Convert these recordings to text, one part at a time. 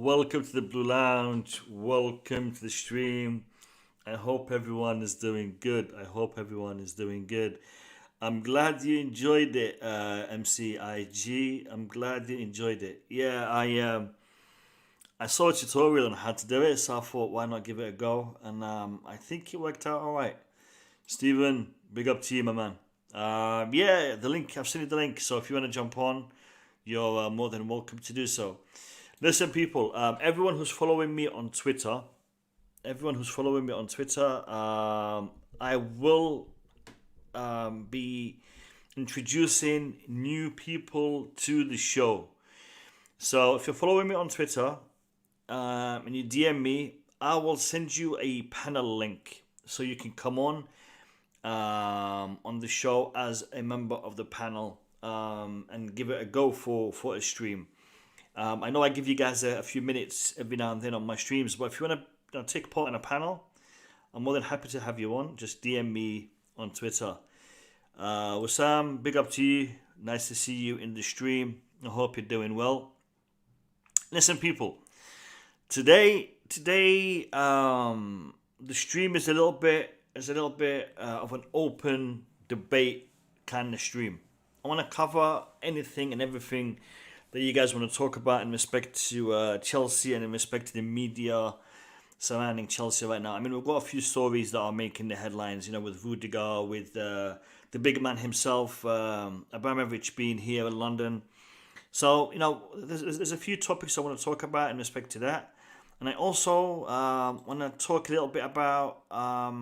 Welcome to the Blue Lounge. Welcome to the stream. I hope everyone is doing good. I'm glad you enjoyed it, MCIG. I'm glad you enjoyed it. Yeah, I saw a tutorial on how to do it, so I thought, why not give it a go? And I think it worked out all right. Stephen, big up to you, my man. Yeah, the link, I've sent you the link, so if you want to jump on, you're more than welcome to do so. Listen, people, everyone who's following me on Twitter, I will be introducing new people to the show. So if you're following me on Twitter and you DM me, I will send you a panel link so you can come on the show as a member of the panel and give it a go for a stream. I know I give you guys a few minutes every now and then on my streams, but if you want to take part in a panel, I'm more than happy to have you on. Just DM me on Twitter. Wissam, big up to you. Nice to see you in the stream. I hope you're doing well. Listen, people. Today, the stream is a little bit of an open debate kind of stream. I want to cover anything and everything that you guys want to talk about in respect to Chelsea and in respect to the media surrounding Chelsea right now. I mean, we've got a few stories that are making the headlines, with Rudiger, with the big man himself, Abramovic being here in London. So, there's a few topics I want to talk about in respect to that. And I also want to talk a little bit about a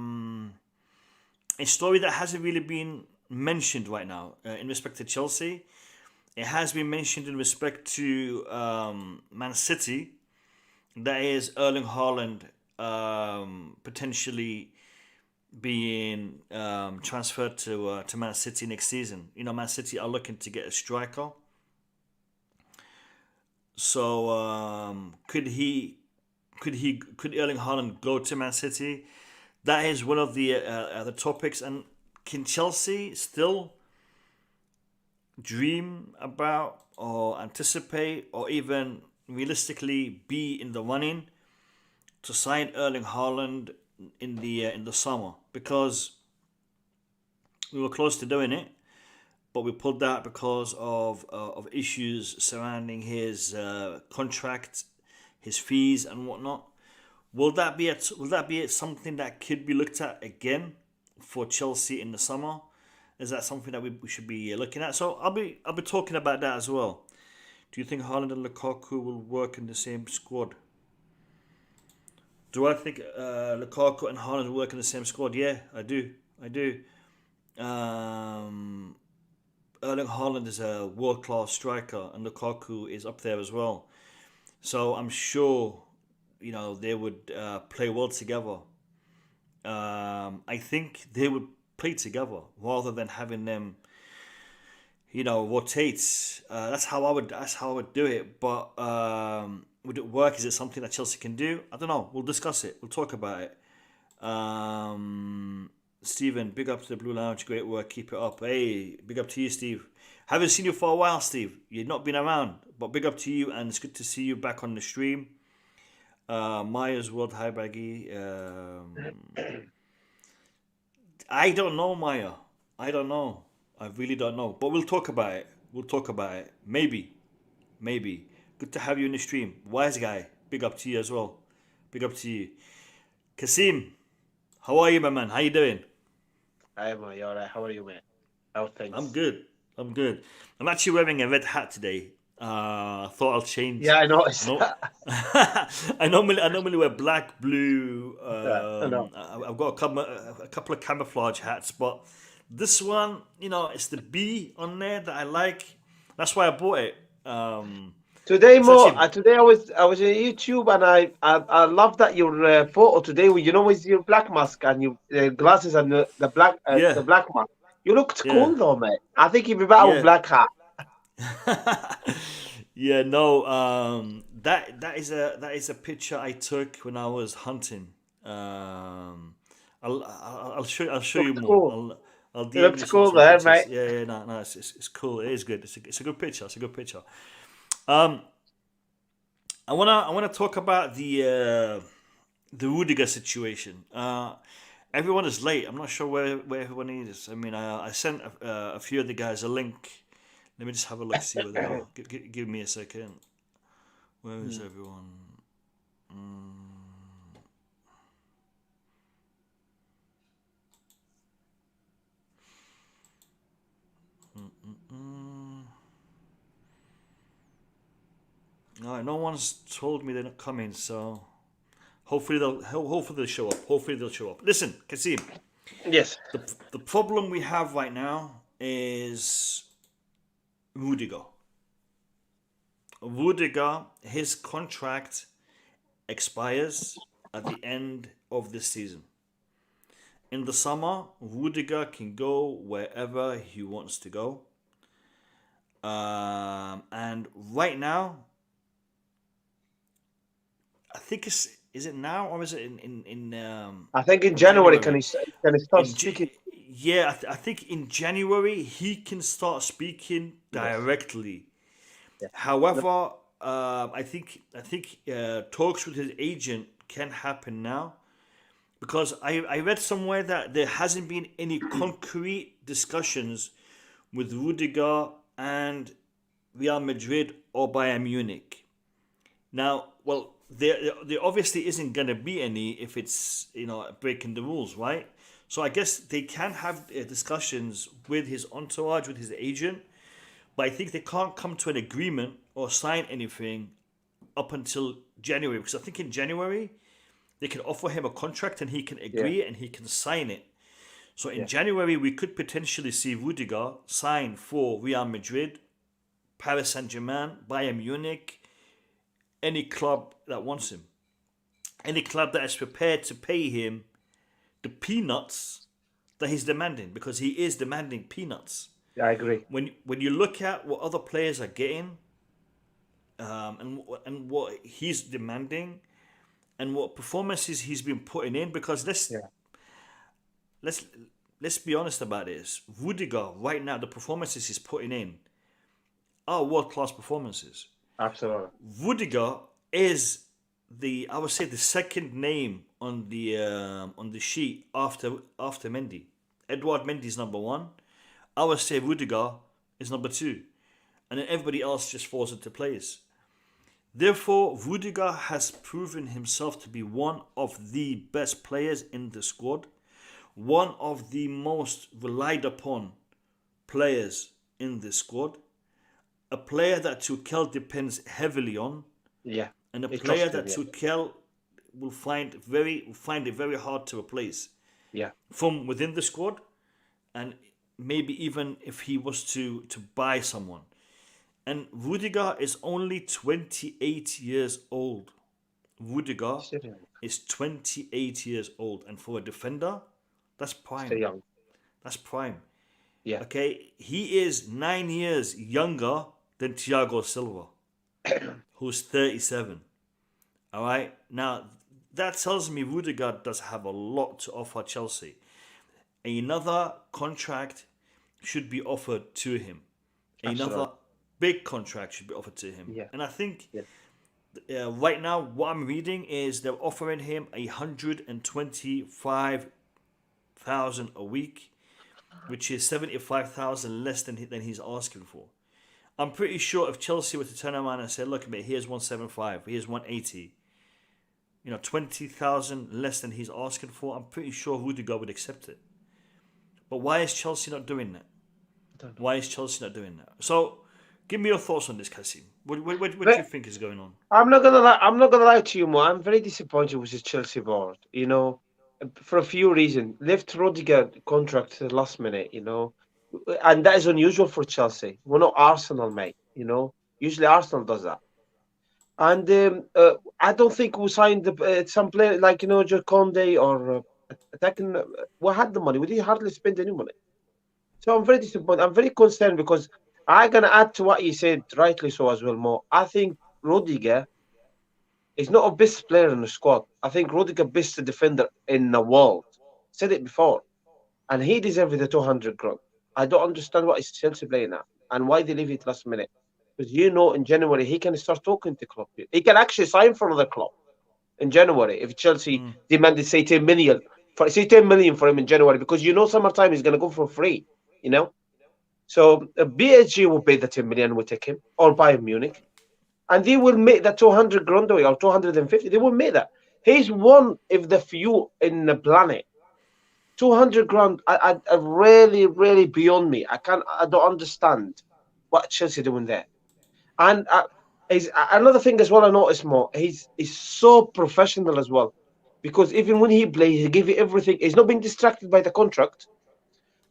story that hasn't really been mentioned right now in respect to Chelsea. It has been mentioned in respect to Man City. That is Erling Haaland potentially being transferred to Man City next season. Man City are looking to get a striker. So could Erling Haaland go to Man City? That is one of the topics. And can Chelsea still dream about or anticipate or even realistically be in the running to sign Erling Haaland in the summer? Because we were close to doing it, but we pulled out because of issues surrounding his contract, his fees and whatnot. Will that be something that could be looked at again for Chelsea in the summer? Is that something that we should be looking at? So I'll be talking about that as well. Do you think Haaland and Lukaku will work in the same squad? Do I think Lukaku and Haaland will work in the same squad? Yeah, I do. Erling Haaland is a world-class striker, and Lukaku is up there as well. So I'm sure, they would play well together. I think they would play together rather than having them, rotates. That's how I would do it. But would it work? Is it something that Chelsea can do? I don't know. We'll discuss it. We'll talk about it. Stephen, big up to the Blue Lounge. Great work. Keep it up. Hey, big up to you, Steve. Haven't seen you for a while, Steve. You've not been around, but big up to you, and it's good to see you back on the stream. Maya's World, hi Baggy. I don't know, Maya. I don't know. I really don't know. But we'll talk about it. Maybe. Good to have you in the stream. Wise guy. Big up to you as well. Big up to you. Kasim, how are you, my man? How you doing? Hi, man. You alright? How are you, man? How things? I'm good. I'm actually wearing a red hat today. I thought I'll change. Yeah, I noticed. I normally wear black, blue. I know. I've got a couple of camouflage hats, but this one, it's the B on there that I like. That's why I bought it. Today, today I was on YouTube, and I love that your photo today. With your black mask and your glasses and the black the black mask. You looked cool though, mate. I think you'd be better with black hat. Yeah, no. That is a picture I took when I was hunting. I'll show you more. Cool. I'll It looks cool there, mate. Yeah, no, it's cool. It is good. It's a good picture. I wanna talk about the Rudiger situation. Everyone is late. I'm not sure where everyone is. I mean, I sent a few of the guys a link. Let me just have a look, see where they are. Give me a second. Where is everyone? No one's told me they're not coming, so hopefully they'll show up. Listen, Kasim. Yes. The problem we have right now is Rudiger. His contract expires at the end of this season. In the summer, Rudiger can go wherever he wants to go. And right now, I think is it now or is it in I think in January can he start speaking? Yeah, I think in January he can start speaking directly. Yeah. However, I think talks with his agent can happen now, because I read somewhere that there hasn't been any concrete discussions with Rudiger and Real Madrid or Bayern Munich. Now, well, there obviously isn't going to be any if it's breaking the rules, right? So I guess they can have discussions with his entourage, with his agent, but I think they can't come to an agreement or sign anything up until January, because I think in January they can offer him a contract and he can agree and he can sign it. So in January we could potentially see Rudiger sign for Real Madrid, Paris Saint-Germain, Bayern Munich, any club that wants him. Any club that is prepared to pay him the peanuts that he's demanding, because he is demanding peanuts. Yeah, I agree. When you look at what other players are getting, and what he's demanding, and what performances he's been putting in, because let's be honest about this. Rudiger right now, the performances he's putting in are world-class performances. Absolutely. Rudiger is I would say the second name on the sheet after Mendy. Edouard Mendy's number one. I would say Rudiger is number two, and then everybody else just falls into place. Therefore, Rudiger has proven himself to be one of the best players in the squad, one of the most relied upon players in the squad, a player that Tuchel depends heavily on, and a player that Tuchel will find it very hard to replace. From within the squad, and maybe even if he was to buy someone. And Rudiger is only 28 years old. Rudiger is 28 years old, and for a defender, that's prime. Still young. That's prime. Yeah. Okay, he is 9 years younger than Thiago Silva, who's 37. All right, now that tells me Rudiger does have a lot to offer Chelsea. Another contract should be offered to him. Absolutely. Another big contract should be offered to him. Yeah. And I think Yeah. right now what I'm reading is they're offering him 125,000 a week, which is 75,000 less than he's asking for. I'm pretty sure if Chelsea were to turn around and say, look, mate, here's 175, here's 180, 20,000 less than he's asking for, I'm pretty sure Rudiger would accept it. But why is Chelsea not doing that? Why is Chelsea not doing that? So, give me your thoughts on this, Kasim. What do you think is going on? I'm not gonna lie. I'm not gonna lie to you, Mo. I'm very disappointed with the Chelsea board. For a few reasons. Left Rudiger contract to the last minute. And that is unusual for Chelsea. We're not Arsenal, mate. Usually Arsenal does that. And I don't think we signed some player like Joe Conde or attacking. We had the money. We didn't hardly spend any money. So I'm very disappointed. I'm very concerned because I'm gonna add to what you said, rightly so as well, Mo. I think Rudiger is not a best player in the squad. I think Rudiger best defender in the world. Said it before, and he deserves the 200 grand. I don't understand what is Chelsea playing at and why they leave it last minute. Because in January he can start talking to club. He can actually sign for another club in January if Chelsea demanded say 10 million for him in January, because summertime is gonna go for free. So BSG will pay the 10 million, will take him, or Bayern Munich, and they will make that 200 grand or 250. They will make that. He's one of the few in the planet. 200 grand, I really, really beyond me. I don't understand what Chelsea doing there. And he's another thing as well. I noticed more. He's so professional as well, because even when he plays, he give you everything. He's not being distracted by the contract,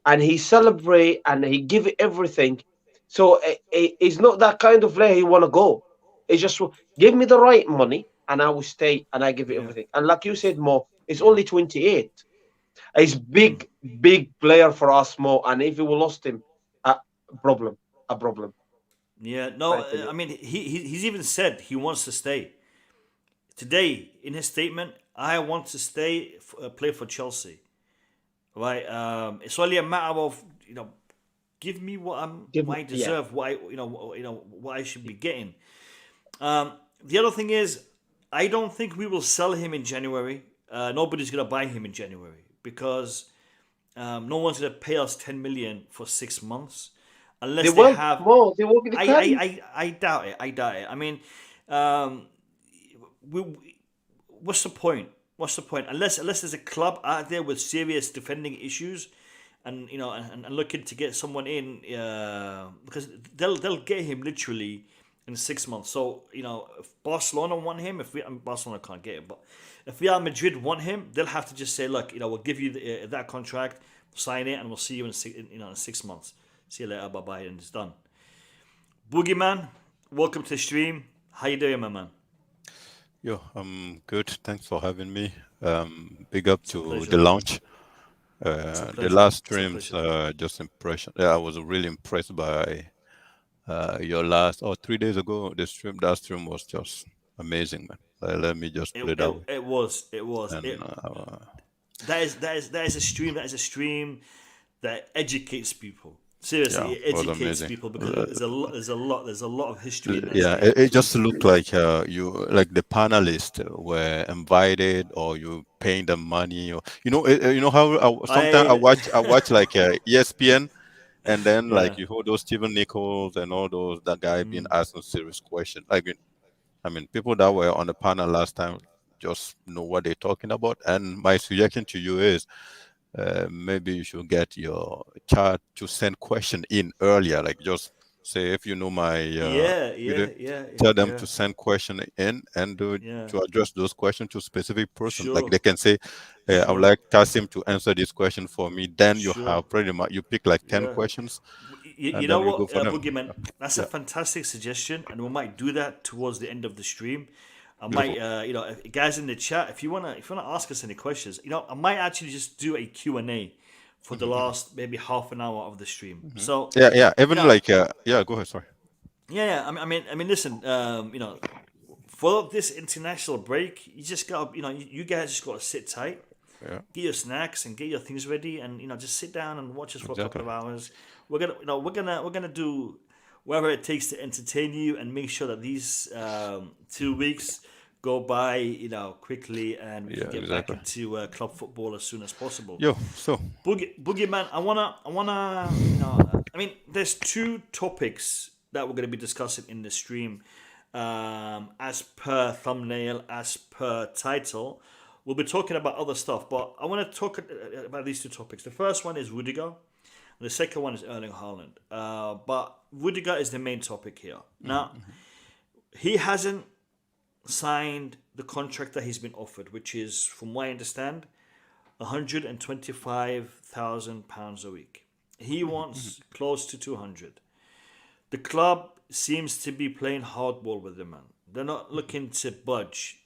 and he celebrate and he give it everything. So he's not that kind of player he want to go. He just give me the right money and I will stay and I give it everything. And like you said, Mo, it's only 28. He's big player for us, Mo. And if we lost him, a problem. Yeah, no, I mean, he's even said he wants to stay. Today, in his statement, I want to stay, play for Chelsea. Right, it's only a matter of give me what I deserve, what I should be getting. The other thing is, I don't think we will sell him in January. Nobody's gonna buy him in January because no one's gonna pay us 10 million for 6 months unless they have more. They won't be I doubt it. I mean, what's the point? What's the point? Unless there's a club out there with serious defending issues, and and looking to get someone in, because they'll get him literally in 6 months. So if Barcelona want him, Barcelona can't get him, but if Real Madrid want him, they'll have to just say, look, we'll give you that contract, sign it, and we'll see you in 6 months. See you later, bye bye, and it's done. Boogeyman, welcome to the stream. How you doing, my man? Yo, I'm good. Thanks for having me. Big up to the launch. The last streams, just impression. Yeah, I was really impressed by your last 3 days ago. That stream was just amazing, man. Let me just put it out. It was. And, that is a stream that educates people. Seriously, it educates people because there's a lot of history. It just looked like like the panelists were invited, or you paying them money, or how sometimes I watch like ESPN, and then like you heard those Stephen Nichols and all those, that guy being asked some serious question. Like, I mean, people that were on the panel last time just know what they're talking about. And my suggestion to you is, maybe you should get your chat to send question in earlier. Like, just say, if you know my tell them to send question in and to address those questions to specific person. Like, they can say, I would like Kasim to answer this question for me. Then you have pretty much, you pick like 10 questions. You know what, Boogeyman, that's a fantastic suggestion, and we might do that towards the end of the stream. I might, guys in the chat, if you wanna ask us any questions, I might actually just do a Q&A for the last maybe half an hour of the stream. So Yeah. you Even know, like yeah. Go ahead. Sorry. yeah. I mean, listen. For this international break, you just got you guys just got to sit tight, Yeah. get your snacks and get your things ready, and just sit down and watch us for a couple Exactly. of hours. We're gonna do whatever it takes to entertain you and make sure that these 2 weeks go by quickly, and we Yeah. can get back Exactly. into club football as soon as possible. Yo. So. Boogeyman, I wanna, I mean, there's two topics that we're gonna be discussing in the stream. As per thumbnail, as per title, we'll be talking about other stuff, but I want to talk about these two topics. The first one is Rudiger, and the second one is Erling Haaland. But Rudiger is the main topic here. Now, he hasn't signed the contract that he's been offered, which is, from what I understand, £125,000 a week. He wants close to 200. The club seems to be playing hardball with the man. They're not looking to budge.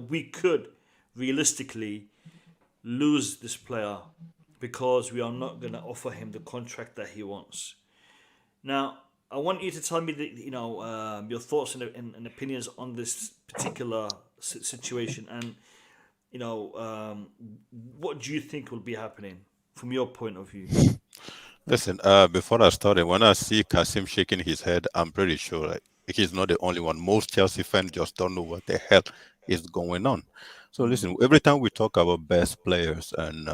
We could realistically lose this player because we are not going to offer him the contract that he wants. Now, I want you to tell me your thoughts and opinions on this particular situation, and what do you think will be happening from your point of view? Listen, before I started, when I see Kasim shaking his head, I'm pretty sure like, he's not the only one. Most Chelsea fans just don't know what the hell is going on. So listen, every time we talk about best players, and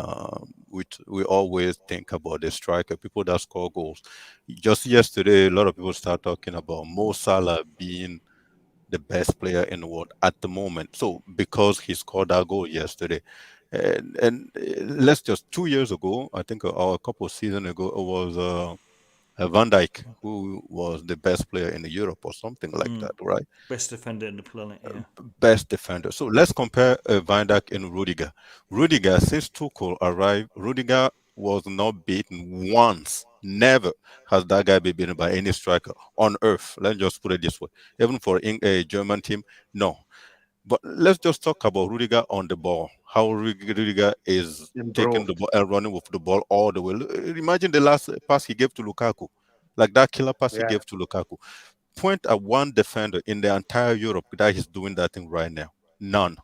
we always think about the striker, people that score goals. Just yesterday, a lot of people start talking about Mo Salah being the best player in the world at the moment. So because he scored that goal yesterday, and let's just 2 years ago, I think, or a couple of seasons ago, it was Van Dijk who was the best player in Europe or something like that, right? Best defender in the planet, yeah. Best defender. So let's compare Van Dijk and Rudiger. Rudiger, since Tuchel arrived, Rudiger was not beaten once. Never has that guy been beaten by any striker on earth. Let's just put it this way. Even for a German team, no. But let's just talk about Rudiger on the ball. How Rudiger is taking the Improved. ball and running with the ball all the way. Imagine the last pass he gave to Lukaku, like that killer pass he Yeah. gave to Lukaku. Point at one defender in the entire Europe that is doing that thing right now. None.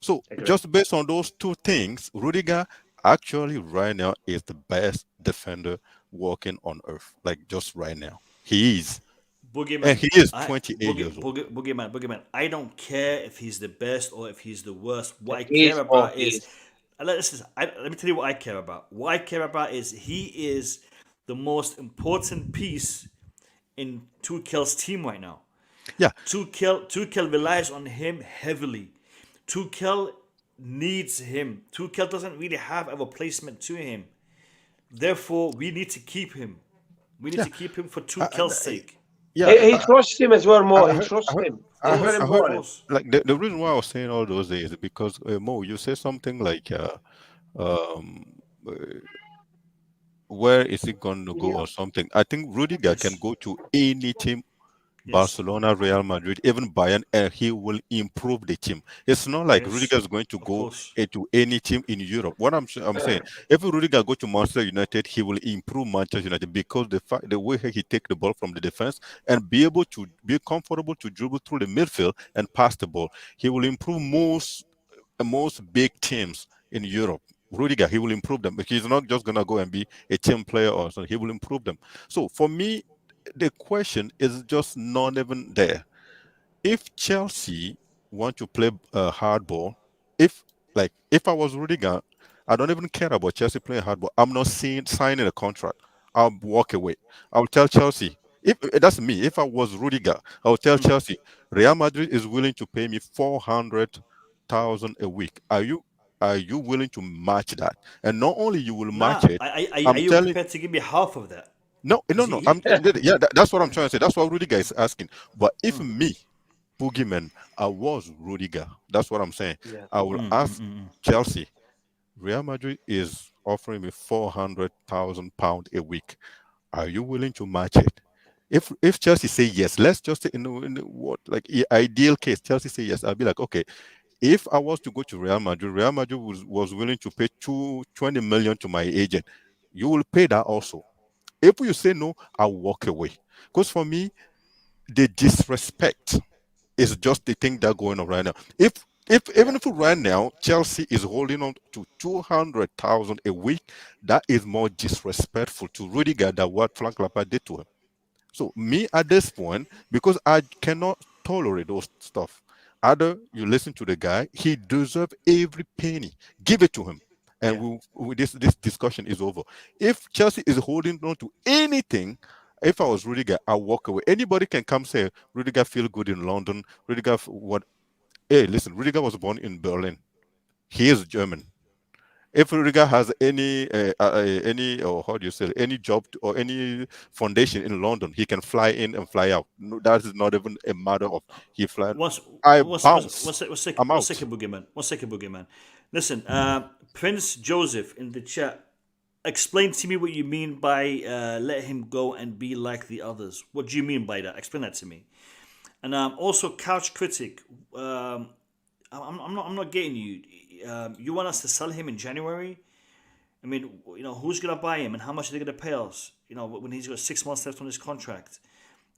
So Agree. just based on those two things, Rudiger actually right now is the best defender walking on earth. Like just right now, he is. Boogeyman. And he is 28 years old. Boogeyman. I don't care if he's the best or if he's the worst. What I He is care or about he is, is. let me tell you what I care about. What I care about is he is the most important piece in Tuchel's team right now. Yeah. Tuchel relies on him heavily. Tuchel needs him. Tuchel doesn't really have a replacement to him. Therefore, we need to keep him. We need to keep him for Tuchel's sake. Yeah, He trusts him as well more. He trusts him. It's very I heard, important. like the reason why I was saying all those days is because Mo, you say something like, um, uh, where is it going to go or something? I think Rudiger can Yes. go to any team, Yes. Barcelona, Real Madrid, even Bayern, and he will improve the team. It's not like Yes. Rudiger is going to Of go course. into any team in Europe. What I'm saying, if Rudiger go to Manchester United, he will improve Manchester United because the way he take the ball from the defense and be able to be comfortable to dribble through the midfield and pass the ball, he will improve most big teams in Europe. Rudiger, he will improve them. He's not just gonna go and be a team player or something. He will improve them. So for me, the question is just not even there. If Chelsea want to play hardball, if I was Rudiger, I don't even care about Chelsea playing hardball. I'm not signing a contract. I'll walk away. I'll tell Chelsea. If that's me, if I was Rudiger, I'll tell Chelsea, Real Madrid is willing to pay me 400,000 a week. Are you willing to match that? And not only you will match Nah. it, Are I'm you telling. prepared to give me half of that? No, no, Because no. Yeah, that's what I'm trying to say. That's what Rudiger is asking. But if Mm. me, Boogeyman, I was Rudiger, that's what I'm saying. Yeah. I will ask Chelsea. Real Madrid is offering me 400,000 pounds a week. Are you willing to match it? If Chelsea say yes, let's just say in the what like ideal case, Chelsea say yes. I'll be like, okay, If I was to go to Real Madrid was willing to pay 20 million to my agent. You will pay that also. If you say no, I'll walk away. Because for me, the disrespect is just the thing that's going on right now. Even if right now Chelsea is holding on to 200,000 a week, that is more disrespectful to Rudiger than what Frank Lampard did to him. So me at this point, because I cannot tolerate those stuff. Either you listen to the guy, he deserves every penny. Give it to him. And this discussion is over. If Chelsea is holding on to anything, if I was Rudiger, I'll walk away. Anybody can come say, Rudiger feel good in London. Rudiger, what? Hey, listen, Rudiger was born in Berlin. He is German. If Rudiger has any, or how do you say, any job or any foundation in London, he can fly in and fly out. No, that is not even a matter of he fly. One second, boogeyman. Listen, Prince Joseph in the chat, explain to me what you mean by let him go and be like the others. What do you mean by that? Explain that to me. And also, Couch Critic, I'm not getting you. You want us to sell him in January? I mean, who's gonna buy him and how much are they gonna pay us? When he's got 6 months left on his contract.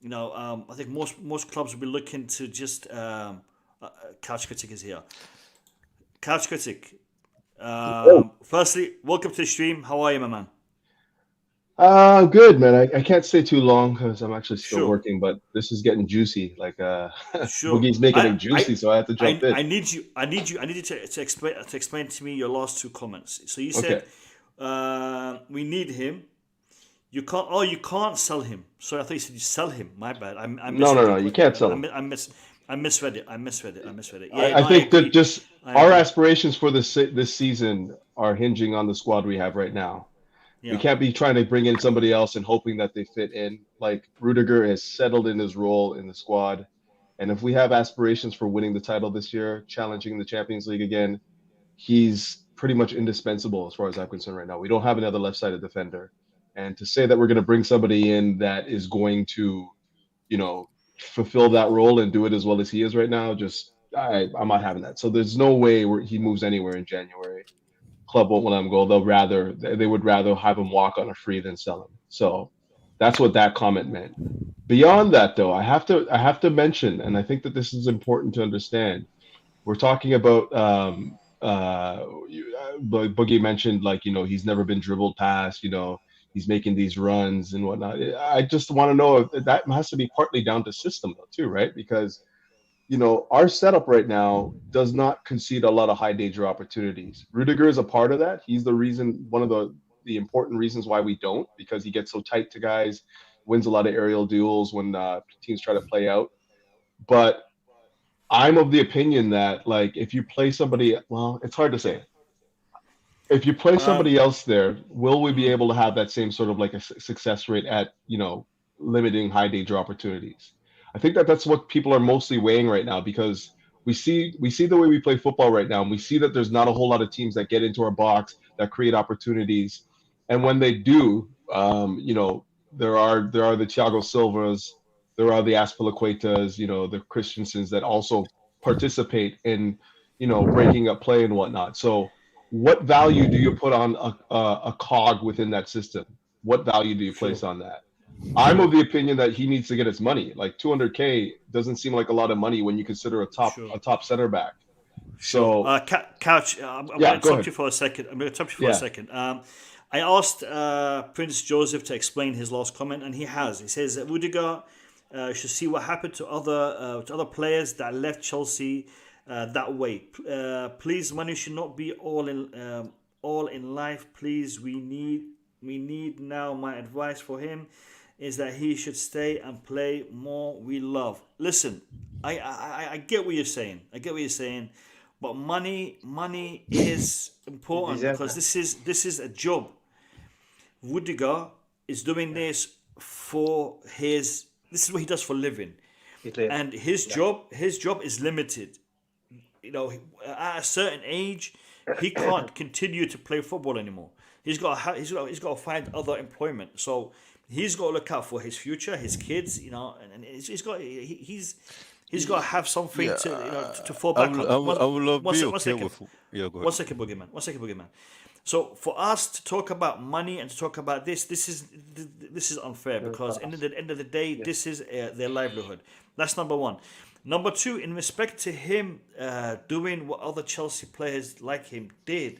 I think most clubs will be looking to just. Couch Critic is here. Couch Critic. Firstly, welcome to the stream. How are you, my man? Good, man. I can't stay too long because I'm actually still working, but this is getting juicy. Like, Boogie's making it juicy, so I have to jump in. I need you to explain to me your last two comments. So you said, we need him. You can't sell him. Sorry, I thought you said you sell him. My bad. No, you can't sell him. I misread it. I think that just our aspirations for this season are hinging on the squad we have right now. Yeah. We can't be trying to bring in somebody else and hoping that they fit in. Like, Rudiger has settled in his role in the squad. And if we have aspirations for winning the title this year, challenging the Champions League again, he's pretty much indispensable as far as I'm concerned right now. We don't have another left-sided defender. And to say that we're going to bring somebody in that is going to, fulfill that role and do it as well as he is right now, I'm not having that. So there's no way he moves anywhere in January. Club won't let him go. They would rather have him walk on a free than sell him. So that's what that comment meant. Beyond that, though, I have to mention, and I think that this is important to understand. We're talking about Boogie mentioned, like, he's never been dribbled past. He's making these runs and whatnot. I just want to know if that has to be partly down to system, though, too, right? Because our setup right now does not concede a lot of high danger opportunities. Rudiger is a part of that. He's the reason, one of the important reasons why we don't, because he gets so tight to guys, wins a lot of aerial duels when teams try to play out. But I'm of the opinion that, like, if you play somebody, well, it's hard to say. If you play somebody else there, will we be able to have that same sort of like a success rate at, limiting high danger opportunities? I think that's what people are mostly weighing right now, because we see the way we play football right now, and we see that there's not a whole lot of teams that get into our box that create opportunities. And when they do, there are the Thiago Silvas, there are the Azpilicuetas, the Christensens that also participate in, breaking up play and whatnot. So what value do you put on a cog within that system? What value do you place on that? I'm of the opinion that he needs to get his money. Like, $200K doesn't seem like a lot of money when you consider a top center back. So, Couch, I'm going to stop you for a second. I asked Prince Joseph to explain his last comment, and he has. He says that Rudiger should see what happened to other players that left Chelsea that way. Please, money should not be all in life. Please, we need now. My advice for him is that he should stay and play more. We love. Listen, I get what you're saying. But money is important, because this is a job. Rudiger is doing this for this is what he does for a living. And his job is limited. At a certain age, he can't continue to play football anymore. He's got to find other employment. So he's got to look out for his future, his kids, and he's He's got to have something to to fall I back will, on. I will, I will One be sec- okay one second. with. Yeah, go One ahead. second, Boogeyman. One second, Boogeyman. So for us to talk about money and to talk about this is unfair because end of the day, this is their livelihood. That's number one. Number two, in respect to him doing what other Chelsea players like him did,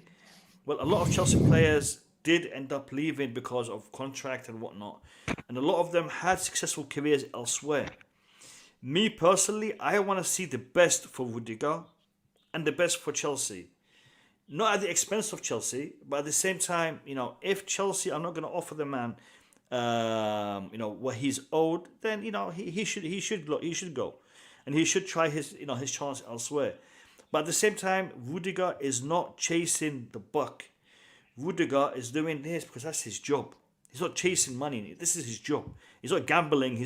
well, a lot of Chelsea players did end up leaving because of contract and whatnot, and a lot of them had successful careers elsewhere. Me personally, I want to see the best for Rudiger and the best for Chelsea. Not at the expense of Chelsea, but at the same time, if Chelsea are not going to offer the man, what he's owed, then he should go, and he should try his chance elsewhere. But at the same time, Rudiger is not chasing the buck. Rudiger is doing this because that's his job. He's not chasing money. This is his job. He's not gambling.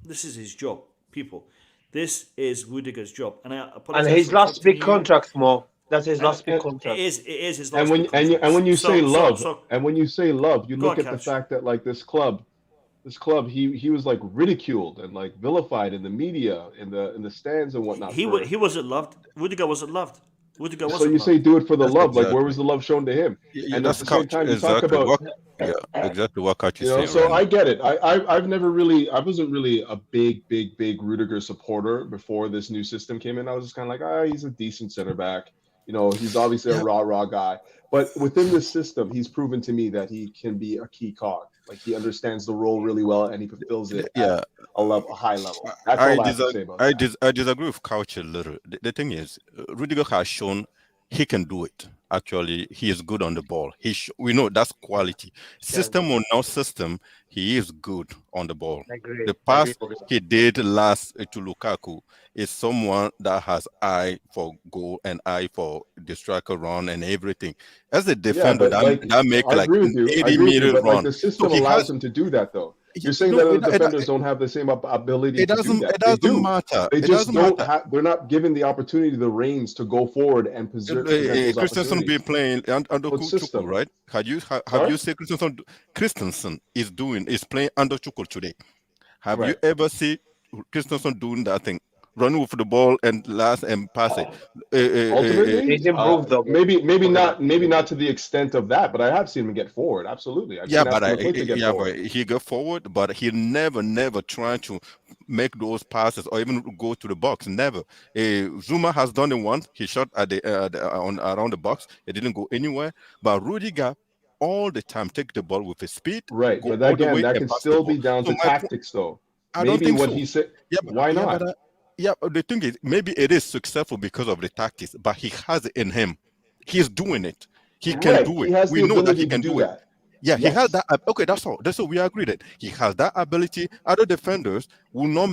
This is his job, people. This is Rudiger's job. And I apologize. And his last big contract, Mo. That's his last big contract. It is his last big contract. And when you say love, you look at the Couch. fact that like this club, he was like ridiculed and like vilified in the media, in the stands and whatnot. He wasn't loved. Rudiger wasn't loved. Rudiger wasn't So you loved. say do it for the That's love. Like exactly. where was the love shown to him? Yeah, And at that's the same time, you talk exactly about exactly what Couch is you know. saying. So right I get it. I wasn't really a big Rudiger supporter before this new system came in. I was just kind of like, he's a decent center back. He's obviously a raw guy. But within this system, he's proven to me that he can be a key cog. Like he understands the role really well and he fulfills it at a high level. That's all I have to say about that. I disagree with Couch a little. The thing is, Rudiger has shown he can do it. Actually, he is good on the ball. We know that's quality. System or no system, he is good on the ball. Agree. The pass he did last to Lukaku is someone that has eye for goal and eye for the striker run and everything. As a defender, that make I like agree with you. 80-meter but run. like the system allows him to do that, though. You're saying that other defenders don't have the same ability to do that. It doesn't matter. They just don't have. They're not given the opportunity, the reins to go forward and present those Christensen be opportunities. playing under system? Tuchel, right? Have you seen Christensen is playing under Tuchel today? Have you ever seen Christensen doing that thing? Run with the ball and pass it. Ultimately, he's improved though. Maybe not to the extent of that, but I have seen him get forward. Absolutely. But he got forward, but he never tried to make those passes or even go to the box. Never. Zuma has done it once. He shot at around the box. It didn't go anywhere. But Rudiger all the time take the ball with his speed. Right, but again, that can still be down to tactics, though. I don't think so. He said. Why not? The thing is, maybe it is successful because of the tactics, but he has it in him. He's doing it. He can do it. We know that he can do it. Yeah, he has that. Okay, that's all. That's all. We agree that he has that ability. Other defenders will not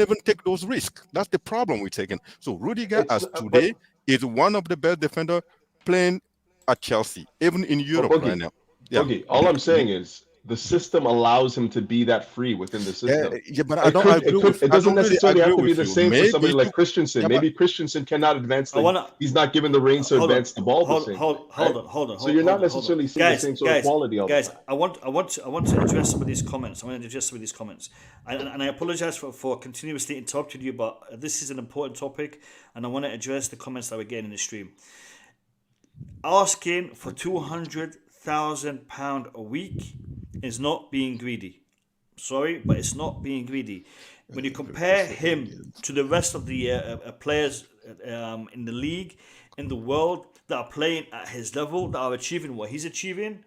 even take those risks. That's the problem we're taking. So Rudiger, today, is one of the best defenders playing at Chelsea, even in Europe right now. Yeah. Okay, all I'm saying is the system allows him to be that free within the system. But I don't agree with. It doesn't necessarily have to be the same for somebody like Christensen. Yeah, maybe Christensen cannot advance. He's not given the reins to advance the ball. Hold on. So you're not necessarily seeing the same sort of quality. Guys, I want to address some of these comments. And I apologize for continuously interrupting you, but this is an important topic, and I want to address the comments that we're getting in the stream. Asking for £200,000 a week is not being greedy. Sorry, but it's not being greedy. When you compare him to the rest of the players in the league, in the world, that are playing at his level, that are achieving what he's achieving,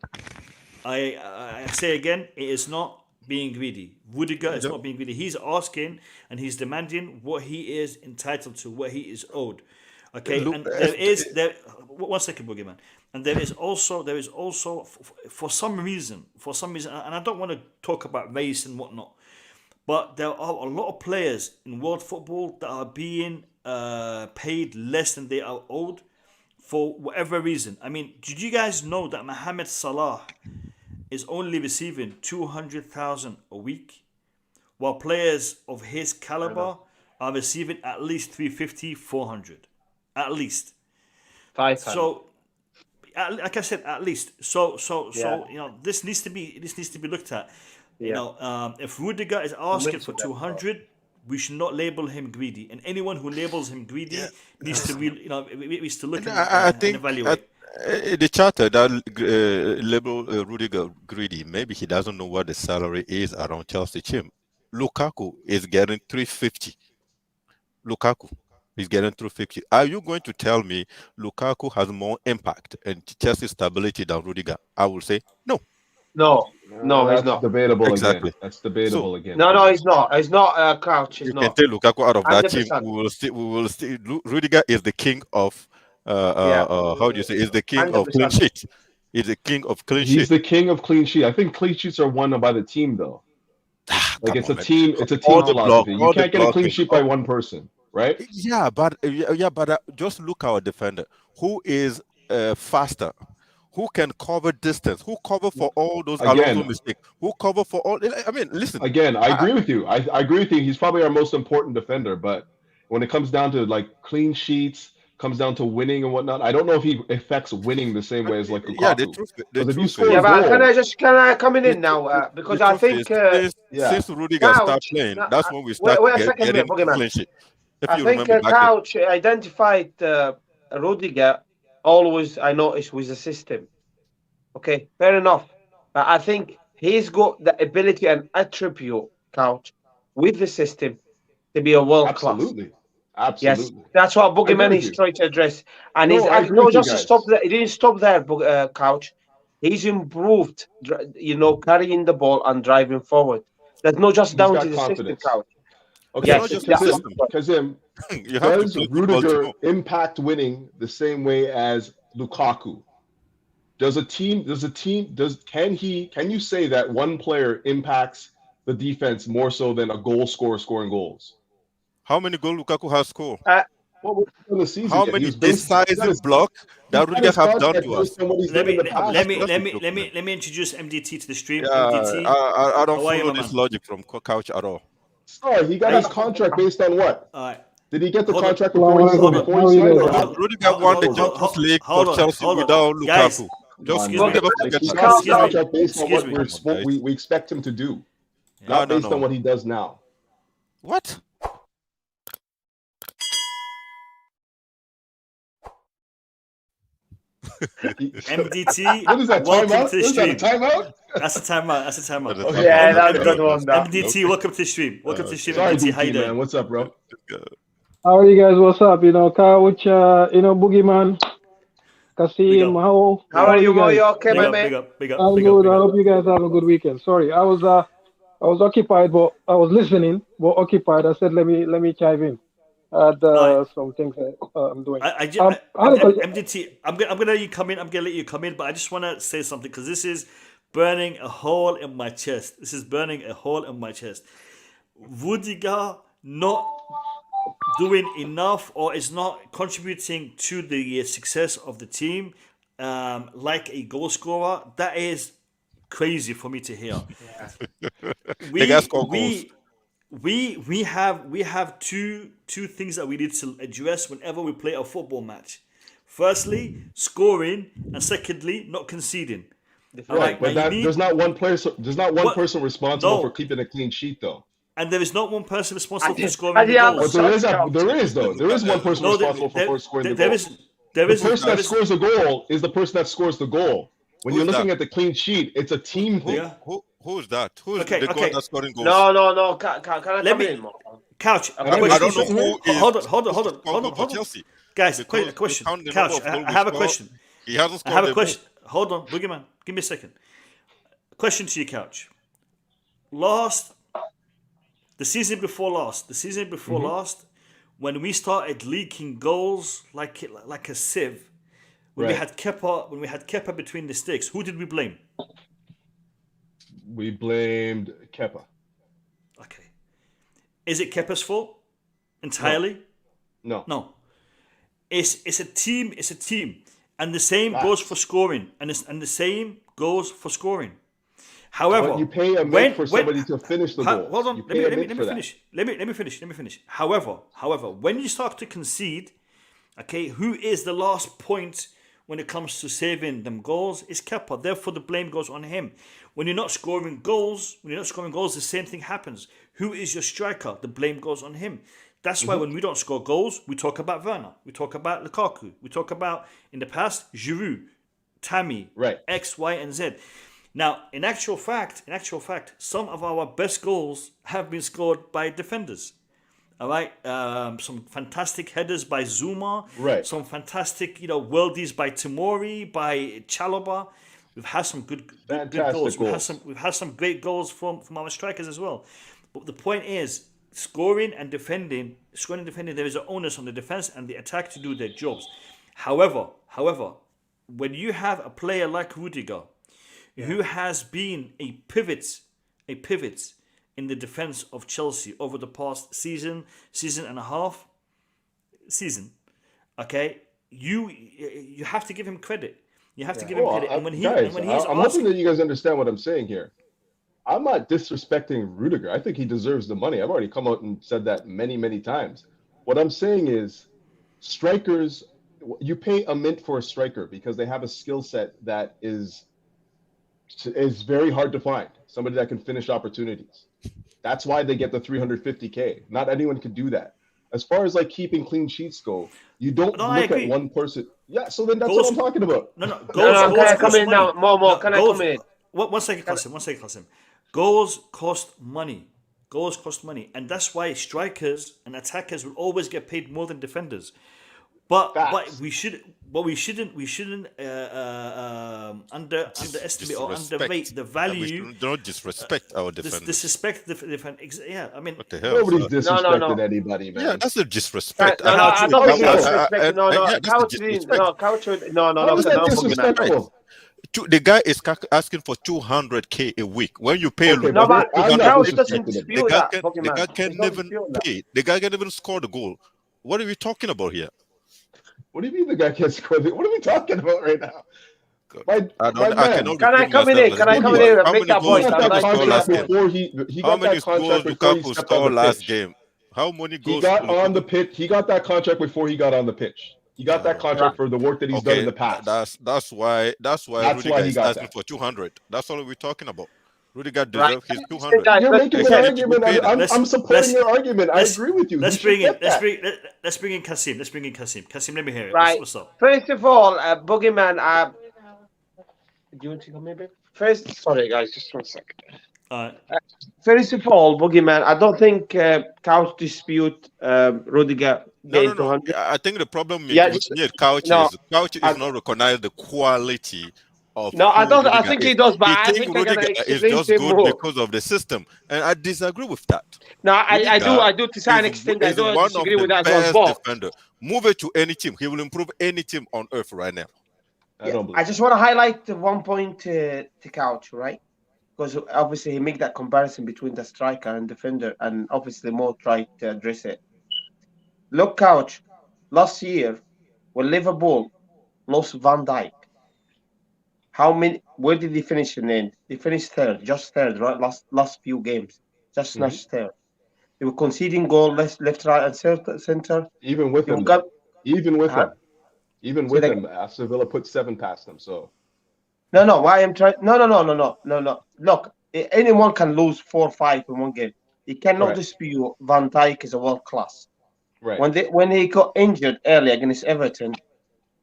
I say again, it is not being greedy. Rudiger is not being greedy. He's asking and he's demanding what he is entitled to, what he is owed. Okay, and one second, Boogeyman. And there is also for some reason, and I don't want to talk about race and whatnot, but there are a lot of players in world football that are being paid less than they are owed for whatever reason. I mean, did you guys know that Mohamed Salah is only receiving 200,000 a week, while players of his caliber are receiving at least 350, 400, at least 500. So, like I said, at least. So this needs to be looked at. You know, if Rudiger is asking for 200, we should not label him greedy. And anyone who labels him greedy needs to needs to look and evaluate. The charter that label Rudiger greedy, maybe he doesn't know what the salary is around Chelsea team. Lukaku is getting 350. Lukaku is getting 350. Are you going to tell me Lukaku has more impact and Chelsea stability than Rudiger? I will say no. No, that's he's not. Debatable Exactly. again. That's debatable again. No, he's not. He's not. Crouch. He's you not. can take Lukaku out of that 100%. team. We will see. Rudiger is the king of how do you say? Is the king 100%. of clean sheet. He's the king of clean sheet. He's the king of clean sheet. I think clean sheets are won by the team, though. Like it's a team. It's a team philosophy. You can't get a clean sheet by one person, right? Yeah, but just look at our defender who is faster, who can cover distance, who cover for all those Alonso mistakes, who cover for all. I mean, listen. Again, I agree with you. I agree with you. He's probably our most important defender, but when it comes down to like clean sheets, comes down to winning and whatnot, I don't know if he affects winning the same way as like Lukaku. Yeah, the truth is, but can I come in now? Because I think since Rudiger started playing, that's when we start getting clean sheet. I think Couch identified Rudiger always, I noticed, with the system. Okay, fair enough. But I think he's got the ability and attribute, Couch, with the system to be a world class. Absolutely. Yes, that's what Boogeyman is trying to address. And he didn't stop there, Couch. He's improved, carrying the ball and driving forward. That's not just down to the system, Couch. Okay, yes, because does Rudiger impact winning the same way as Lukaku? Can you say that one player impacts the defense more so than a goal scorer scoring goals? How many goals Lukaku has scored? In the season, how many decisive blocks that Rudiger have done to us? Let me introduce MDT to the stream. MDT. I don't follow this logic from Couch at all. Sorry, he got his contract based on what? Did he get the contract before he signed? Rudiger won the Champions League for Chelsea without Lukaku. Just never forget that. Based on what we expect him to do, not based on what he does now. What? MDT. What is that? Timeout? Is that a timeout? That's a timeout. Okay. Yeah, that's a good one. MDT, welcome to the stream. Welcome to the stream. Sorry, MDT, how you doing? Man. What's up, bro? How are you guys? What's up? Couch, Boogeyman, Kasim, how are you, boy? Okay, my man. Big up. I'm good. I hope you guys have a good weekend. Sorry, I was occupied, but I was listening, but occupied. I said, let me chime in. Some things that I'm doing. MDT, I'm gonna let you come in. I'm gonna let you come in, but I just want to say something because this is burning a hole in my chest. Rudiger not doing enough or is not contributing to the success of the team, like a goal scorer. That is crazy for me to hear. We have two things that we need to address whenever we play a football match. Firstly, scoring, and secondly, not conceding. Right, but there's not one person responsible for keeping a clean sheet, though. And there is not one person responsible for scoring the goals. There is one person responsible for scoring the goals. The person that scores the goal is the person that scores the goal. When you're looking at the clean sheet, it's a team thing. Who's that? Who's the goal that's scoring goals? No. Can I come in? Couch. I don't know who is. Hold on. Chelsea. Guys, a question. Couch, I have a question. He hasn't scored. I have a question. Hold on, Boogeyman. Give me a second. Question to you, Couch. The season before last, when we started leaking goals like a sieve, when we had Kepa between the sticks, who did we blame? We blamed Kepa. Okay. Is it Kepa's fault entirely? No. It's a team. And the same goes for scoring. And the same goes for scoring. However, but you pay a mid for somebody to finish the goal. Hold on, let me finish. However, when you start to concede, okay, who is the last point when it comes to saving them goals is Kepa. Therefore, the blame goes on him. When you're not scoring goals, the same thing happens. Who is your striker? The blame goes on him. That's why when we don't score goals, we talk about Werner, we talk about Lukaku, we talk about, in the past, Giroud, Tammy, X, Y, and Z. Now, in actual fact, some of our best goals have been scored by defenders. All right, some fantastic headers by Zuma. Right. Some fantastic, worldies by Tomori, by Chalobah. We've had some good goals. We've had some great goals from our strikers as well. But the point is, scoring and defending, there is an onus on the defense and the attack to do their jobs. However, when you have a player like Rudiger, who has been a pivot in the defense of Chelsea over the past season and a half, okay, you have to give him credit. You have to give him credit. And when I'm hoping that you guys understand what I'm saying here. I'm not disrespecting Rudiger. I think he deserves the money. I've already come out and said that many, many times. What I'm saying is, strikers, you pay a mint for a striker because they have a skill set that is very hard to find. Somebody that can finish opportunities. That's why they get the 350K. Not anyone can do that. As far as like keeping clean sheets go, you don't look at one person. Yeah, so then that's what I'm talking about. Can I come in now? More. Can I come in? One second, Qasim. Goals cost money. And that's why strikers and attackers will always get paid more than defenders. But we shouldn't underestimate or underrate the value. We don't disrespect our defenders. Disrespect the defense. Yeah, I mean, what the hell? Nobody's disrespecting anybody, man. Yeah, that's a disrespect. I'm not disrespecting. How is that disrespectful? The guy is asking for 200K a week. When you pay, the guy can't even pay. The guy can't even score the goal. What are we talking about here? What do you mean the guy can't score? What are we talking about right now? Can I come in and make that point? How many goals Lukaku scored last game? How many goals? He got on the pitch. He got that contract before he got on the pitch. He got that contract for the work that he's done in the past. That's why Rudiger is asking for 200. That's all we're talking about. Rudiger deserves his 200. You're making an argument. I'm supporting your argument. I agree with you. Let's bring in Qasim. Qasim, let me hear it. Right. What's up? First of all, Boogeyman, do you want to come maybe? Sorry guys, just 1 second. First of all, Boogeyman, I don't think Couch dispute Rudiger. No. I think the problem with Couch is Couch is not recognize the quality of. No, I don't. I think he does, but I think Rudiger is just good because of the system, and I disagree with that. No, I do to some extent. I don't disagree with that as well. Defender. Move it to any team. He will improve any team on earth right now. I just want to highlight the 1 point to Couch, right? Because obviously he make that comparison between the striker and defender, and obviously more try to address it. Look, Couch, last year when Liverpool lost Van Dijk, where did they finish in the end? They finished third, right? Last few games, just snatched third. They were conceding goal left, right, and center. Even with him, Aston Villa put 7 past them. So no. Why I'm trying? No. Look, anyone can lose 4 or 5 in one game. You cannot dispute Van Dijk is a world class. Right. When he got injured early against Everton,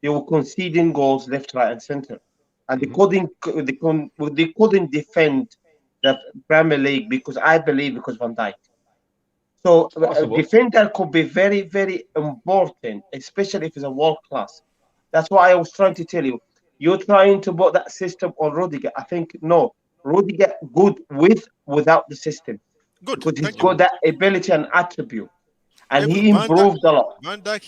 they were conceding goals left, right, and center, and they couldn't defend the Premier League because Van Dijk. So a defender could be very, very important, especially if it's a world class. That's why I was trying to tell you. You're trying to put that system on Rudiger. I think no, Rudiger good without the system. Good, because he's got that ability and attribute. And he improved a lot. Van Dijk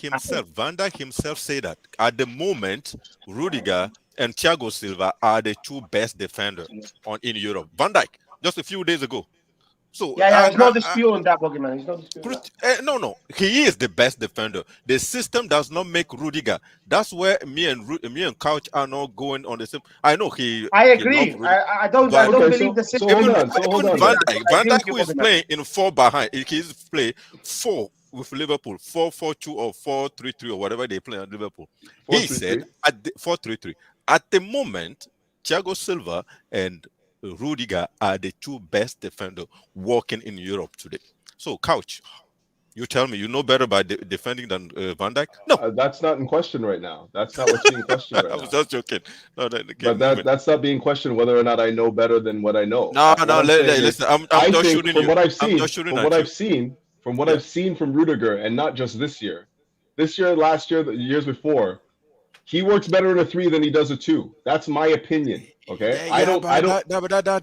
himself said that at the moment, Rudiger and Thiago Silva are the 2 best defenders in Europe. Van Dijk, just a few days ago. So he's not disputing that, Boogeyman. He's not disputing that. No, he is the best defender. The system does not make Rudiger. That's where me and Couch are not going on the same. I know I agree. I don't believe the system. Van Dijk, who is playing in 4 behind, he's playing 4 with Liverpool, 4-4-2 or 4-3-3 or whatever they play at Liverpool. 4-3-3. He said at the 4-3-3. At the moment, Thiago Silva and Rudiger are the two best defenders working in Europe today. So, Couch, you tell me, you know better by defending than Van Dijk? No. That's not in question right now. That's not what's being questioned right now. I was just joking. No, that's not being questioned whether or not I know better than what I know. Listen, I'm just shooting you. From what I've seen from Rudiger, and not just this year, last year, the years before, he works better in a 3 than he does a 2. That's my opinion. Okay, but that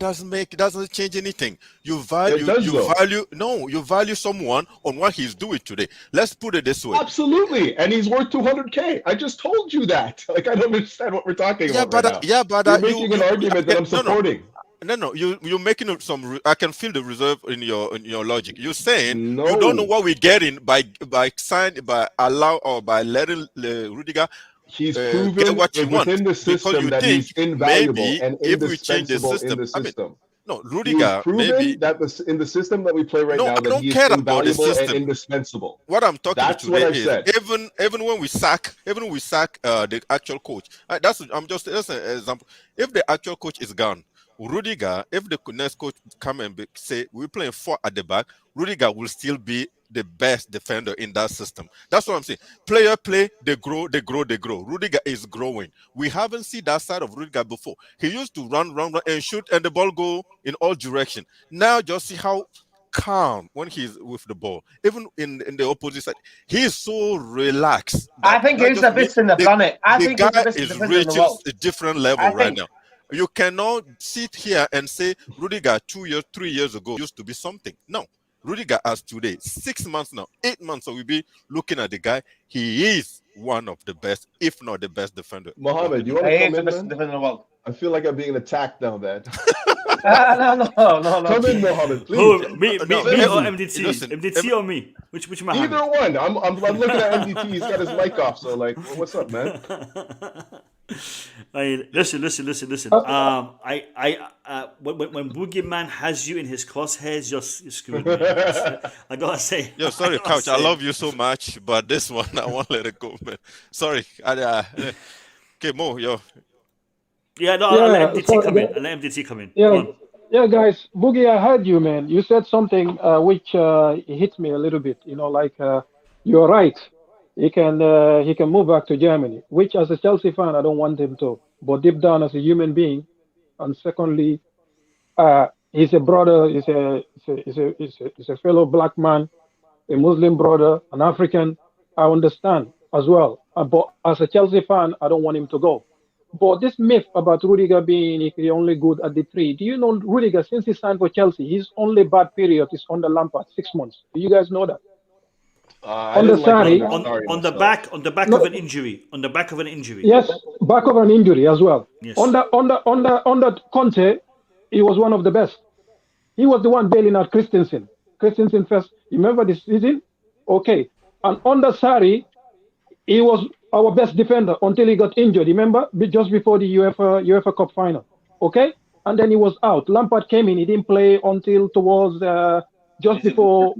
doesn't change anything. You value someone on what he's doing today. Let's put it this way. Absolutely, and he's worth 200K. I just told you that. Like, I don't understand what we're talking about. You're making an argument that I'm supporting. No, you're making some. I can feel the reserve in your logic. You're saying you don't know what we're getting by letting Rudiger. He's proven within the system that he's invaluable and indispensable in the system. Rudiger, that in the system that we play right now, that he is invaluable and indispensable. What I'm talking That's today what I said. Even when we sack the actual coach. That's an example. If the actual coach is gone, Rudiger, if the next coach come and say we're playing 4 at the back, Rudiger will still be the best defender in that system. That's what I'm saying. Player play, they grow. Rudiger is growing. We haven't seen that side of Rudiger before. He used to run and shoot, and the ball go in all directions. Now just see how calm when he's with the ball. Even in the opposite side, he's so relaxed. I think he's the best in the planet. I think the guy is reaching a different level right now. You cannot sit here and say Rudiger 2 years, 3 years ago used to be something. No. Rudiger as today, 6 months now, 8 months, so we'll be looking at the guy. He is one of the best, if not the best defender. Mohammed, you want to come in, best defender in the world. I feel like I'm being attacked now, man. No. Come in, Mohammed, please. Me or MDT? Listen, MDT or me? Which Mohammed? Either one. I'm looking at MDT. He's got his mic off, so like, what's up, man? Listen. When Boogeyman has you in his crosshairs, you're screwed. I gotta say. Yo, sorry, Couch. I love you so much, but this one I won't let it go, man. Sorry. Okay, Mo, yo. I'll let MDT come in. Yeah, guys. Boogie, I heard you, man. You said something which hit me a little bit. You're right. He can move back to Germany, which as a Chelsea fan, I don't want him to. But deep down as a human being, and secondly, he's a brother, he's a fellow black man, a Muslim brother, an African. I understand as well. But as a Chelsea fan, I don't want him to go. But this myth about Rudiger being only good at the 3, do you know Rudiger, since he signed for Chelsea, his only bad period is under Lampard, 6 months. Do you guys know that? On the back of an injury. On the back of an injury. Yes, back of an injury as well. Yes. Under Conte, he was one of the best. He was the one bailing out Christensen. Christensen first. You remember this season? Okay. And under Sarri, he was our best defender until he got injured. Remember, just before the UEFA Cup final. Okay, and then he was out. Lampard came in. He didn't play until towards just before.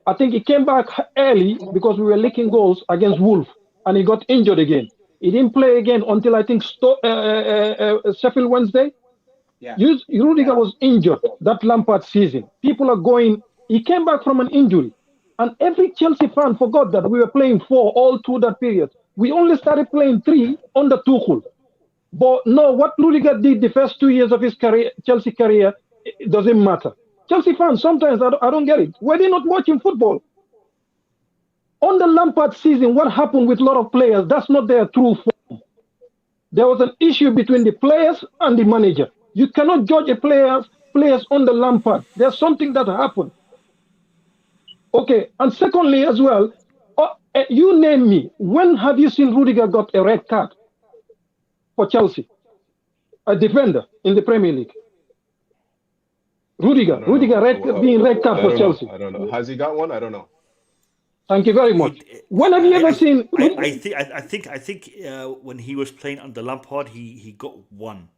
I think he came back early because we were leaking goals against Wolves, and he got injured again. He didn't play again until I think Sheffield Wednesday. Yeah. Rudiger was injured that Lampard season. People are going. He came back from an injury, and every Chelsea fan forgot that we were playing 4 all through that period. We only started playing 3 under Tuchel. But no, what Rudiger did the first 2 years of his career, Chelsea career, it doesn't matter. Chelsea fans, sometimes I don't get it. Were they not watching football? On the Lampard season, what happened with a lot of players, that's not their true form. There was an issue between the players and the manager. You cannot judge a players on the Lampard. There's something that happened. Okay, and secondly as well, you name me, when have you seen Rudiger got a red card for Chelsea? A defender in the Premier League. Rudiger being red card for Chelsea. I don't know. Has he got one? I don't know. Thank you very much. When have you ever seen? I think when he was playing under Lampard, he got one,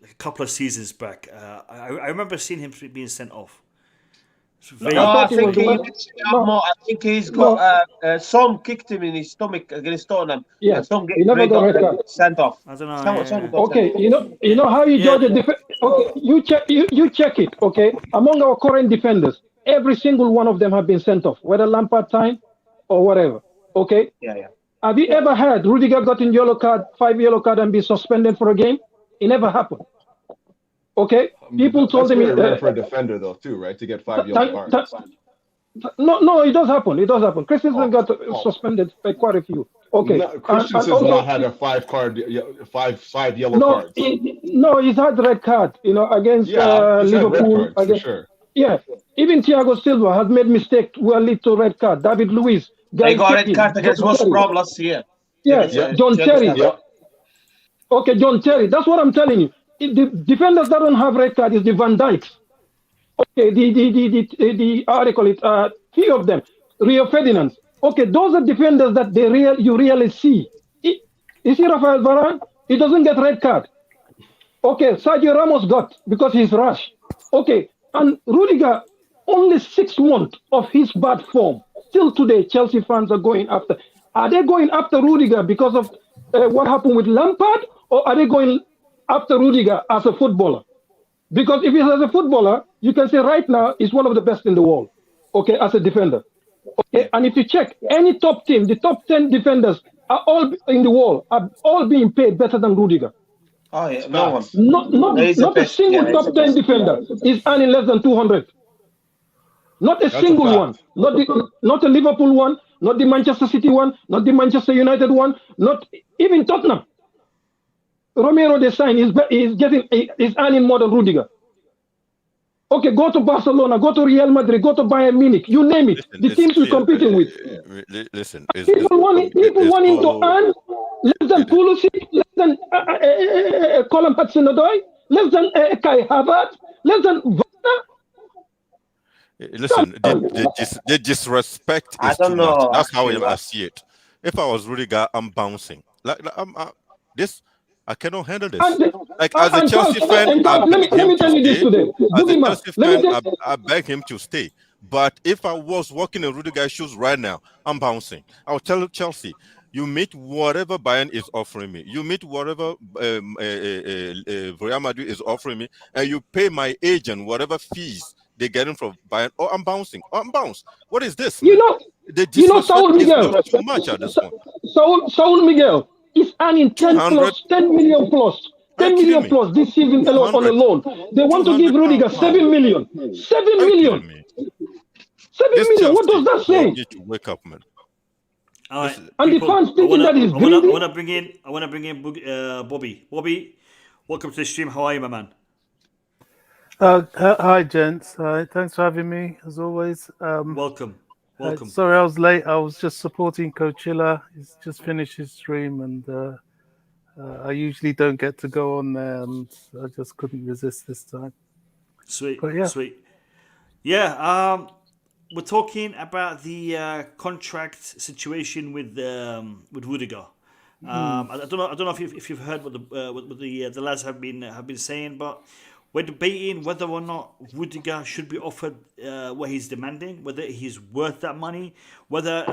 like a couple of seasons back. I remember seeing him being sent off. I think he needs more. I think he's got Son kicked him in his stomach against Tottenham. Yeah, he never got red card. Sent off. I don't know. Okay, you know how you judge a defense. Okay, you check it. Okay, among our current defenders, every single one of them have been sent off, whether Lampard time or whatever. Okay. Yeah. Have you ever had Rudiger got in yellow card, 5 yellow card, and be suspended for a game? It never happened. Okay, people told him rare for a defender though, too, right? To get 5 yellow cards. No, it does happen. It does happen. Christensen got suspended by quite a few. Okay, Christensen's not had a 5 yellow cards. He's had red card. Against Liverpool. For sure. Yeah, even Thiago Silva has made mistake will lead to red card. David Luiz. They got red card against West Brom last year. Yeah, John Terry. Yeah. Okay, John Terry. That's what I'm telling you. The defenders that don't have red card is the Van Dijks. Okay, the how do you call it? Few of them, Rio Ferdinand. Okay, those are defenders that you really see. You see Rafael Varane? He doesn't get red card. Okay, Sergio Ramos got because he's rash. Okay, and Rudiger, only 6 months of his bad form. Still today, Chelsea fans are going after. Are they going after Rudiger because of what happened with Lampard, or are they going after Rudiger as a footballer? Because if he's as a footballer, you can say right now he's one of the best in the world. Okay, as a defender. Okay, and if you check any top team, the top 10 defenders are all in the world, are all being paid better than Rudiger. Oh yeah, no one. Not a single top 10 defender is earning less than 200. Not a single one. Not a Liverpool one, not the Manchester City one, not the Manchester United one, not even Tottenham. Romero de Sign is earning more than Rudiger. Okay, go to Barcelona, go to Real Madrid, go to Bayern Munich, you name it. The teams we're competing with. Listen, people want him to earn less than Pulisic, less than Callum Hudson-Odoi, less than Kai Havertz, less than Werner. Listen, the disrespect is too much. That's how I see it. If I was Rudiger, I'm bouncing. I cannot handle this. As a Chelsea fan, I beg him to stay. But if I was walking in Rudiger's shoes right now, I'm bouncing. I'll tell Chelsea, you meet whatever Bayern is offering me. You meet whatever Real Madrid is offering me, and you pay my agent whatever fees they're getting from Bayern. Oh, I'm bouncing. Oh, I'm bounced. What is this? The Saul Miguel. Is too much at this point. Saul Miguel is earning 10 million plus. 10 million plus this season alone on a loan. They want to give Rudiger 7 million. 7 million. 7 million. What does that say? You need to wake up, man. All right. And the fans thinking that is greedy. I want to bring in Bobby. Bobby, welcome to the stream. How are you, my man? Hi, gents. Thanks for having me, as always. Welcome. Sorry, I was late. I was just supporting Coachella. He's just finished his stream, and I usually don't get to go on there, and I just couldn't resist this time. Sweet. Yeah, we're talking about the contract situation with Rudiger. I don't know if you've heard what the lads have been saying, but we're debating whether or not Rudiger should be offered what he's demanding, whether he's worth that money, whether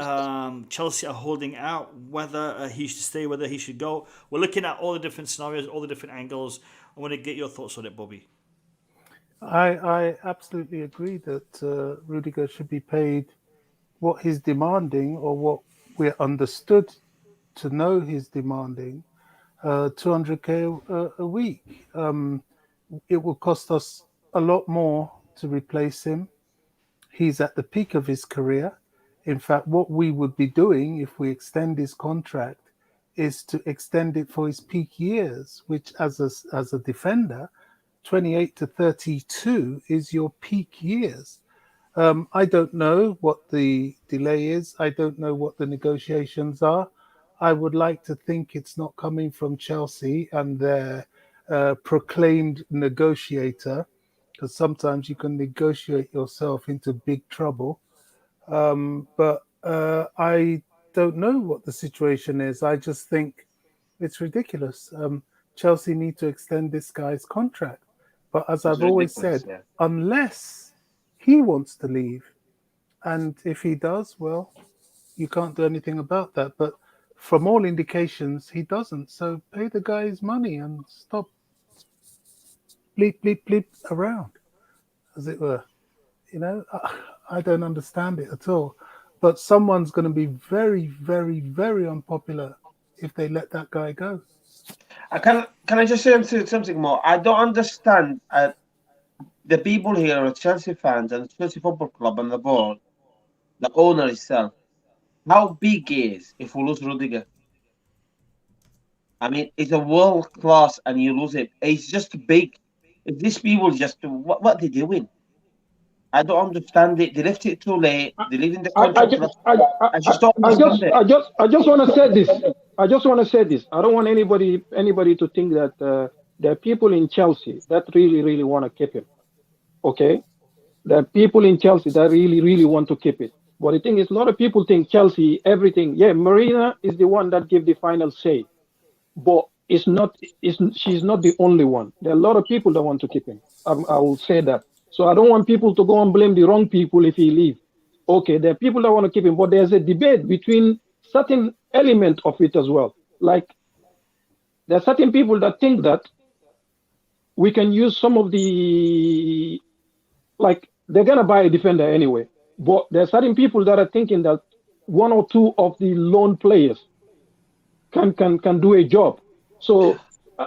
Chelsea are holding out, whether he should stay, whether he should go. We're looking at all the different scenarios, all the different angles. I want to get your thoughts on it, Bobby. I absolutely agree that Rudiger should be paid what he's demanding, or what we're understood to know he's demanding, 200k a week. It will cost us a lot more to replace him. He's at the peak of his career. In fact, what we would be doing if we extend his contract is to extend it for his peak years, which as a defender, 28 to 32 is your peak years. I don't know what the delay is. I don't know what the negotiations are. I would like to think it's not coming from Chelsea and their proclaimed negotiator, because sometimes you can negotiate yourself into big trouble. But I don't know what the situation is. I just think it's ridiculous. Chelsea need to extend this guy's contract. But as I've always said, unless he wants to leave. And if he does, well, you can't do anything about that. But from all indications, he doesn't. So pay the guy his money and stop bleep, bleep, bleep around, as it were. You know, I don't understand it at all. But someone's going to be very, very, very unpopular if they let that guy go. Can I just say something more? I don't understand the people here are Chelsea fans and Chelsea Football Club and the board, the owner itself. How big is if we lose Rudiger? I mean, it's a world class and you lose it. It's just big. If these people just what are they doing? I don't understand it. They left it too late. They leave in the contract. I just don't understand it. I just want to say this. I just want to say this. I don't want anybody to think that there are people in Chelsea that really, really want to keep him. Okay? There are people in Chelsea that really, really want to keep it. But the thing is, a lot of people think Chelsea, everything. Yeah, Marina is the one that gave the final say. But she's not the only one. There are a lot of people that want to keep him. I will say that. So I don't want people to go and blame the wrong people if he leaves. Okay, there are people that want to keep him, but there's a debate between certain element of it as well. Like, there are certain people that think that we can use some of the, like, they're going to buy a defender anyway. But there are certain people that are thinking that one or two of the loan players can do a job. So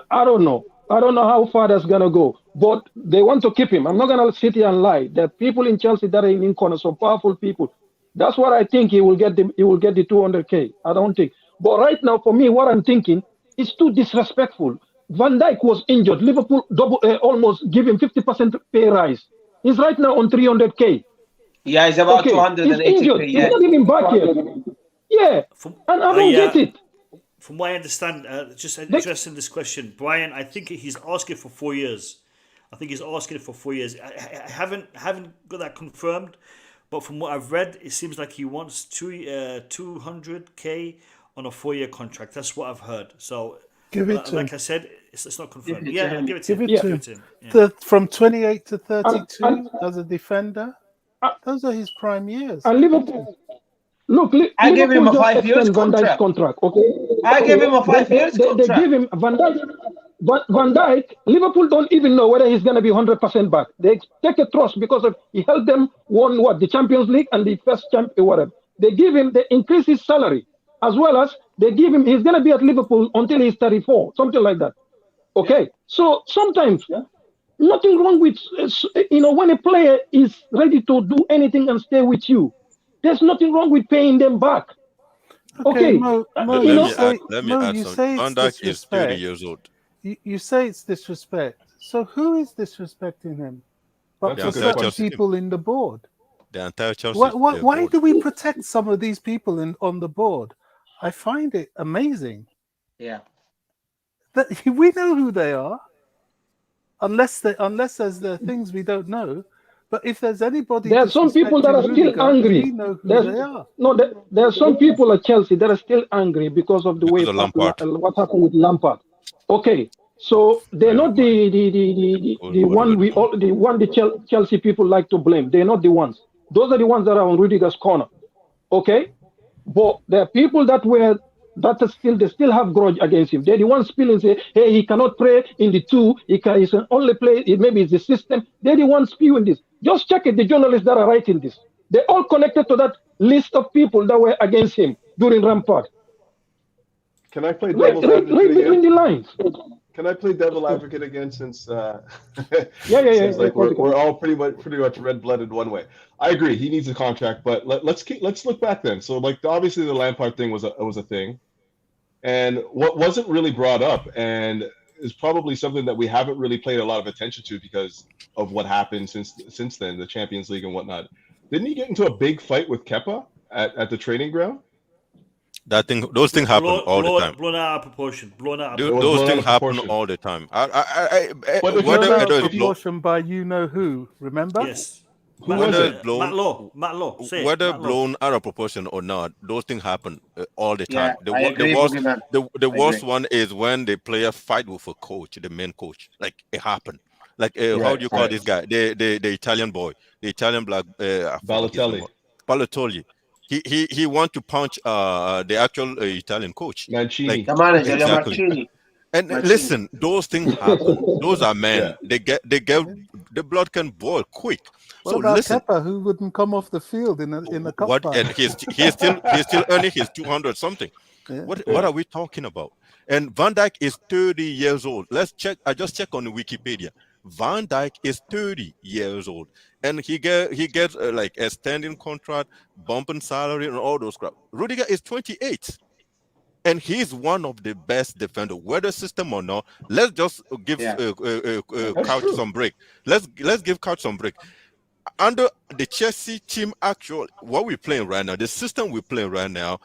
I don't know. I don't know how far that's going to go. But they want to keep him. I'm not going to sit here and lie. There are people in Chelsea that are in corners, some powerful people. That's what I think he will get the 200K. I don't think. But right now, for me, what I'm thinking is too disrespectful. Van Dijk was injured. Liverpool almost give him 50% pay rise. He's right now on 300K. Yeah, he's about 280K. He's injured. He's not even back yet. Yeah, and I don't get it. From what I understand, just addressing this question, Brian, I think he's asking for 4 years. I haven't got that confirmed, but from what I've read, it seems like he wants 200K on a 4-year contract. That's what I've heard. So, give it to like him. I said, it's not confirmed. Give it to him. Yeah. From 28 to 32 as a defender, those are his prime years. And Liverpool. Look, I gave him a 5 years contract. Okay, I gave him a 5 years contract. They give him Van Dijk. Liverpool don't even know whether he's going to be 100% back. They take a trust because he helped them won the Champions League and the first champion, whatever. They give him, they increase his salary, as well as they give him, he's going to be at Liverpool until he's 34, something like that. Okay, so sometimes nothing wrong with, when a player is ready to do anything and stay with you, there's nothing wrong with paying them back. Okay. Let me add something. Van Dijk is 30 years old. You say it's disrespect. So who is disrespecting him? But for certain people in the board. The entire Chelsea. Why do we protect some of these people on the board? I find it amazing. Yeah. That we know who they are. Unless there's the things we don't know. But if there's anybody, there are some people that are still angry. We know who they are. No, there are some people at Chelsea that are still angry because of the way what happened with Lampard. Okay, so they're not the Chelsea people like to blame. They're not the ones. Those are the ones that are on Rudiger's corner. Okay, but there are people they still have grudge against him. They're the ones spilling, say, hey, he cannot play in the 2. He can only play. Maybe it's the system. They're the ones spewing this. Just check it. The journalists that are writing this, they're all connected to that list of people that were against him during Rampart. Can I play devil's advocate right between the lines? Can I play devil advocate again? Since seems like we're all pretty much red-blooded one way. I agree. He needs a contract, but let's look back then. So like obviously the Lampard thing was a thing, and what wasn't really brought up and is probably something that we haven't really paid a lot of attention to because of what happened since then, the Champions League and whatnot. Didn't he get into a big fight with Kepa at the training ground? Those things happen all the time. Blown out of proportion. Those things happen all the time. Blown out of proportion by you know who. Remember? Yes. Whether Matt Law. Whether blown out of proportion or not, those things happen all the time. Yeah, the worst one is when the player fight with a coach, the main coach. Like it happened. Like how do you call this guy? The Italian boy, the Italian black Balotelli. He want to punch the actual Italian coach. Mancini. Like, The manager, exactly. Mancini. And listen, those things happen. Those are men. They get the blood can boil quick. What about Kepa, who wouldn't come off the field in a cup what? final? And he's still earning his 200 something. Yeah. What are we talking about? And Van Dijk is 30 years old. Let's check. I just checked on Wikipedia. Van Dijk is 30 years old, and he gets like a standing contract, bumping salary, and all those crap. Rudiger is 28. And he's one of the best defenders, whether system or not. Let's just give Couch some break. Let's give Couch some break. Under the Chelsea team, actually, what we're playing right now, the system we're playing right now,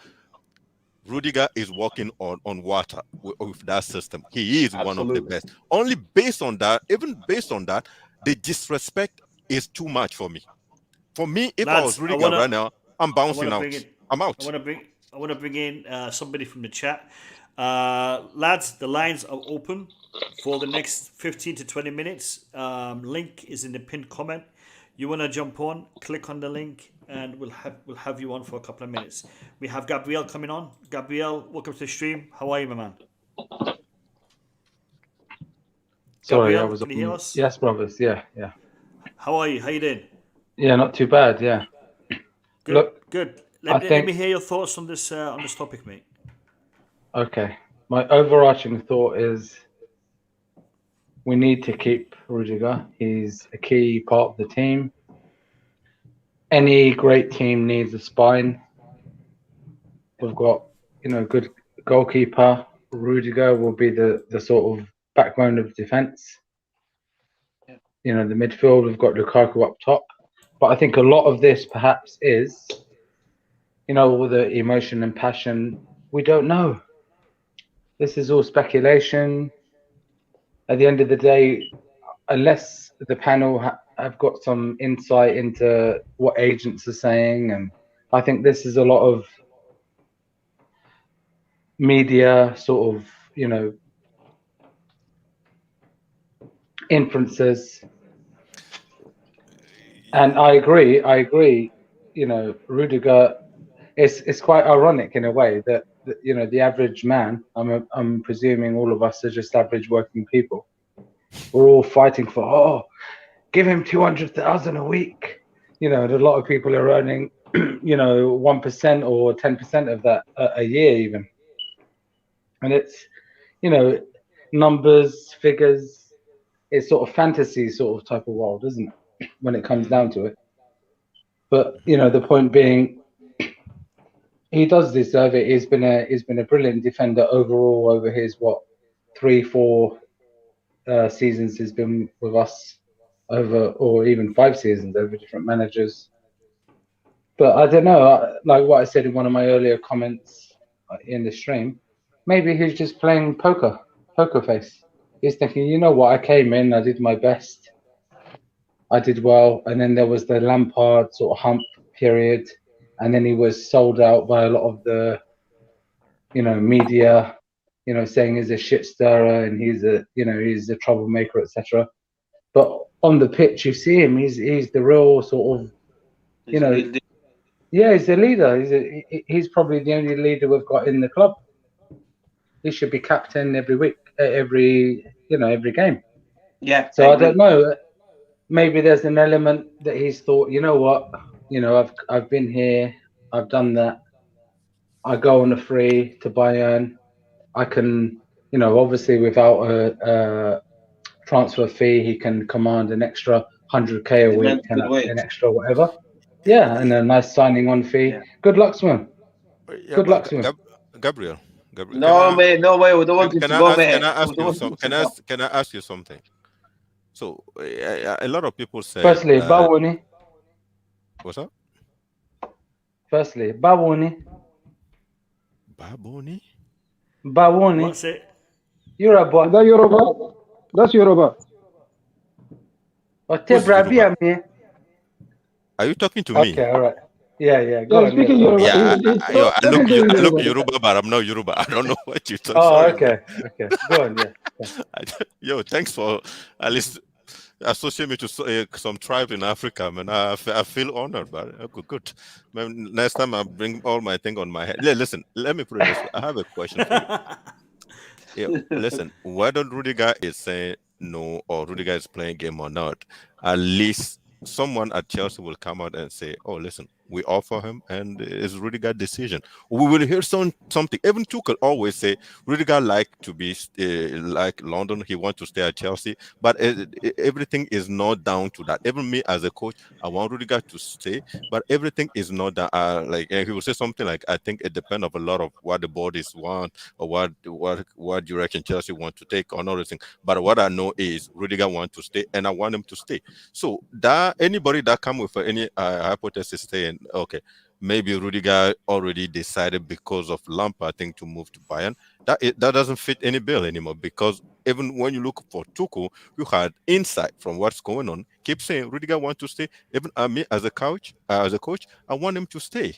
Rudiger is working on water with that system. He is one of the best. Only based on that, even based on that, the disrespect is too much for me. For me, if I was Rudiger right now, I'm bouncing out. I'm out. I want to bring in somebody from the chat. Lads, the lines are open for the next 15 to 20 minutes. Link is in the pinned comment. You want to jump on, click on the link, and we'll have you on for a couple of minutes. We have Gabriel coming on. Gabriel, welcome to the stream. How are you, my man? Sorry, Gabriel, I was can you hear us? Yes, brothers. Yeah. How are you? How you doing? Yeah, not too bad. Yeah. Good. Let me hear your thoughts on this topic, mate. Okay. My overarching thought is we need to keep Rudiger. He's a key part of the team. Any great team needs a spine. We've got, good goalkeeper. Rudiger will be the sort of backbone of defense. The midfield, we've got Lukaku up top. But I think a lot of this perhaps is, all the emotion and passion, we don't know. This is all speculation. At the end of the day, unless the panel have got some insight into what agents are saying, and I think this is a lot of media sort of, inferences. And I agree, Rudiger, it's quite ironic in a way that the average man, I'm presuming all of us are just average working people, we're all fighting for, give him 200,000 a week. A lot of people are earning 1% or 10% of that a year even. And it's numbers, figures, it's sort of fantasy sort of type of world, isn't it, when it comes down to it. But the point being, he does deserve it. He's been a brilliant defender overall over his 3-4 seasons he's been with us over, or even 5 seasons over different managers. But I don't know, like what I said in one of my earlier comments in the stream, maybe he's just playing poker face. He's thinking, I came in, I did my best, I did well, and then there was the Lampard sort of hump period. And then he was sold out by a lot of the, media, saying he's a shit stirrer and he's a troublemaker, etc. But on the pitch, you see him. He's the real sort of, he's the leader. He's probably the only leader we've got in the club. He should be captain every week, every game. Yeah. So I don't know. Maybe there's an element that he's thought, I've been here, I've done that. I go on a free to Bayern. I can, obviously without a transfer fee, he can command an extra 100k a week and an extra whatever. Yeah, and a nice signing on fee. Yeah. Good luck to him. Good luck to him. Gabriel. No, man, no way. We don't want him to go, man. Can I ask you something? So a lot of people say. Firstly, Bawoni. What's up? Firstly, Bawoni. Baboni? Bawoni. What's it? Yoruba. That's Yoruba. That's Yoruba. Are you talking to me? Okay, all right. Yeah. Go on, speaking Yoruba. Yeah, I look Yoruba, but I'm not Yoruba. I don't know what you're talking about. Oh, okay. Go on, yeah. Yo, thanks for at least associate me to some tribe in Africa, man. I feel honored, but good. Man, next time I bring all my thing on my head. Listen, let me put it this way. I have a question for you. Yeah, listen, whether Rudiger is saying no or Rudiger is playing game or not, at least someone at Chelsea will come out and say, "Oh, listen, we offer him, and it's Rudiger's decision." We will hear something. Even Tuchel always say Rudiger like to be like London. He wants to stay at Chelsea, but everything is not down to that. Even me as a coach, I want Rudiger to stay, but everything is not that. Like he will say something like, "I think it depends on a lot of what the bodies want or what direction Chelsea want to take on everything." But what I know is Rudiger wants to stay, and I want him to stay. So that anybody that come with any hypothesis saying, okay, maybe Rudiger already decided because of Lampard thing to move to Bayern, that doesn't fit any bill anymore, because even when you look for Tuchel, you had insight from what's going on. Keep saying Rudiger wants to stay. Even me as a coach, I want him to stay.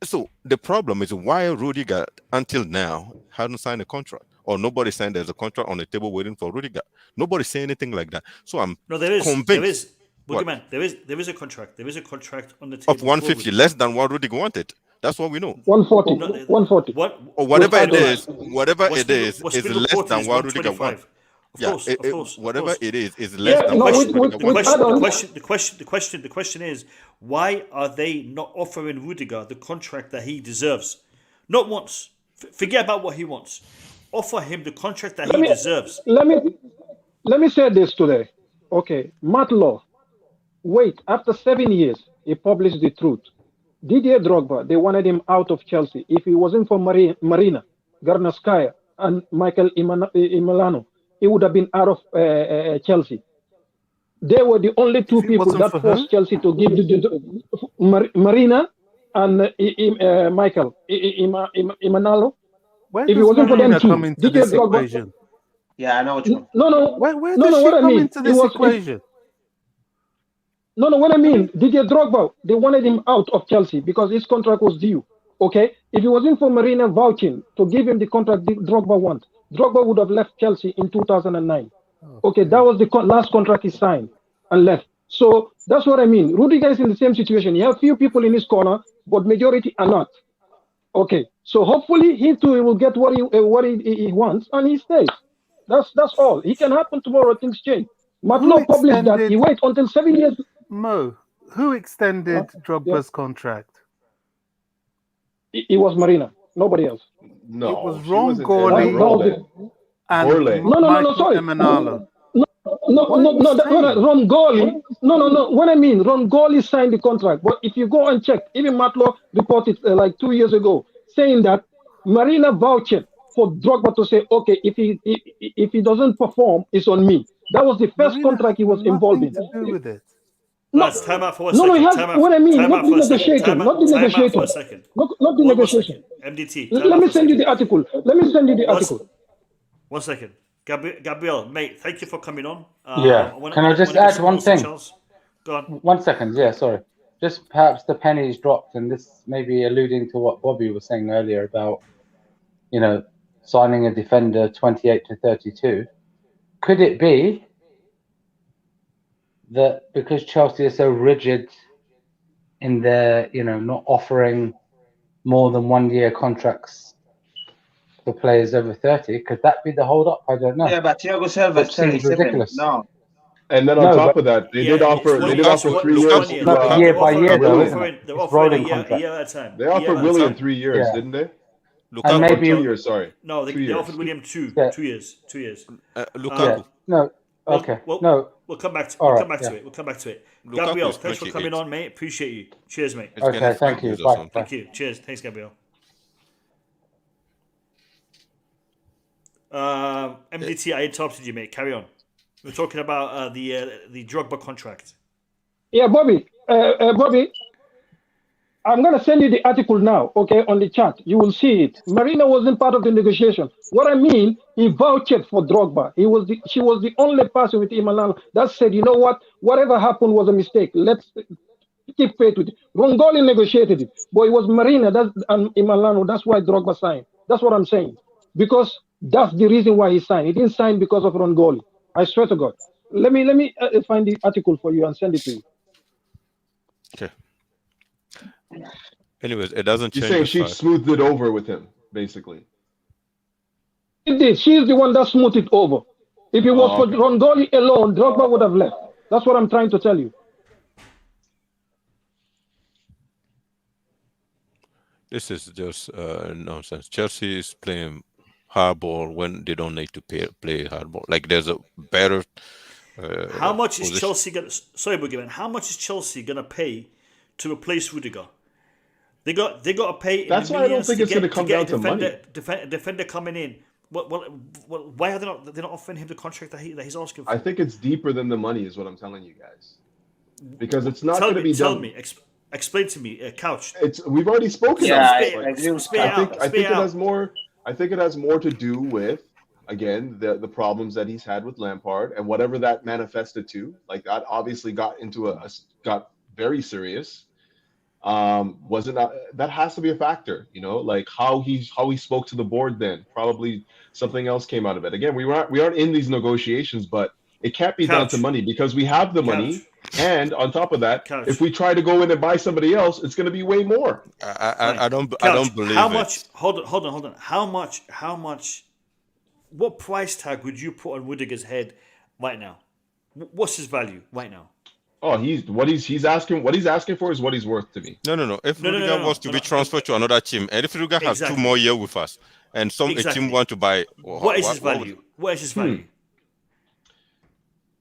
So the problem is why Rudiger until now hasn't signed a contract, or nobody signed there's a contract on the table waiting for Rudiger. Nobody say anything like that. So I'm convinced. Boogeyman, there is a contract. There is a contract on the table of 150, less than what Rudiger wanted. That's what we know. 140. 140. Or whatever it is, is less than what Rudiger wanted. Of course. Whatever it is less than what Rudiger wanted. The question is, why are they not offering Rudiger the contract that he deserves? Not once. Forget about what he wants. Offer him the contract that he deserves. Let me say this today. Okay, Matlow. Wait, after 7 years, he published the truth. Didier Drogba, they wanted him out of Chelsea. If he wasn't for Marina Granovkaia and Michael Imilano, he would have been out of Chelsea. They were the only two people that forced Chelsea to give Marina and Michael Imilano. Where does Marina come into this equation? Yeah, I know what you mean. No. Where does she come into this equation? No, what I mean, Didier Drogba, they wanted him out of Chelsea because his contract was due. Okay? If it wasn't for Marina vouching to give him the contract Drogba wanted, Drogba would have left Chelsea in 2009. Okay, that was the last contract he signed and left. So that's what I mean. Rudiger is in the same situation. He has few people in his corner, but majority are not. Okay, so hopefully he too will get what he wants and he stays. That's all. It can happen tomorrow. Things change. Matlow published that he wait until 7 years. Mo, who extended Drogba's contract? It was Marina. Nobody else. No, it was Ron Gourley and No, sorry. Emenalo. Ron Gourley. No. What I mean, Ron Gourley signed the contract. But if you go and check, even Matlow reported like 2 years ago, saying that Marina vouched for Drogba to say, okay, if he doesn't perform, it's on me. That was the first contract he was involved in. To do with it. Let's time out for 1 second. What I mean, not the negotiation. Not the negotiation. Not the negotiation. MDT. Let me send you the article. 1 second. Gabriel, mate, thank you for coming on. Can I just add one thing? Go on. 1 second. Yeah, sorry. Just perhaps the pennies dropped, and this may be alluding to what Bobby was saying earlier about, signing a defender 28 to 32. Could it be that because Chelsea is so rigid in their, not offering more than 1 year contracts for players over 30, could that be the hold up? I don't know. Yeah, but Thiago Silva seems ridiculous. No. And then on top of that, they did offer 3 years. Year by year, though, isn't it? They're offering a year at a time. They offered William 3 years, didn't they? And maybe 2 years. Sorry. No, they offered William 2 years. 2 years. Lukaku. No. Okay. We'll come back to it. We'll come back to it. Gabriel, thanks for coming on, mate. Appreciate you. Cheers, mate. Okay, thank you. Bye. Thank you. Cheers. Thanks, Gabriel. MDT, I interrupted you, mate. Carry on. We're talking about the Drogba contract. Yeah, Bobby. I'm going to send you the article now, okay, on the chat. You will see it. Marina wasn't part of the negotiation. What I mean, he vouched for Drogba. She was the only person with Imilano that said, you know what, whatever happened was a mistake. Let's keep faith with it. Rongoli negotiated it, but it was Marina and Imilano. That's why Drogba signed. That's what I'm saying. Because that's the reason why he signed. He didn't sign because of Rongoli. I swear to God. Let me find the article for you and send it to you. Okay. Anyways, it doesn't change. You're saying she smoothed it over with him, basically. It did. She's the one that smoothed it over. If it was for Rondoli alone, Drogba would have left. That's what I'm trying to tell you. This is just nonsense. Chelsea is playing hardball when they don't need to play hardball. Like there's a better. How much is Chelsea going? Sorry, Boogeyman. How much is Chelsea going to pay to replace Rudiger? They got to pay. That's why I don't think it's going to come down to money. Defender coming in. Why are they not? They're not offering him the contract that he's asking for. I think it's deeper than the money, is what I'm telling you guys. Because it's not going to be done. Tell me. Explain to me, Couch. We've already spoken. Yeah, I think it has more. I think it has more to do with, again, the problems that he's had with Lampard and whatever that manifested to. Like that obviously got very serious. That has to be a factor, like how he spoke to the board. Then probably something else came out of it. Again, we aren't in these negotiations, but it can't be down to money because we have the money. And on top of that, if we try to go in and buy somebody else, it's going to be way more. I don't believe how much. It. Hold on. How much? What price tag would you put on Rudiger's head right now? What's his value right now? Oh, he's asking for is what he's worth to me. No. If Rudiger was to be transferred to another team, and if Rudiger has 2 more years with us, and a team want to buy, what is his value? What is his value?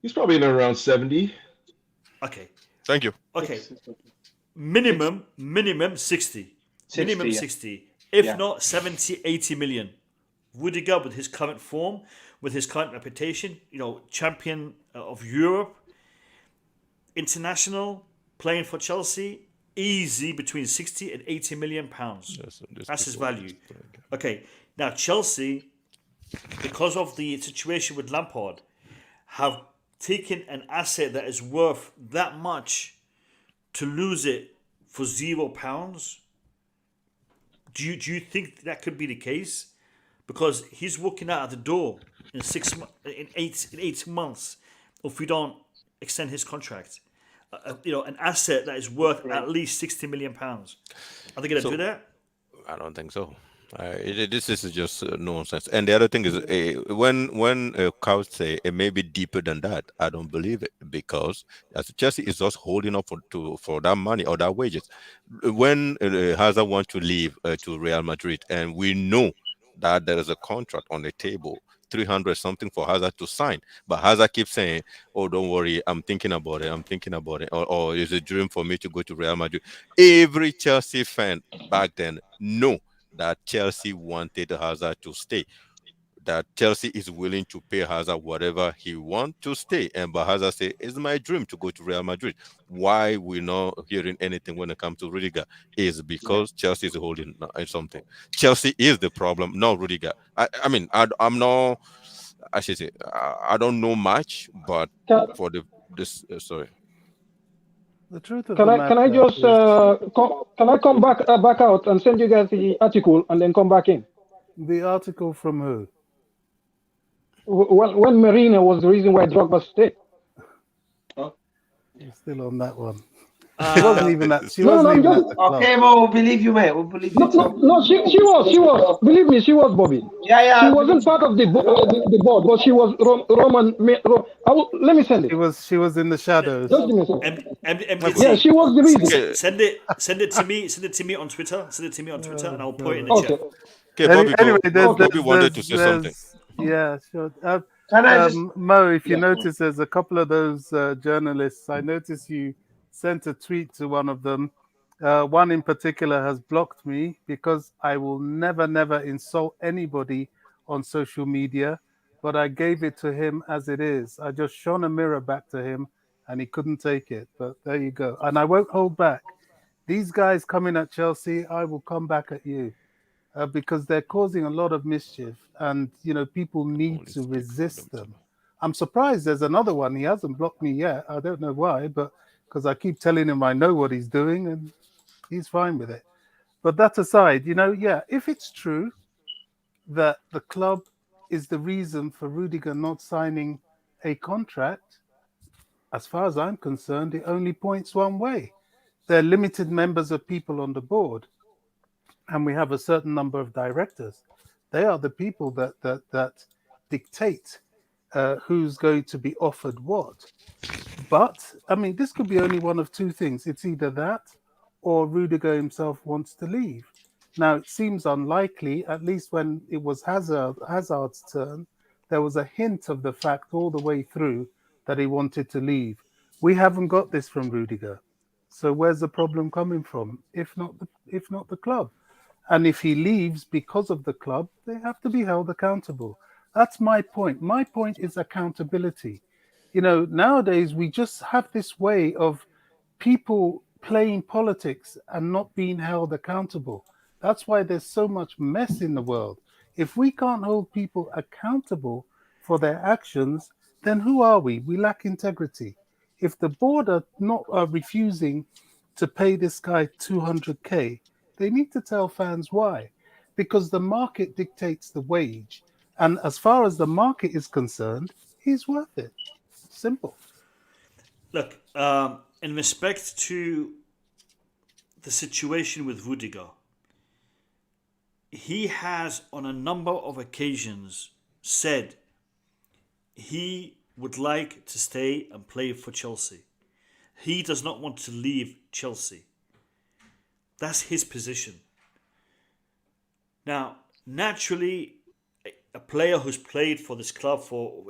He's probably in around 70. Okay. Thank you. Okay. Minimum 60. Minimum 60. If not 70, 80 million. Rudiger, with his current form, with his current reputation, champion of Europe, international, playing for Chelsea, easy between 60 and 80 million pounds. That's his value. Okay. Now Chelsea, because of the situation with Lampard, have taken an asset that is worth that much to lose it for £0. Do you think that could be the case? Because he's walking out of the door in 8 months if we don't extend his contract. An asset that is worth at least £60 million. Are they going to do that? I don't think so. This is just nonsense. And the other thing is, when Couch say it may be deeper than that, I don't believe it, because as Chelsea is just holding up for that money or that wages. When Hazard wants to leave to Real Madrid, and we know that there is a contract on the table, 300 something for Hazard to sign, but Hazard keeps saying, "Oh, don't worry, I'm thinking about it," or it's a dream for me to go to Real Madrid. Every Chelsea fan back then know that Chelsea wanted Hazard to stay, that Chelsea is willing to pay Hazard whatever he wants to stay. And but Hazard say, it's my dream to go to Real Madrid. Why we're not hearing anything when it comes to Rudiger is because Chelsea is holding something. Chelsea is the problem, not Rudiger. I'm not, I should say, I don't know much, but for sorry. The truth of can I just come back out and send you guys the article and then come back in? The article from who? When Marina was the reason why Drogba stayed. You're still on that one. She wasn't even at. She wasn't even at the club. Okay, we'll believe you, mate. We'll believe you. No, she was. Believe me, she was, Bobby. Yeah. She wasn't part of the board, but she was Roman. Let me send it. She was in the shadows. Yeah, she was the reason. Send it to me. Send it to me on Twitter. And I'll put it in the chat. Okay, Bobby, anyway, Bobby wanted to say something. Yeah, sure. Can Mo, if you notice, there's a couple of those journalists. I noticed you sent a tweet to one of them. One in particular has blocked me because I will never insult anybody on social media, but I gave it to him as it is. I just shone a mirror back to him and he couldn't take it. But there you go. And I won't hold back. These guys coming at Chelsea, I will come back at you. Because they're causing a lot of mischief, and people need to resist them. I'm surprised there's another one. He hasn't blocked me yet. I don't know why, but because I keep telling him I know what he's doing, and he's fine with it. But that aside, if it's true that the club is the reason for Rudiger not signing a contract, as far as I'm concerned, it only points one way. There are limited members of people on the board, and we have a certain number of directors. They are the people that dictate who's going to be offered what. But, I mean, this could be only one of two things. It's either that or Rudiger himself wants to leave. Now, it seems unlikely, at least when it was Hazard's turn, there was a hint of the fact all the way through that he wanted to leave. We haven't got this from Rudiger. So where's the problem coming from? If not the club. And if he leaves because of the club, they have to be held accountable. That's my point. My point is accountability. You know, nowadays we just have this way of people playing politics and not being held accountable. That's why there's so much mess in the world. If we can't hold people accountable for their actions, then who are we? We lack integrity. If the board are refusing to pay this guy 200k, they need to tell fans why. Because the market dictates the wage. And as far as the market is concerned, he's worth it. Simple. Look, in respect to the situation with Rudiger, he has on a number of occasions said he would like to stay and play for Chelsea. He does not want to leave Chelsea. That's his position. Now, naturally, a player who's played for this club for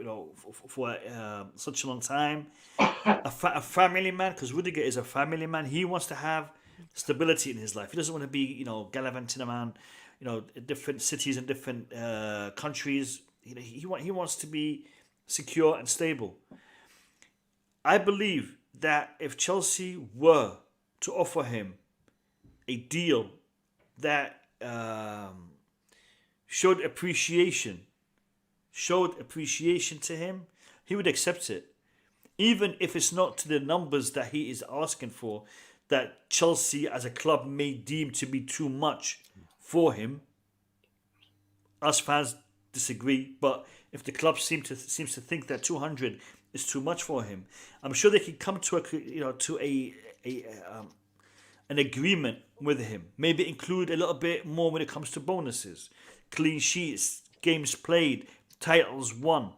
such a long time, a family man, because Rudiger is a family man. He wants to have stability in his life. He doesn't want to be, gallivanting around, different cities and different countries. He wants to be secure and stable. I believe that if Chelsea were to offer him a deal that showed appreciation to him, he would accept it, even if it's not to the numbers that he is asking for, that Chelsea as a club may deem to be too much for him. Us fans disagree, but if the club seems to think that 200 is too much for him, I'm sure they could come to an agreement with him. Maybe include a little bit more when it comes to bonuses, clean sheets, games played, titles won.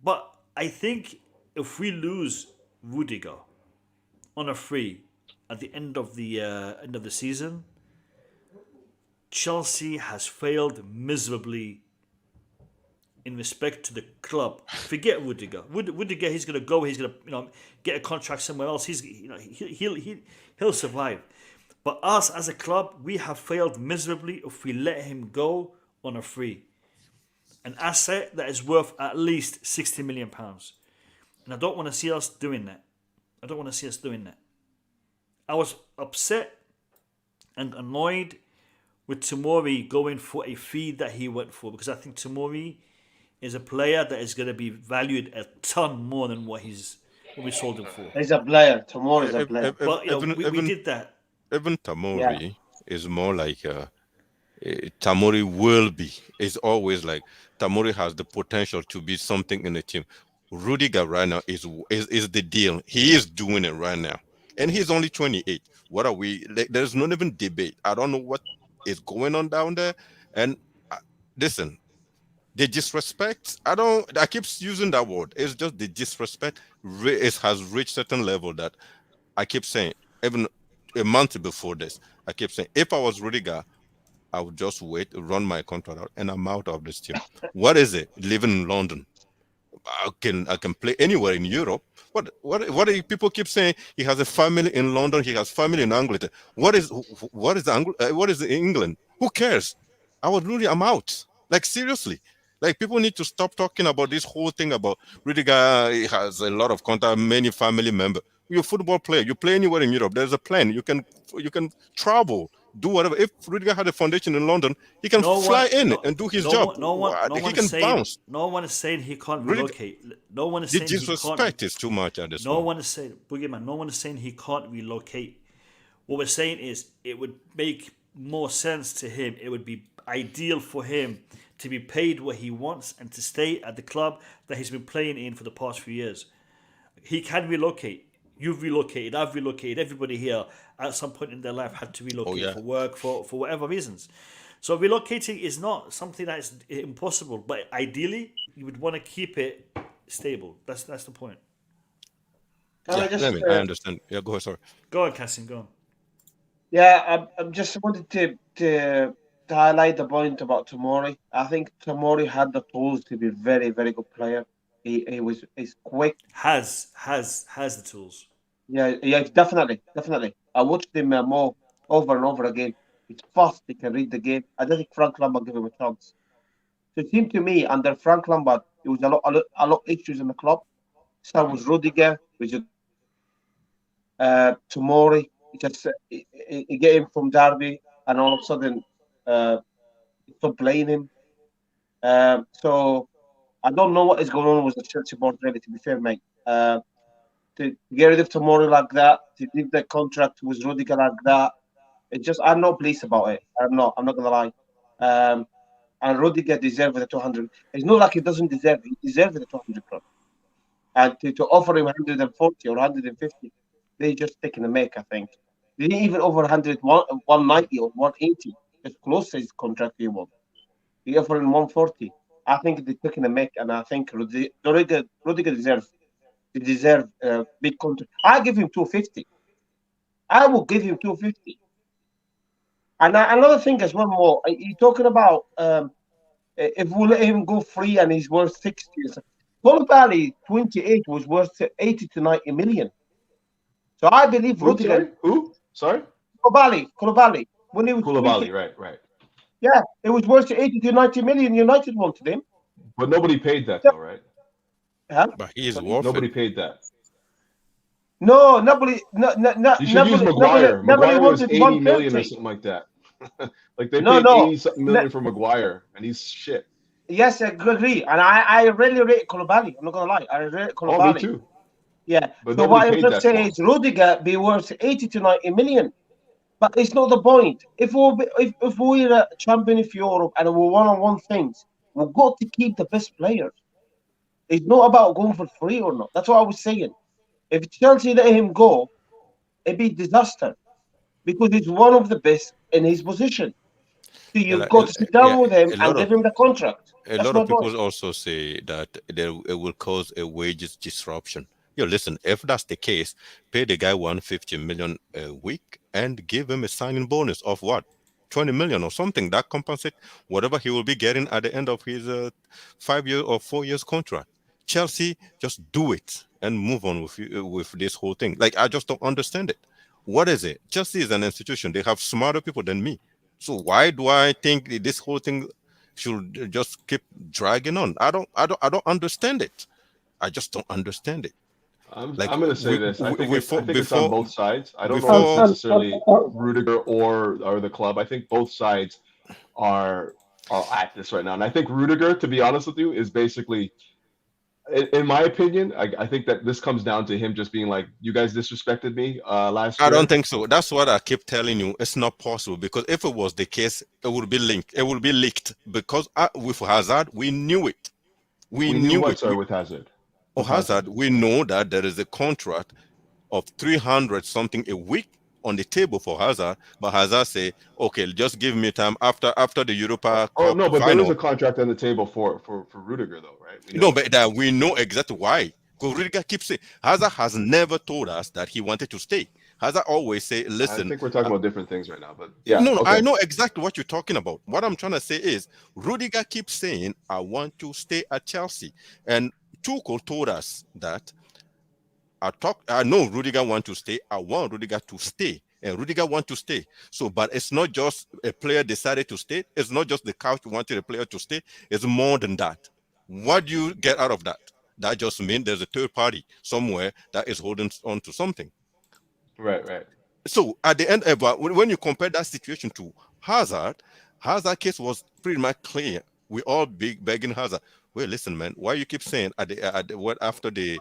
But I think if we lose Rudiger on a free at the end of the season, Chelsea has failed miserably in respect to the club. Forget Rudiger. Rudiger, he's going to go. He's going to get a contract somewhere else. He'll survive. But us as a club, we have failed miserably if we let him go on a free. An asset that is worth at least £60 million. And I don't want to see us doing that. I was upset and annoyed with Tomori going for a fee that he went for, because I think Tomori is a player that is going to be valued a ton more than what we sold him for. He's a player. Tomori is a player. But we did that. Even Tomori is more like Tomori will be. It's always like Tomori has the potential to be something in the team. Rudiger right now is the deal. He is doing it right now, and he's only 28. What are we? There's not even debate. I don't know what is going on down there. And listen, the disrespect. I keep using that word. It's just the disrespect. It has reached certain level that I keep saying. Even a month before this, I kept saying, if I was Rudiger, I would just wait, run my contract out, and I'm out of this team. What is it? Living in London, I can play anywhere in Europe. What do people keep saying? He has a family in London. He has family in England. What is England? Who cares? I'm out. Like, seriously. Like, people need to stop talking about this whole thing about Rudiger. He has a lot of contact, many family members. You're a football player. You play anywhere in Europe. There's a plan. You can travel, do whatever. If Rudiger had a foundation in London, he can fly in and do his job. He can bounce. No one is saying he can't relocate. No one is saying he can't. The disrespect is too much at this point. No one is saying, Boogeyman, no one is saying he can't relocate. What we're saying is it would make more sense to him. It would be ideal for him to be paid what he wants and to stay at the club that he's been playing in for the past few years. He can relocate. You've relocated. I've relocated. Everybody here at some point in their life had to relocate for work, for whatever reasons. So relocating is not something that is impossible, but ideally you would want to keep it stable. That's the point. I understand. Yeah, go ahead. Sorry. Go on, Cassim. Go on. Yeah, I just wanted to highlight the point about Tomori. I think Tomori had the tools to be a very, very good player. He's quick. Has the tools. Yeah, definitely. I watched him more over and over again. He's fast. He can read the game. I don't think Frank Lampard gave him a chance. So it seemed to me under Frank Lampard, there was a lot of issues in the club. Some was Rudiger, which Tomori. He get him from Derby, and all of a sudden, stop playing him. So I don't know what is going on with the Chelsea board, really, to be fair, mate. To get rid of Tomori like that, to leave the contract with Rudiger like that, I'm not pleased about it. I'm not gonna lie. And Rudiger deserves the 200. It's not like he doesn't deserve it. He deserves the 200 club. And to offer him 140 or 150, they just taking a make, I think. They didn't even offer 190 or 180. It's close to his contract he won. He offered him 140. I think they're taking a make, and I think Rudiger deserves. He deserves a big contract. I give him 250. I will give him 250. And another thing is one more. You're talking about if we let him go free and he's worth 60. Koulibaly, 28, was worth 80 to 90 million. So I believe Rudiger. Who? Sorry? Koulibaly. When he was Koulibaly, right. Yeah, it was worth 80 to 90 million. United wanted him. But nobody paid that, though, right? Yeah. But he is worth Nobody it. paid that. No, nobody. You should use Maguire. Maguire was 80 million or something like that. Like they paid 80-something million for Maguire, and he's shit. Yes, I agree. And I really rate Koulibaly. I'm not going to lie. I rate Koulibaly. Oh, me too. Yeah. But so what I'm just saying is Rudiger be worth 80 to 90 million. But it's not the point. If we're a champion of Europe and we're one-on-one things, we've got to keep the best players. It's not about going for free or not. That's what I was saying. If Chelsea let him go, it'd be a disaster. Because he's one of the best in his position. So you've got to sit down with him and give him the contract. A lot of people also say that it will cause a wages disruption. Listen, if that's the case, pay the guy 150 million a week and give him a signing bonus of what? 20 million or something that compensate whatever he will be getting at the end of his 5 year or 4 years contract. Chelsea, just do it and move on with this whole thing. Like, I just don't understand it. What is it? Chelsea is an institution. They have smarter people than me. So why do I think this whole thing should just keep dragging on? I don't understand it. I just don't understand it. I'm going to say this. I think it's on both sides. I don't know if it's necessarily Rudiger or the club. I think both sides are at this right now. And I think Rudiger, to be honest with you, is basically, in my opinion, I think that this comes down to him just being like, you guys disrespected me last year. I don't think so. That's what I keep telling you. It's not possible, because if it was the case, it would be linked. It would be leaked, because with Hazard, we knew it. We knew what, it. sorry, with Hazard? Hazard, we know that there is a contract of 300 something a week on the table for Hazard, but Hazard say, okay, just give me time after the Europa Cup no, but final. there is a contract on the table for Rudiger, though, right? But that we know exactly why. Because Rudiger keeps saying, Hazard has never told us that he wanted to stay. Hazard always say, listen. I think we're talking about different things right now, but yeah. No, okay. I know exactly what you're talking about. What I'm trying to say is, Rudiger keeps saying, I want to stay at Chelsea. And Tuchel told us that I know Rudiger want to stay. I want Rudiger to stay. And Rudiger want to stay. So, but it's not just a player decided to stay. It's not just the couch wanted a player to stay. It's more than that. What do you get out of that? That just means there's a third party somewhere that is holding on to something. Right. So at the end, when you compare that situation to Hazard case was pretty much clear. We all begging Hazard. Well, listen, man. Why you keep saying after the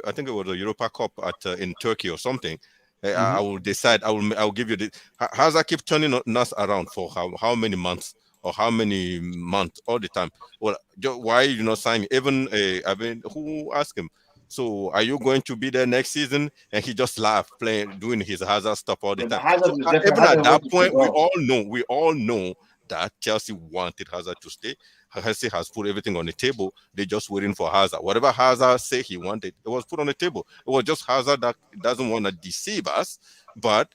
I think it was the Europa Cup in Turkey or something? I will decide. I'll give you the. Hazard keep turning us around for how many months? or how many months all the time. Well, why you not sign me? Even who asked him? So are you going to be there next season? And he just laughed, doing his Hazard stuff all the time. So, even at that point, we all know that Chelsea wanted Hazard to stay. Chelsea has put everything on the table. They're just waiting for Hazard. Whatever Hazard say he wanted, it was put on the table. It was just Hazard that doesn't want to deceive us. But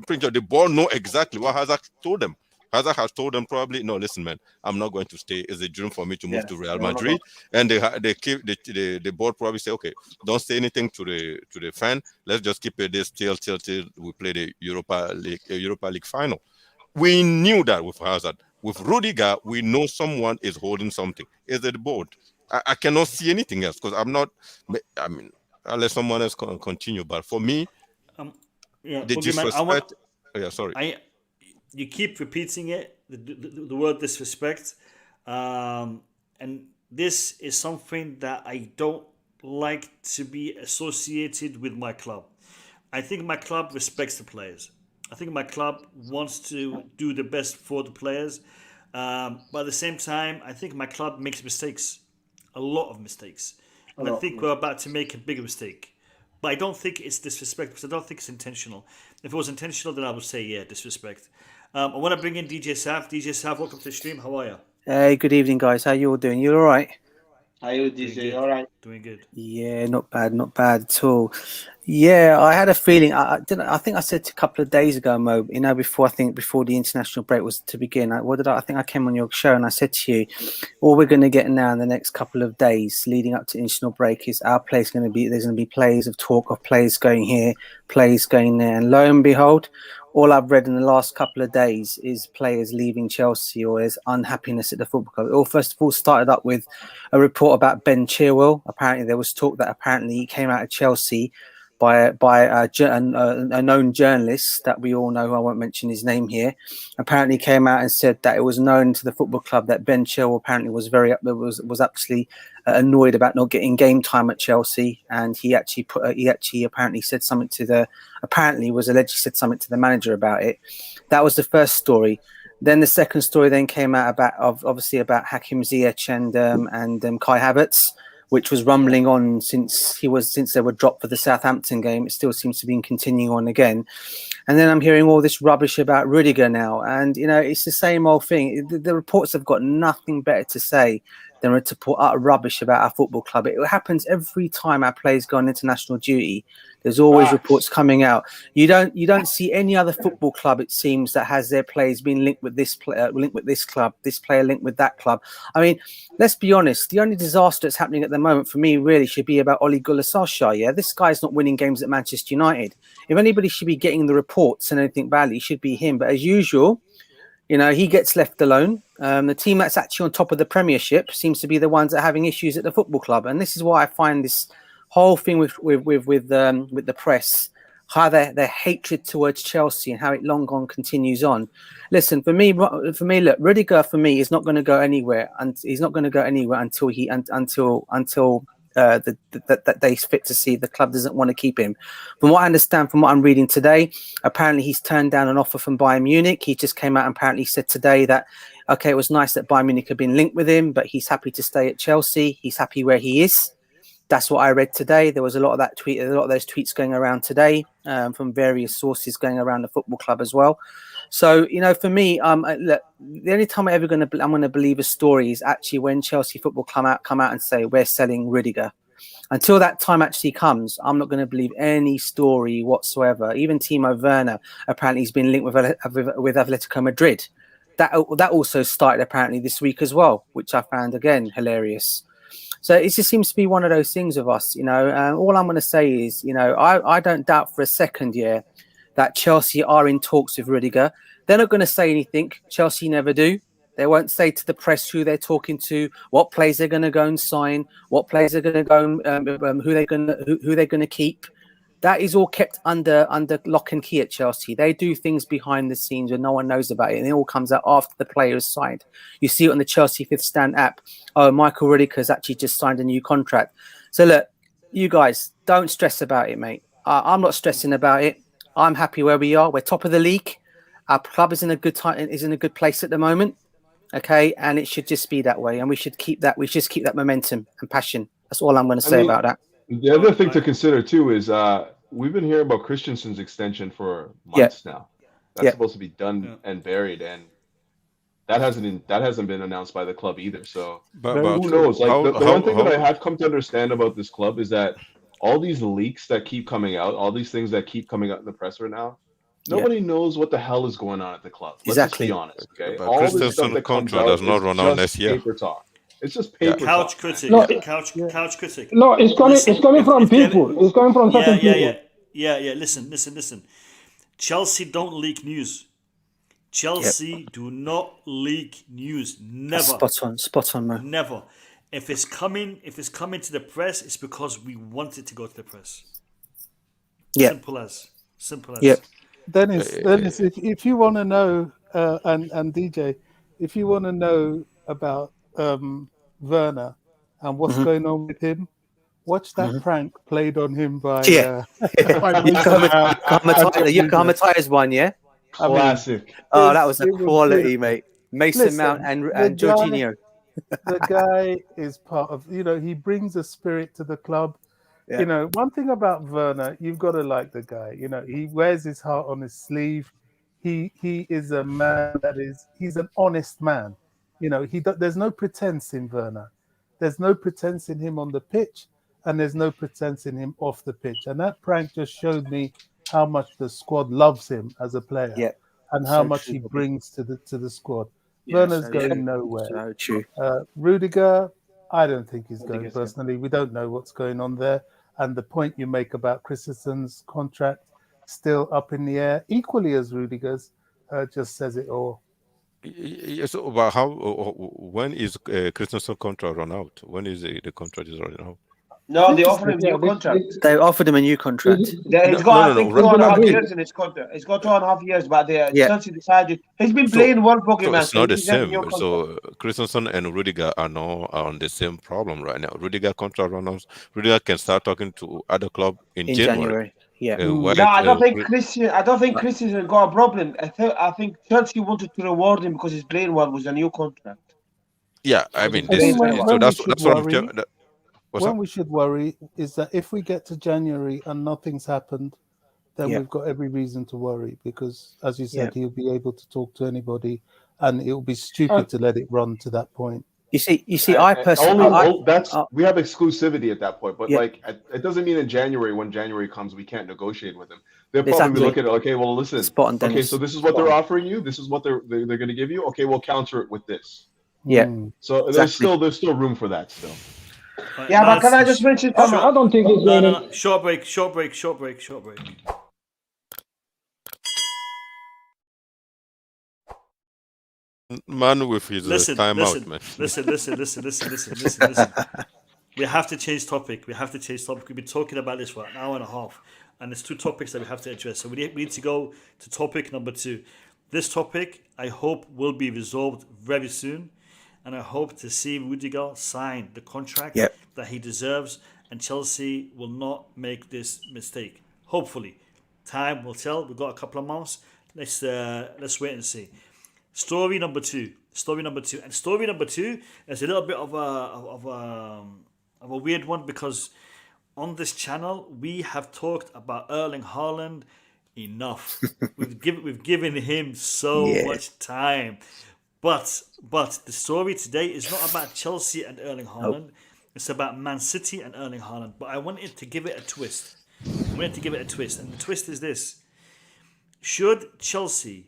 the board know exactly what Hazard told them. Hazard has told them probably, no, listen, man, I'm not going to stay. It's a dream for me to move to Real Madrid. And the board probably say, okay, don't say anything to the fan. Let's just keep it this till we play the Europa League final. We knew that with Hazard. With Rudiger, we know someone is holding something. Is it the board? I cannot see anything else because I'm not. I mean, I'll let someone else continue. But for me, the disrespect. Sorry. You keep repeating it, the word disrespect, and this is something that I don't like to be associated with my club. I think my club respects the players. I think my club wants to do the best for the players, but at the same time, I think my club makes mistakes, a lot of mistakes, and I think we're about to make a bigger mistake. But I don't think it's disrespect because I don't think it's intentional. If it was intentional, then I would say, yeah, disrespect. I want to bring in DJ Sav. DJ Sav, welcome to the stream. How are you? Hey, good evening, guys. How you all doing? You all right? How you, DJ? All right? Doing good. Yeah, not bad at all. Yeah, I had a feeling. I think I said a couple of days ago, Mo. Before the international break was to begin. I think I came on your show and I said to you, all we're going to get now in the next couple of days leading up to international break is our players going to be. There's going to be players of talk of players going here, players going there, and lo and behold, all I've read in the last couple of days is players leaving Chelsea or there's unhappiness at the football club. It all first of all started up with a report about Ben Chilwell. Apparently, there was talk that apparently he came out of Chelsea by a known journalist that we all know. I won't mention his name here. Apparently, came out and said that it was known to the football club that Ben Chilwell apparently was was actually annoyed about not getting game time at Chelsea, and he apparently said something to the manager about it. That was the first story. Then the second story then came out about Hakim Ziyech and Kai Havertz, which was rumbling on since they were dropped for the Southampton game. It still seems to be continuing on again. And then I'm hearing all this rubbish about Rudiger now. And, it's the same old thing. The reports have got nothing better to say than to put out rubbish about our football club. It happens every time our players go on international duty. There's always reports coming out. You don't see any other football club, it seems, that has their players being linked with this linked with this club, this player linked with that club. I mean, let's be honest. The only disaster that's happening at the moment for me really should be about Ole Gunnar Solskjaer. Yeah, this guy's not winning games at Manchester United. If anybody should be getting the reports and anything badly, it should be him. But as usual, he gets left alone. The team that's actually on top of the Premiership seems to be the ones that are having issues at the football club, and this is why I find this whole thing with the press, how their hatred towards Chelsea and how it long gone continues on. Listen, for me, look, Rudiger for me is not going to go anywhere, and he's not going to go anywhere until that they fit to see the club doesn't want to keep him. From what I understand, from what I'm reading today, apparently he's turned down an offer from Bayern Munich. He just came out and apparently said today that, okay, it was nice that Bayern Munich had been linked with him, but he's happy to stay at Chelsea. He's happy where he is. That's what I read today. There was a lot of those tweets going around today from various sources going around the football club as well. So, for me, look, the only time I'm going to believe a story is actually when Chelsea football come out and say we're selling Rudiger. Until that time actually comes, I'm not going to believe any story whatsoever. Even Timo Werner apparently has been linked with Atletico Madrid. That also started apparently this week as well, which I found again hilarious. So it just seems to be one of those things of us, all I'm going to say is, I don't doubt for a second, that Chelsea are in talks with Rudiger. They're not going to say anything. Chelsea never do. They won't say to the press who they're talking to, what players they're going to go and sign, what players are going to go, who they're going to keep. That is all kept under lock and key at Chelsea. They do things behind the scenes where no one knows about it, and it all comes out after the player is signed. You see it on the Chelsea Fifth Stand app. Oh, Michael Rudiger has actually just signed a new contract. So look, you guys, don't stress about it, mate. I'm not stressing about it. I'm happy where we are. We're top of the league. Our club is in a good time, is in a good place at the moment. Okay, and it should just be that way, and we should keep that. We should just keep that momentum and passion. That's all I'm going to say about that. The other thing to consider too is we've been hearing about Christensen's extension for months now. That's supposed to be done and buried, and that hasn't been announced by the club either. So who knows? Like the one thing that I have come to understand about this club is that all these leaks that keep coming out, all these things that keep coming out in the press right now, nobody knows what the hell is going on at the club. Let's just be honest, okay? But all this stuff that comes out does not run out next year. Paper talk. It's just paper couch talk. critic. No, couch critic. No, it's coming from people. It's coming from certain people. Yeah. Listen. Chelsea don't leak news. Chelsea do not leak news. Never. Spot on, man. Never. If it's coming to the press, it's because we want it to go to the press. Yeah. Simple as. Yep. Dennis, if you want to know, and DJ, if you want to know about Werner and what's going on with him, watch that prank played on him by Yokohama Tires one, yeah? Classic. That was a quality, mate. Mason Mount and Jorginho. The guy is part of, he brings a spirit to the club. Yeah. One thing about Werner, you've got to like the guy. He wears his heart on his sleeve. He is a man he's an honest man. There's no pretense in Werner. There's no pretense in him on the pitch, and there's no pretense in him off the pitch. And that prank just showed me how much the squad loves him as a player, and how much he brings to the squad. Werner's going nowhere. So true. Rudiger, I don't think he's going personally. We don't know what's going on there. And the point you make about Christensen's contract still up in the air, equally as Rudiger's, just says it all. Yes, but when is Christensen's contract run out? When is the contract is running out? No, they offered him a new contract. They offered him a new contract. He's got, I think, 2.5 years in his contract. He's got 2.5 years, but Chelsea decided he's been playing well, Pokemon. It's not the same. So Christensen and Rudiger are now on the same problem right now. Rudiger contract run out. Rudiger can start talking to other club in January. Yeah. I don't think Christensen got a problem. I think Chelsea wanted to reward him because he's playing well with a new contract. Yeah, I mean, that's what I'm telling. When we should worry is that if we get to January and nothing's happened, then we've got every reason to worry because, as you said, he'll be able to talk to anybody, and it'll be stupid to let it run to that point. You see, I personally, we have exclusivity at that point, but it doesn't mean in January, when January comes, we can't negotiate with them. They'll probably look at it. Okay, well, listen. Okay, so this is what they're offering you. This is what they're going to give you. Okay, we'll counter it with this. Yeah. So there's still room for that still. Yeah, but can I just mention? I don't think it's no. Short break. Man with his timeout, man. Listen. We have to change topic. We've been talking about this for an hour and a half, and there's two topics that we have to address. So we need to go to topic number 2. This topic, I hope, will be resolved very soon. And I hope to see Rudiger sign the contract that he deserves, and Chelsea will not make this mistake. Hopefully, time will tell. We've got a couple of months. Let's wait and see. Story number two, and story number 2 is a little bit of a weird one because on this channel we have talked about Erling Haaland enough. We've given him so much time. But the story today is not about Chelsea and Erling Haaland. Nope. It's about Man City and Erling Haaland. But I wanted to give it a twist. And the twist is this. Should Chelsea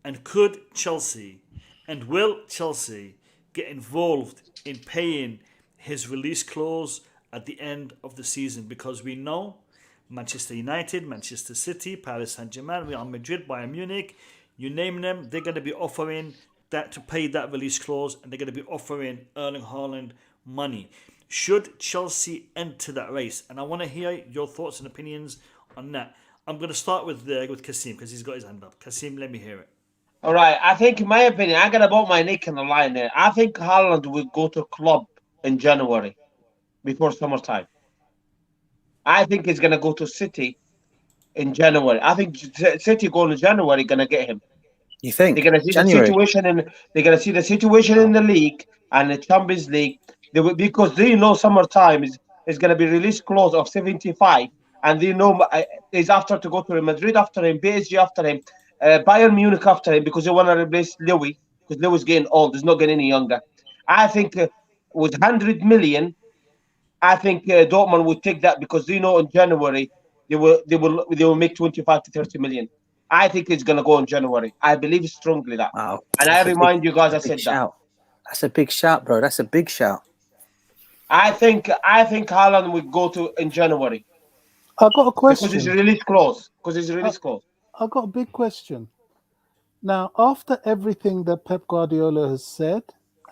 and could Chelsea and will Chelsea get involved in paying his release clause at the end of the season? Because we know Manchester United, Manchester City, Paris Saint-Germain, Real Madrid, Bayern Munich, you name them, they're going to be offering that to pay that release clause, and they're going to be offering Erling Haaland money. Should Chelsea enter that race? And I want to hear your thoughts and opinions on that. I'm going to start with Kasim because he's got his hand up. Kasim, let me hear it. All right. I think, in my opinion, I'm going to put my neck in the line there. I think Haaland will go to club in January before summertime. I think he's going to go to City in January. I think City going to January going to get him. You think they're gonna see January? They're gonna see the situation in the league and the Champions League. Because they know summertime is gonna be release clause of 75, and they know is after to go to Real Madrid after him, PSG after him, Bayern Munich after him, because they want to replace Louis, because Louis is getting old. He's not getting any younger. I think with 100 million, I think Dortmund would take that, because they know in January they will make 25 to 30 million. I think it's going to go in January. I believe strongly that. Wow. And I remind you guys, I said that. That's a big shout, bro. That's a big shout. I think Haaland would go to in January. I got a question. Because it's release clause. I got a big question. Now, after everything that Pep Guardiola has said,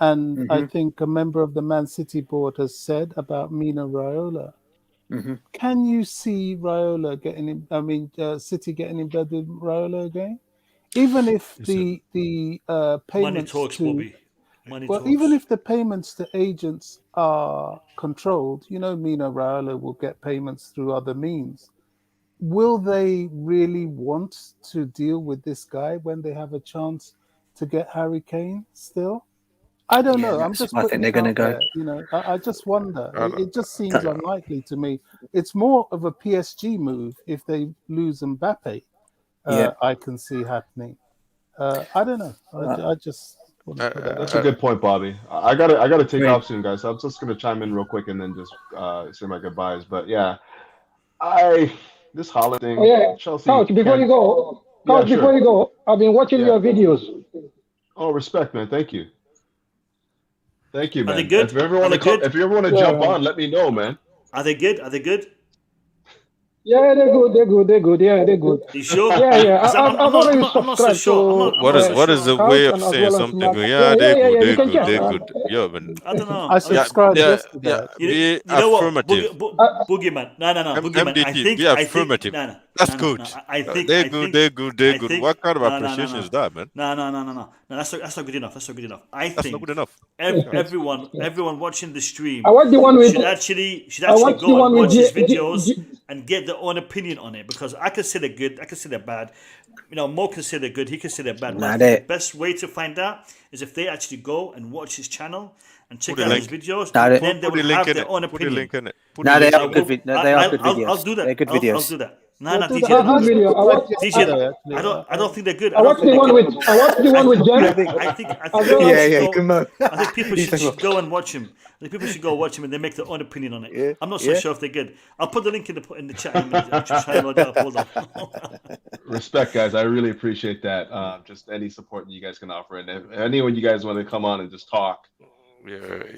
and I think a member of the Man City board has said about Mino Raiola, can you see Raiola City getting in bed with Raiola again? Even if the payments even if the payments to agents are controlled, Mino Raiola will get payments through other means. Will they really want to deal with this guy when they have a chance to get Harry Kane still? I don't know. I think they're going to go. I just wonder. It just seems unlikely to me. It's more of a PSG move if they lose Mbappe. I can see happening. I don't know. I just. That's a good point, Bobby. I gotta take off soon, guys. So I'm just gonna chime in real quick and then just say my goodbyes. But yeah, this Haaland thing. Chelsea. Coach, before you go, I've been watching your videos. Oh, respect, man. Thank you. Thank you, man. Are they good? If you ever want to jump on, let me know, man. Are they good? Yeah, they're good. Yeah, they're good. You sure? Yeah. I'm not so sure. What is the way of saying something? Yeah, they're good. Yeah, man. I don't know. I subscribe to that. Be affirmative. Boogeyman. No. Boogeyman. Affirmative. That's good. They're good. What kind of appreciation is that, man? No. That's not good enough. I think not good enough. Everyone watching the stream should actually go and watch his videos and get their own opinion on it, because I can say they're good, I can say they're bad. Mo can say they're good, he can say they're bad. The best way to find out is if they actually go and watch his channel and check out his videos, then they will have their own opinion. They are good videos. I'll do that. They're good videos. I'll do that. No, DJ. I don't think they're good. I watched the one with Jen. I think people should go and watch him. I think people should go watch him and they make their own opinion on it. Yeah. I'm not so sure if they're good. I'll put the link in the chat. I'm just trying to load it up. Hold on. Respect, guys. I really appreciate that. Just any support you guys can offer, and if anyone you guys want to come on and just talk.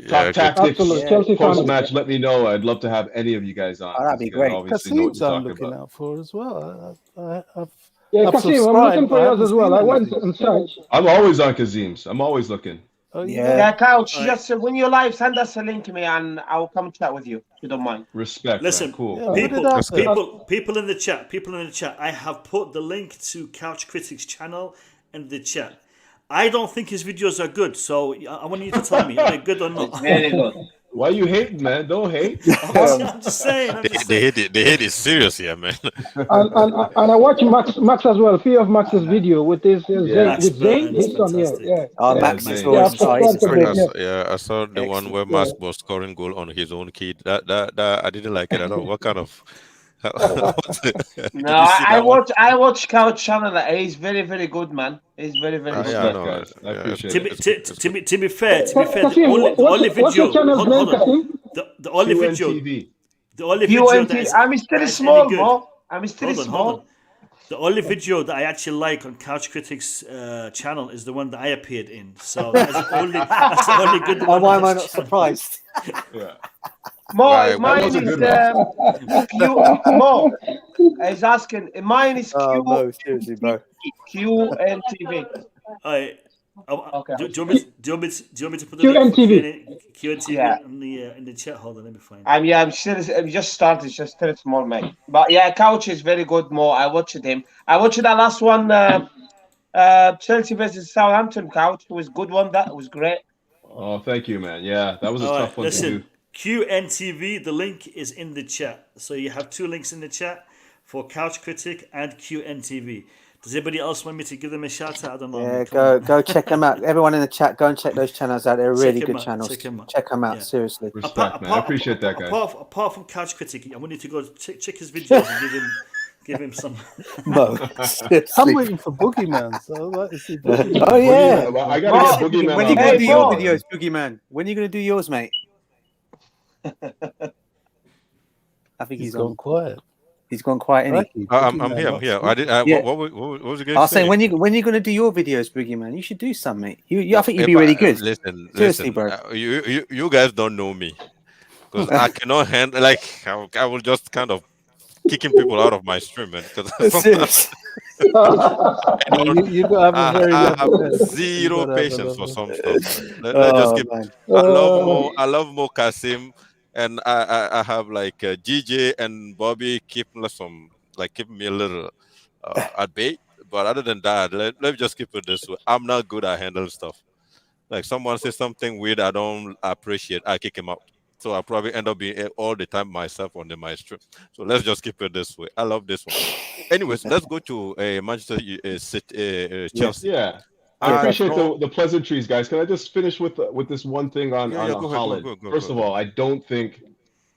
Talk tactics, post-match, let me know. I'd love to have any of you guys on. That'd be great. Kasim's I'm looking out for as well. Kasim, I'm looking for yours as well. I went and searched. I'm always on Kazim's. I'm always looking. Yeah, Couch, just when you're live, send us a link, me, and I'll come chat with you, if you don't mind. Respect. Listen, cool. People in the chat. I have put the link to Couch Critics channel in the chat. I don't think his videos are good, so I want you to tell me are they good or not. Very good. Why you hating, man? Don't hate. I'm just saying. The hate is serious here, man. and I watch Max as well. Few of Max's video with his Zayn. Max is I saw the one where Max was scoring goal on his own kid. That I didn't like it at all. What kind of? No, I watch Couch channel. He's very, very good, man. He's very, very good. I appreciate it. To be fair, the only video. The only video that I'm still small, bro. I'm still small. The only video that I actually like on Couch Critics channel is the one that I appeared in. So that's the only good one. Why am I not surprised? Yeah. Mine is Mo is asking. Mine is QNTV. Okay. Do you want me to put the QNTV in the chat? Hold on, let me find it. I'm just started. Just still small, mate. But yeah, Couch is very good. Mo, I watched him. I watched that last one. Chelsea versus Southampton. Couch, it was a good one. That was great. Oh, thank you, man. Yeah, that was a tough one to do. QNTV, the link is in the chat. So you have two links in the chat for Couch Critic and QNTV. Does anybody else want me to give them a shout out? I don't know. Yeah, go check them out. Everyone in the chat, go and check those channels out. They're really good channels. Check them out, seriously. Respect, man. I appreciate that, guys. Apart from Couch Critic, I want you to go check his videos and give him some. No, I'm waiting for Boogeyman. So I'd like to see Boogeyman. Oh yeah, I gotta get Boogeyman. When are you gonna do your videos, Boogeyman? When are you gonna do yours, mate? I think he's gone quiet. He's gone quiet, isn't he? I'm here. I did. What was it? I was saying when you going to do your videos, Boogeyman? You should do some, mate. I think you'd be really good. Seriously, bro. You guys don't know me because I cannot handle. Like I will just kind of kicking people out of my stream, man. Because you got to have I have zero patience for some stuff. Let's just keep. I love more Kasim. And I have like GJ and Bobby keeping me a little at bay. But other than that, let's just keep it this way. I'm not good at handling stuff. Like someone says something weird I don't appreciate, I kick him out. So I probably end up being all the time myself on my stream. So let's just keep it this way. I love this one. Anyways, let's go to Manchester City, Chelsea. Yeah. I appreciate the pleasantries, guys. Can I just finish with this one thing on Haaland? First of all, I don't think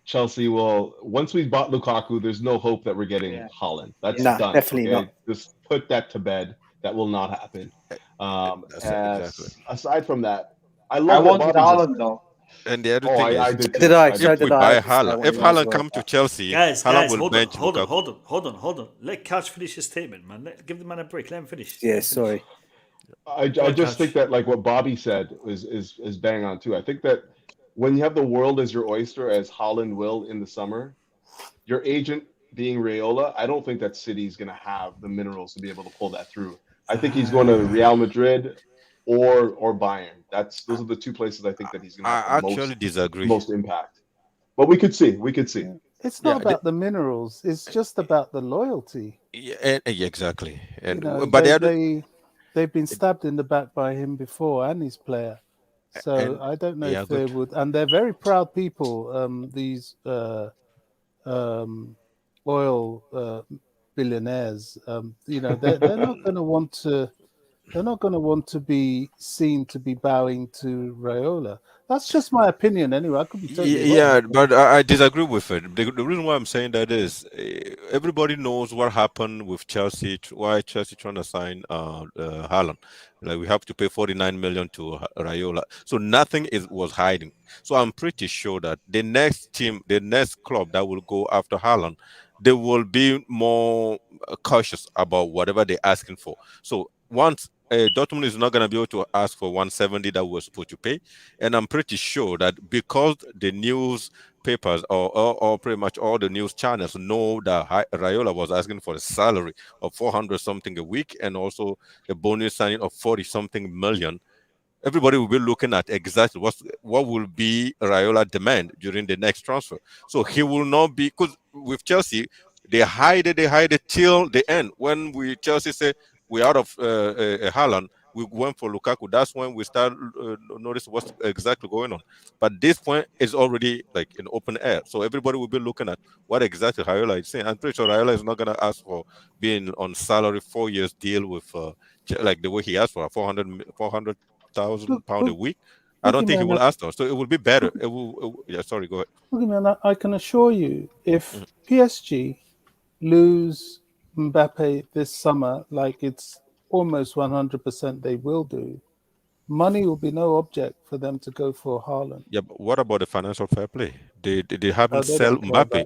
Chelsea will. Once we bought Lukaku, there's no hope that we're getting Haaland. That's done. Definitely not. Just put that to bed. That will not happen. Exactly. Aside from that, I wanted Haaland though. And the other thing I is, did did I? If we buy Haaland, if Haaland come to Chelsea, Haaland will bench Lukaku. Hold on. Let Couch finish his statement, man. Give the man a break. Let him finish. Yeah, sorry. I just think that like what Bobby said is bang on too. I think that when you have the world as your oyster, as Haaland will in the summer, your agent being Raiola, I don't think that City's going to have the minerals to be able to pull that through. I think he's going to Real Madrid or Bayern. Those are the two places I think that he's going to have the most impact. But we could see. It's not about the minerals. It's just about the loyalty. Yeah, exactly. And but they've been stabbed in the back by him before and his player. So I don't know if they would. And they're very proud people, these oil billionaires. They're not going to want to. They're not going to want to be seen to be bowing to Raiola. That's just my opinion, anyway. I could be totally wrong. But I disagree with it. The reason why I'm saying that is everybody knows what happened with Chelsea. Why Chelsea trying to sign Haaland? Like we have to pay 49 million to Raiola, so nothing was hiding. So I'm pretty sure that the next club that will go after Haaland, they will be more cautious about whatever they're asking for. So once Dortmund is not going to be able to ask for 170 that we're supposed to pay, and I'm pretty sure that because the newspapers or pretty much all the news channels know that Raiola was asking for a salary of 400 something a week and also a bonus signing of 40 something million, everybody will be looking at exactly what will be Raiola demand during the next transfer. So he will not be, because with Chelsea they hide it till the end. When Chelsea say we're out of Haaland, we went for Lukaku. That's when we start notice what's exactly going on. But this point is already like in open air, so everybody will be looking at what exactly Raiola is saying. I'm pretty sure Raiola is not going to ask for being on salary 4 years deal with like the way he asked for 400,000 pound a week. I don't think he will ask though, so it will be better. It will sorry, go ahead. Look, man, I can assure you, if PSG lose Mbappe this summer, like it's almost 100% they will do, money will be no object for them to go for Haaland. Yeah, but what about the financial fair play? They haven't sell Mbappe.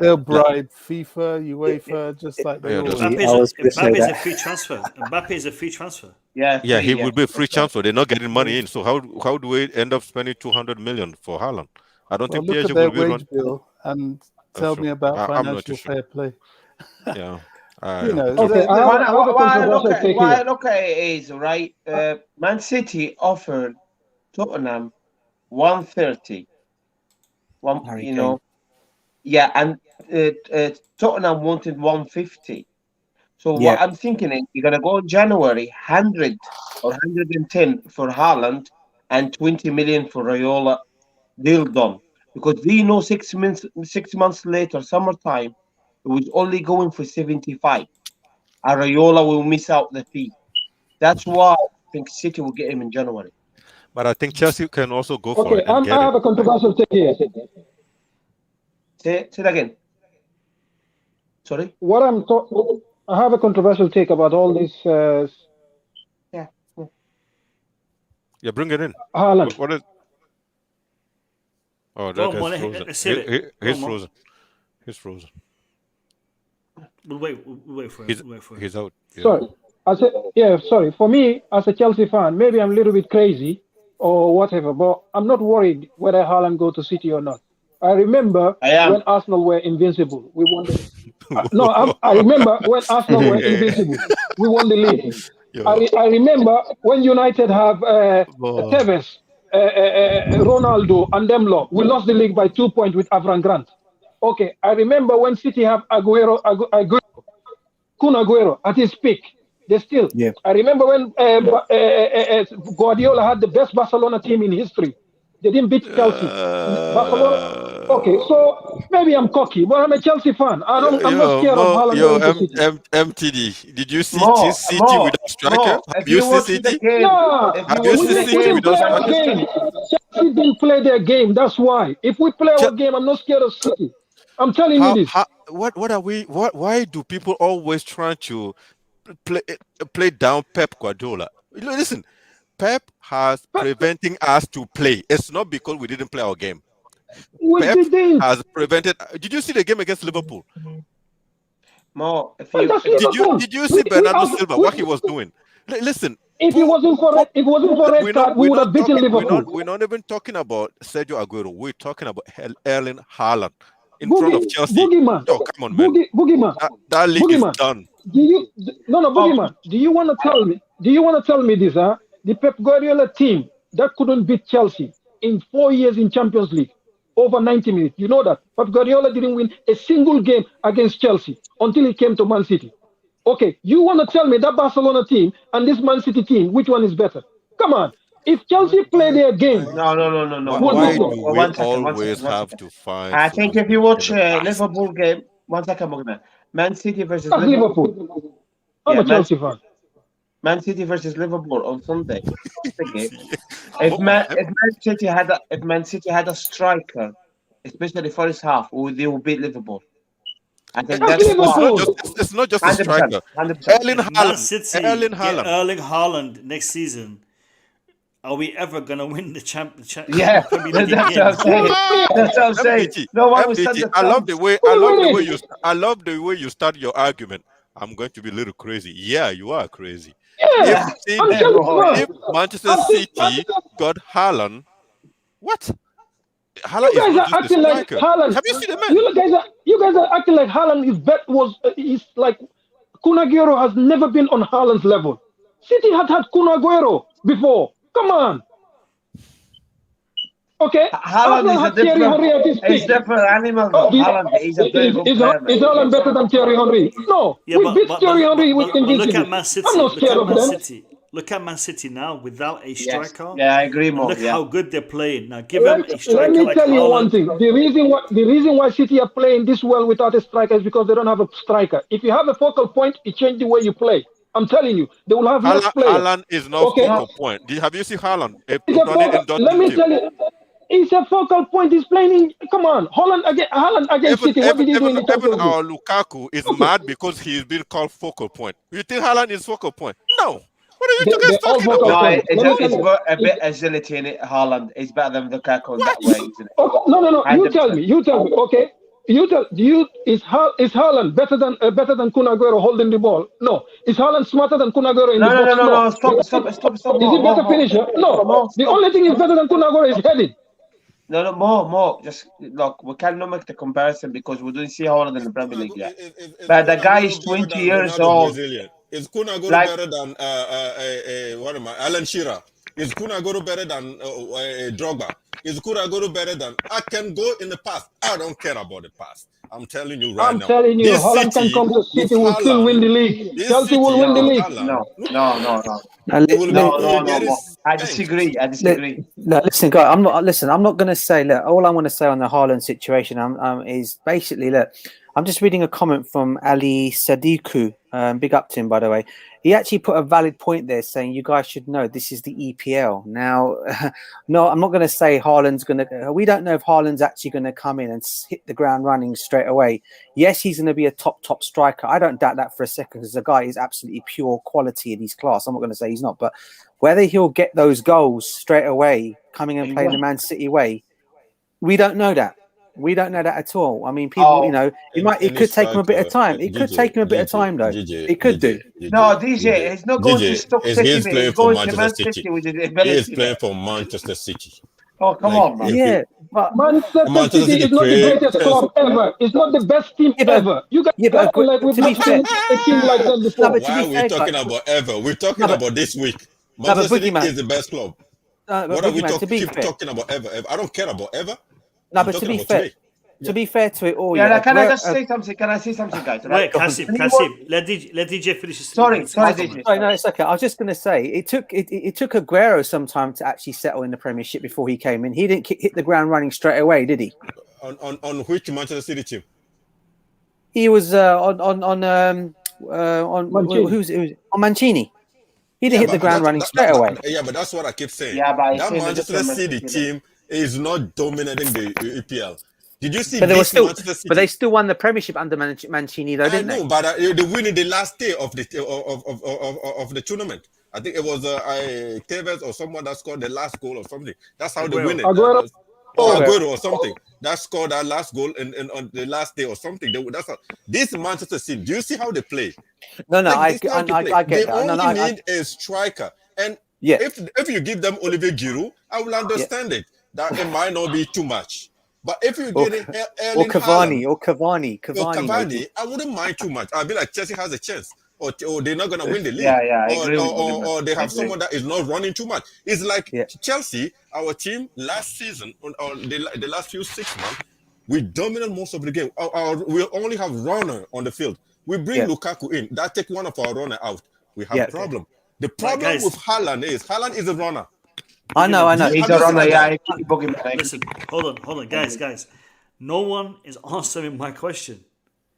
They'll bribe FIFA, UEFA, just like they always. Mbappe is a free transfer. Mbappe is a free transfer. Yeah, he will be a free transfer. They're not getting money in. So how do we end up spending 200 million for Haaland? I don't think PSG will be wage bill and tell me about financial fair play. Yeah. Okay, is right. Man City offered Tottenham 130. And Tottenham wanted 150. So what I'm thinking is you're gonna go in January 100 or 110 for Haaland and 20 million for Raiola. Deal done, because we know 6 months later, summertime, it was only going for 75. Areola will miss out the fee. That's why I think City will get him in January. But I think Chelsea can also go for it. Okay, I have a controversial take here. Say it again. Sorry? I have a controversial take about all this. Yeah, bring it in. Haaland. What is? Oh, that guy's frozen. He's frozen. He's frozen. We'll wait for him. He's out. Sorry. Sorry. For me, as a Chelsea fan, maybe I'm a little bit crazy or whatever, but I'm not worried whether Haaland go to City or not. I remember when Arsenal were invincible. We won the... I remember when Arsenal were invincible. We won the league. I remember when United have Tevez, Ronaldo, and Demlo. We lost the league by 2 points with Avram Grant. Okay, I remember when City have Kun Aguero at his peak. They still. Yeah. I remember when Guardiola had the best Barcelona team in history. They didn't beat Chelsea. Barcelona. Okay, so maybe I'm cocky, but I'm a Chelsea fan. I'm not scared of Haaland. MTD, did you see City without striker? Have you seen City? No. Have you seen City without striker? Chelsea didn't play their game. That's why. If we play our game, I'm not scared of City. I'm telling you this. What are we? Why do people always try to play down Pep Guardiola? Listen, Pep has preventing us to play. It's not because we didn't play our game. Pep has prevented. Did you see the game against Liverpool? Mo, did you see Bernardo Silva what he was doing? Listen. If it wasn't for red card, we would have beaten Liverpool. We're not even talking about Sergio Aguero. We're talking about Erling Haaland in front of Chelsea. Boogeyman. Oh, come on, man. Boogeyman. That league is done. Boogeyman. Do you want to tell me this? The Pep Guardiola team that couldn't beat Chelsea in 4 years in Champions League, over 90 minutes. You know that Pep Guardiola didn't win a single game against Chelsea until he came to Man City. Okay, you want to tell me that Barcelona team and this Man City team, which one is better? Come on. If Chelsea play their game... No. Why do we always have to fight? I think if you watch Liverpool game... One second, Man City versus Liverpool. I'm a Chelsea fan. Man City versus Liverpool on Sunday. If Man City had a striker, especially first half, they will beat Liverpool. I think it's not just a striker. 100%. Erling Haaland. Erling Haaland next season. Are we ever gonna win the championship? Yeah, that's what I'm saying. No one will stand the I love the way you start your argument. I'm going to be a little crazy. Yeah, you are crazy. Yeah, if Manchester City got Haaland, what? Haaland you guys are acting like Haaland. Have you seen the man? You guys are acting like Haaland is like Kun Aguero has never been on Haaland's level. City had Kun Aguero before. Come on. Okay. Haaland is a different animal. Haaland is a very good player. Is Haaland better than Thierry Henry? No. We beat Thierry Henry with look at Man City. I'm not scared of them. Look at Man City now without a striker. Yeah, I agree more. Look how good they're playing. Now give them a striker. Let me tell you one thing. The reason why City are playing this well without a striker is because they don't have a striker. If you have a focal point, it changes the way you play. I'm telling you, they will have less players. Haaland is not focal point. Have you seen Haaland? Let me tell you. It's a focal point. He's playing in. Come on, Haaland against City. What did he do in the Champions League? Our Lukaku is mad because he's been called focal point. You think Haaland is focal point? No. What are you talking about? No, it's a bit agility in it. Haaland is better than Lukaku in that way, isn't it? Okay, no. You tell me. Okay. Is Haaland better than Kun Aguero holding the ball? No. Is Haaland smarter than Kun Aguero in the box? No. Stop. Is he better finisher? No. The only thing is better than Kun Aguero is heading. No, more. Just look, we cannot make the comparison because we don't see Haaland in the Premier League yet. But the guy is 20 years old. Is Kun Aguero better than Alan Shearer? Is Kun Aguero better than Drogba? Is Kun Aguero better than... I can go in the past. I don't care about the past. I'm telling you right now. I'm telling you, Haaland can come to City, will still win the league. Chelsea will win the league. No. I disagree. Listen, guys. I'm not going to say. Look, all I want to say on the Haaland situation is basically, look, I'm just reading a comment from Ali Sadiku. Big up to him, by the way. He actually put a valid point there, saying you guys should know this is the EPL. Now, no, I'm not going to say Haaland's going to. We don't know if Haaland's actually going to come in and hit the ground running straight away. Yes, he's going to be a top striker. I don't doubt that for a second, because the guy is absolutely pure quality in his class. I'm not going to say he's not, but whether he'll get those goals straight away, coming and playing the Man City way, we don't know that. We don't know that at all. I mean, people, it could take him a bit of time. It could take him a bit of time, though. It could do. No, DJ, it's not going to Stoke City. He's playing for Manchester City. He is playing for Manchester City. Oh, come on, man. Yeah, but Manchester City is not the greatest club ever. It's not the best team ever. You guys but like we've not seen a team like that before. Why are we talking about ever? We're talking about this week. Manchester City is the best club. What are we talking about ever? I don't care about ever. No, but to be fair to it all, can I just say something? Can I say something, guys? Wait, Kasim, let DJ finish his Sorry, DJ. Sorry, no, it's okay. I was just going to say, it took Aguero some time to actually settle in the Premiership before he came in. He didn't hit the ground running straight away, did he? On which Manchester City team? He was on Mancini. He didn't hit the ground running straight away. Yeah, but that's what I keep saying. Yeah, but that Manchester City team is not dominating the EPL. Did you see? But they still won the Premiership under Mancini, though, didn't they? I know, but they win in the last day of the tournament. I think it was Tevez or someone that scored the last goal or something. That's how they win it. Aguero or something that scored that last goal on the last day or something. That's how, this Manchester City. Do you see how they play? No, I get that. They only need a striker, and if you give them Olivier Giroud, I will understand it. That it might not be too much. But if you get it Cavani, I wouldn't mind too much. I'd be like, Chelsea has a chance, or they're not gonna win the league, or they have someone that is not running too much. It's like Chelsea, our team last season, or the last few 6 months, we dominate most of the game. We only have runner on the field. We bring Lukaku in, that take one of our runner out. We have a problem. The problem with Haaland is a runner. I know. He's a runner, Listen, hold on, guys. No one is answering my question.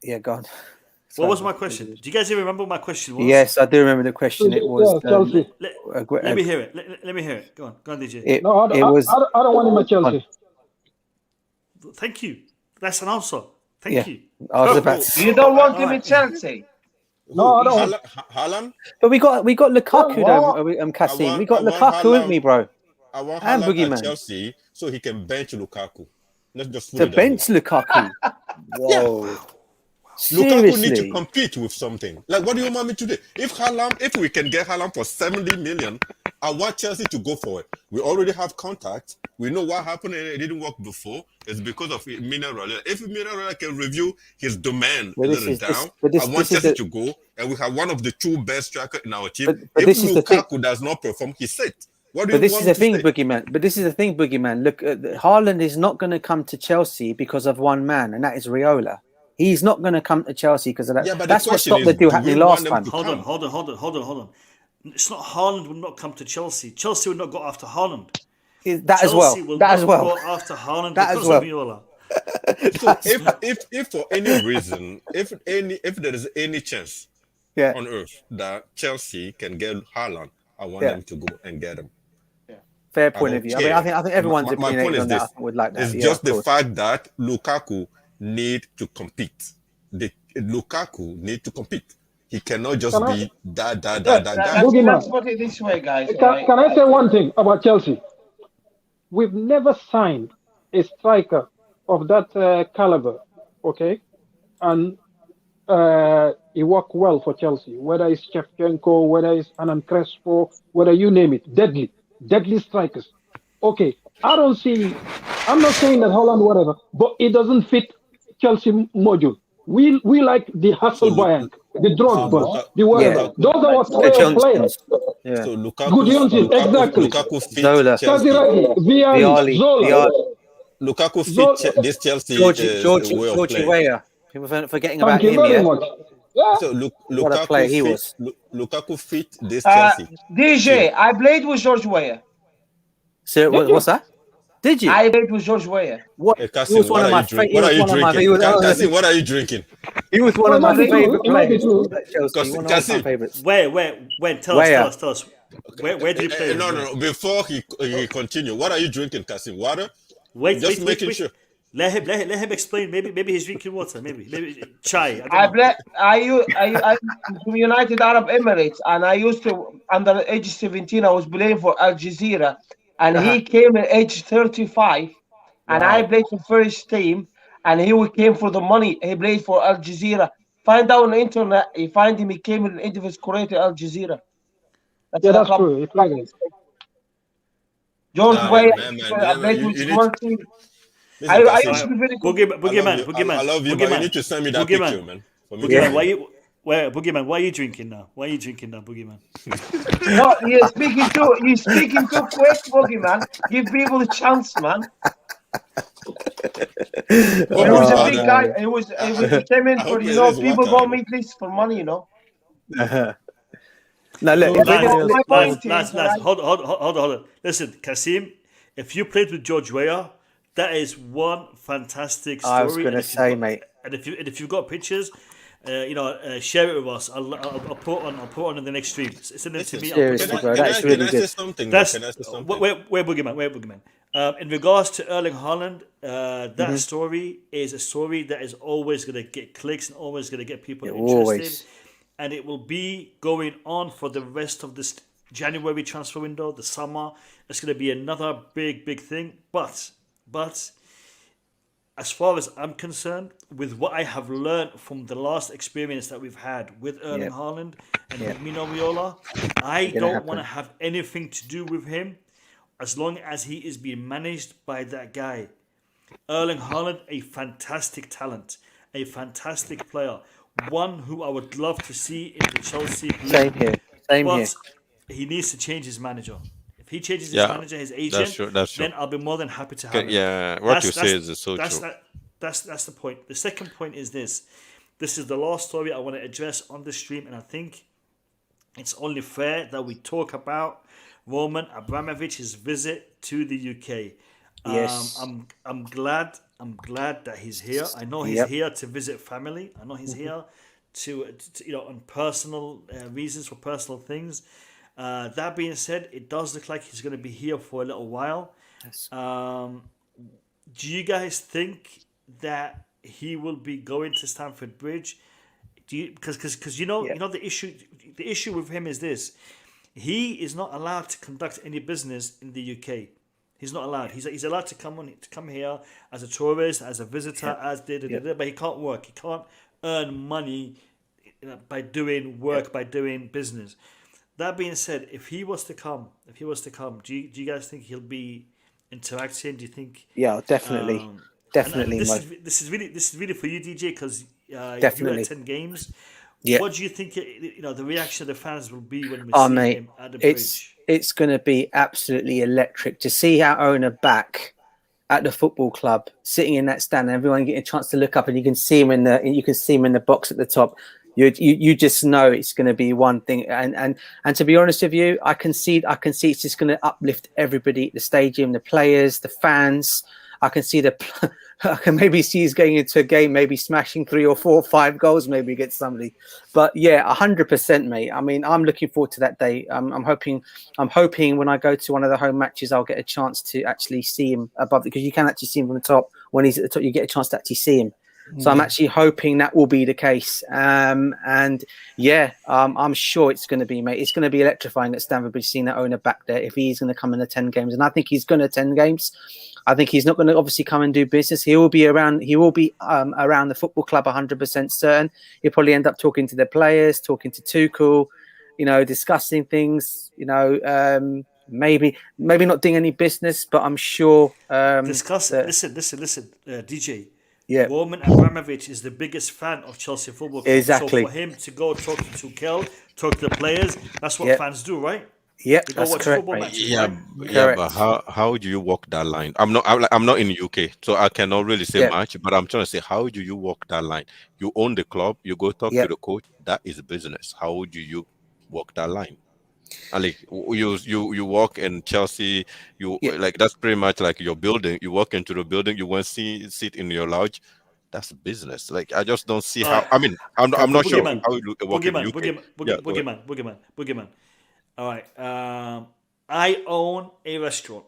Yeah, God. What was my question? Do you guys even remember what my question was? Yes, I do remember the question. It was. Let me hear it. Let me hear it. Go on, DJ. I don't want him at Chelsea. Thank you. That's an answer. Thank you. I was about to... You don't want him at Chelsea? No, I don't. Haaland? But we got Lukaku, though, Kasim. We got Lukaku, haven't we, bro? I want Haaland at Chelsea so he can bench Lukaku. Let's just bench Lukaku. Whoa. Lukaku needs to compete with something. Like, what do you want me to do? If we can get Haaland for 70 million, I want Chelsea to go for it. We already have contacts. We know what happened and it didn't work before. It's because of Mineral. If Mineral can review his domain I want Chelsea to go. And we have one of the two best strikers in our team. If Lukaku does not perform, he's set. This is the thing, Boogeyman. Look, Haaland is not going to come to Chelsea because of one man, and that is Raiola. He's not going to come to Chelsea because of that. That's what stopped the deal happening last time. Hold on. It's not Haaland will not come to Chelsea. Chelsea will not go after Haaland. That as well. Go after Haaland because of Raiola. So if for any reason, if there is any chance on earth that Chelsea can get Haaland, I want them to go and get him. Fair point of view. I think everyone's opinionated on that. Would like that. It's just the fact that Lukaku need to compete. Lukaku need to compete. He cannot just be that guy. Let's put it this way, guys. Can I say one thing about Chelsea? We've never signed a striker of that caliber, okay? And he worked well for Chelsea, whether it's Shevchenko, whether it's Anand Crespo, whether you name it. Deadly strikers. Okay, I'm not saying that Haaland, whatever, but it doesn't fit Chelsea module. We like the Hasselbank, the Drogba, the whatever. Those are our players. Yeah. So Lukaku fit Chelsea. Zola. Lukaku fit this Chelsea way of playing. People forgetting about him, Yeah. So what a player he was. Lukaku fit this Chelsea. DJ, I played with George Weah. So what's that? Did you? I played with George Weah. What? Hey, Kasim, what are you drinking? Kasim, what are you drinking? He was one of my favorite players. Kasim, wait, tell us. Where did you play? No. Before he continue, what are you drinking, Kasim? Water? Wait. Sure. Let him explain. Maybe he's drinking water. Maybe chai. I from United Arab Emirates, and I used to under age 17. I was playing for Al Jazeera, and he came at age 35, and I played for first team, and he came for the money. He played for Al Jazeera. Find out on the internet. You find him. He came in the end of his career to Al Jazeera. That's true. He played it. George Weah. I played with one team. I used to be very good. Boogeyman. I love you, but you need to send me that picture, man. Boogeyman, Boogeyman, why are you drinking now? Boogeyman? No, you're speaking too quick, Boogeyman. Give people a chance, man. He was a big guy. He was determined for, people go meet this for money, Now look, hold on. Listen, Kasim, if you played with George Weah, that is one fantastic story. I was going to say, mate. And if you've got pictures, share it with us. I'll put on in the next stream. Send it to me. Seriously, bro, that's really good. Where Boogeyman. In regards to Erling Haaland, that story is a story that is always going to get clicks and always going to get people interested. Always. And it will be going on for the rest of this January transfer window, the summer. It's going to be another big thing. But as far as I'm concerned, with what I have learned from the last experience that we've had with Erling Haaland and Mino Raiola, I don't want to have anything to do with him as long as he is being managed by that guy. Erling Haaland, a fantastic talent, a fantastic player, one who I would love to see in the Chelsea league. Same here. He needs to change his manager. If he changes his manager, his agent, that's true. then I'll be more than happy to have him. Yeah, what you say is so true. That's the point. The second point is this. This is the last story I want to address on the stream, and I think it's only fair that we talk about Roman Abramovich's visit to the UK. Yes. I'm glad that he's here. I know he's here to visit family. I know he's here to on personal reasons, for personal things. That being said, it does look like he's going to be here for a little while. Yes. Do you guys think that he will be going to Stamford Bridge? Because the issue with him is this: he is not allowed to conduct any business in the UK. He's not allowed. He's allowed to come here as a tourist, as a visitor, but he can't work. He can't earn money by doing work, by doing business. That being said, if he was to come, do you guys think he'll be interacting? Do you think? Yeah, definitely. Definitely. This is really for you, DJ, because you attend games. Yeah. What do you think? The reaction of the fans will be when we see him at the bridge. It's going to be absolutely electric to see our owner back at the football club, sitting in that stand, and everyone getting a chance to look up, and you can see him in the box at the top. You just know it's going to be one thing, and to be honest with you, I can see it's just going to uplift everybody at the stadium, the players, the fans. I can maybe see he's going into a game, maybe smashing 3 or 4 or 5 goals, maybe against somebody. But yeah, 100%, mate. I mean, I'm looking forward to that day. I'm hoping when I go to one of the home matches, I'll get a chance to actually see him above, because you can actually see him from the top. When he's at the top, you get a chance to actually see him. So I'm actually hoping that will be the case. I'm sure it's going to be, mate. It's going to be electrifying at Stamford Bridge, seeing that owner back there, if he's going to come and attend games. And I think he's going to attend games. I think he's not going to obviously come and do business. He will be around around the football club, 100% certain. He'll probably end up talking to the players, talking to Tuchel, discussing things, maybe not doing any business, but I'm sure. Listen, DJ. Yeah. Roman Abramovich is the biggest fan of Chelsea Football Club. Exactly. So for him to go talk to Tuchel, talk to the players, that's what fans do, right? Yeah, that's correct. Matches, but how do you walk that line? I'm not in the UK, so I cannot really say much. But I'm trying to say, how do you walk that line? You own the club, you go talk to the coach. That is business. How do you walk that line? like you walk in Chelsea, like that's pretty much like your building. You walk into the building, you want to sit in your lounge. That's business. Like I just don't see how. I mean, I'm not sure how you work in UK. Boogeyman. All right. I own a restaurant.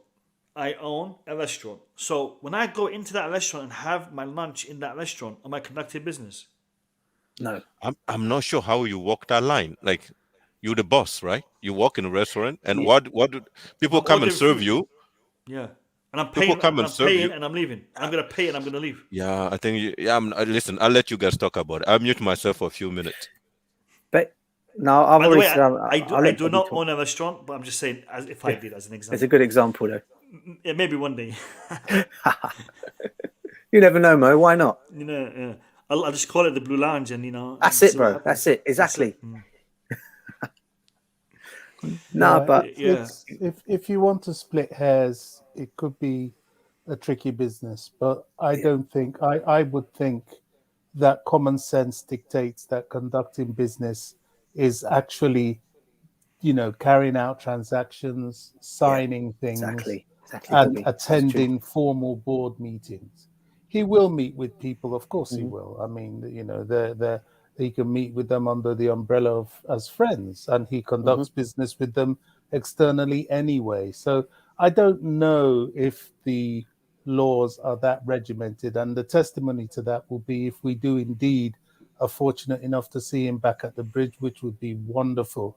So when I go into that restaurant and have my lunch in that restaurant, am I conducting business? No. I'm not sure how you walk that line. Like you're the boss, right? You walk in a restaurant, and what do people come and serve you? Yeah. And I'm paying, and I'm leaving. I'm going to pay and I'm going to leave. Yeah, I think, listen, I'll let you guys talk about it. I'll mute myself for a few minutes. But, no, I've already said... I do not own a restaurant, but I'm just saying, as if I did, as an example. It's a good example, though. Yeah, maybe one day. You never know, Mo. Why not? You know, yeah. I'll just call it the Blue Lounge, and That's it, bro. That's it. Exactly. No, but if you want to split hairs, it could be a tricky business. But I don't think I would think that common sense dictates that conducting business is actually, carrying out transactions, signing things, exactly, and attending formal board meetings. He will meet with people, of course he will. I mean, he can meet with them under the umbrella of as friends, and he conducts business with them externally anyway. So I don't know if the laws are that regimented, and the testimony to that will be if we do indeed are fortunate enough to see him back at the Bridge, which would be wonderful.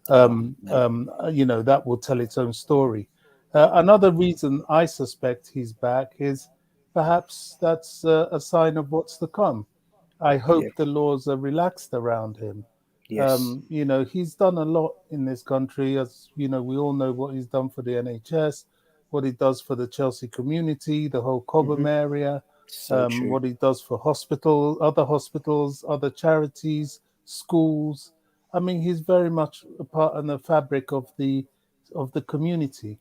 That will tell its own story. Another reason I suspect he's back is perhaps that's a sign of what's to come. I hope the laws are relaxed around him. Yes. He's done a lot in this country. As we all know what he's done for the NHS, what he does for the Chelsea community, the whole Cobham area, what he does for other hospitals, other charities, schools. I mean, he's very much a part of the fabric of the community.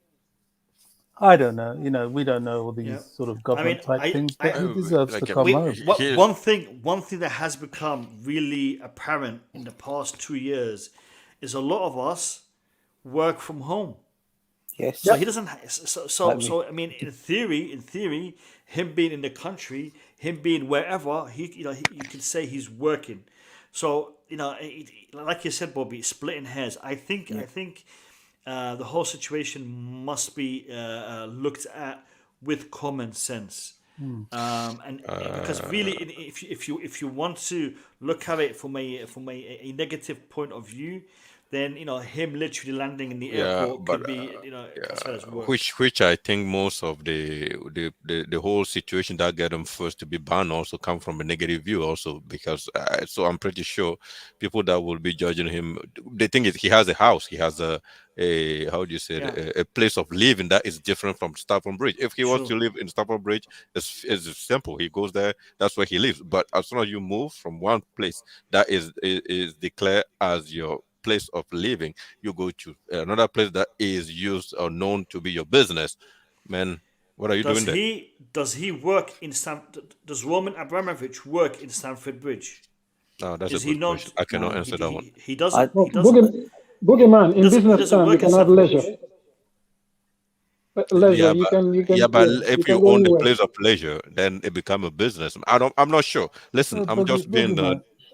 I don't know. We don't know all these sort of government type things, but he deserves to come home. One thing that has become really apparent in the past 2 years is a lot of us work from home. Yes. So he doesn't. So I mean, in theory, him being in the country, him being wherever, you could say he's working. So like you said, Bobby, splitting hairs. I think the whole situation must be looked at with common sense, and because really, if you want to look at it from a negative point of view, then him literally landing in the airport could be which I think most of the whole situation that got him first to be banned also come from a negative view also, because so I'm pretty sure people that will be judging him, the thing is he has a house, he has a a place of living that is different from Stamford Bridge. If he wants to live in Stamford Bridge, it's simple, he goes there, that's where he lives. But as soon as you move from one place that is declared as your place of living, you go to another place that is used or known to be your business, man. What are you doing there? Does he work in does Roman Abramovich work in Stamford Bridge? No, that's a good question. I cannot answer that one. He doesn't. Boogeyman, in business terms, you can have leisure. Leisure, you can. Yeah, but if you own the place of leisure, then it becomes a business. I'm not sure. Listen, I'm just being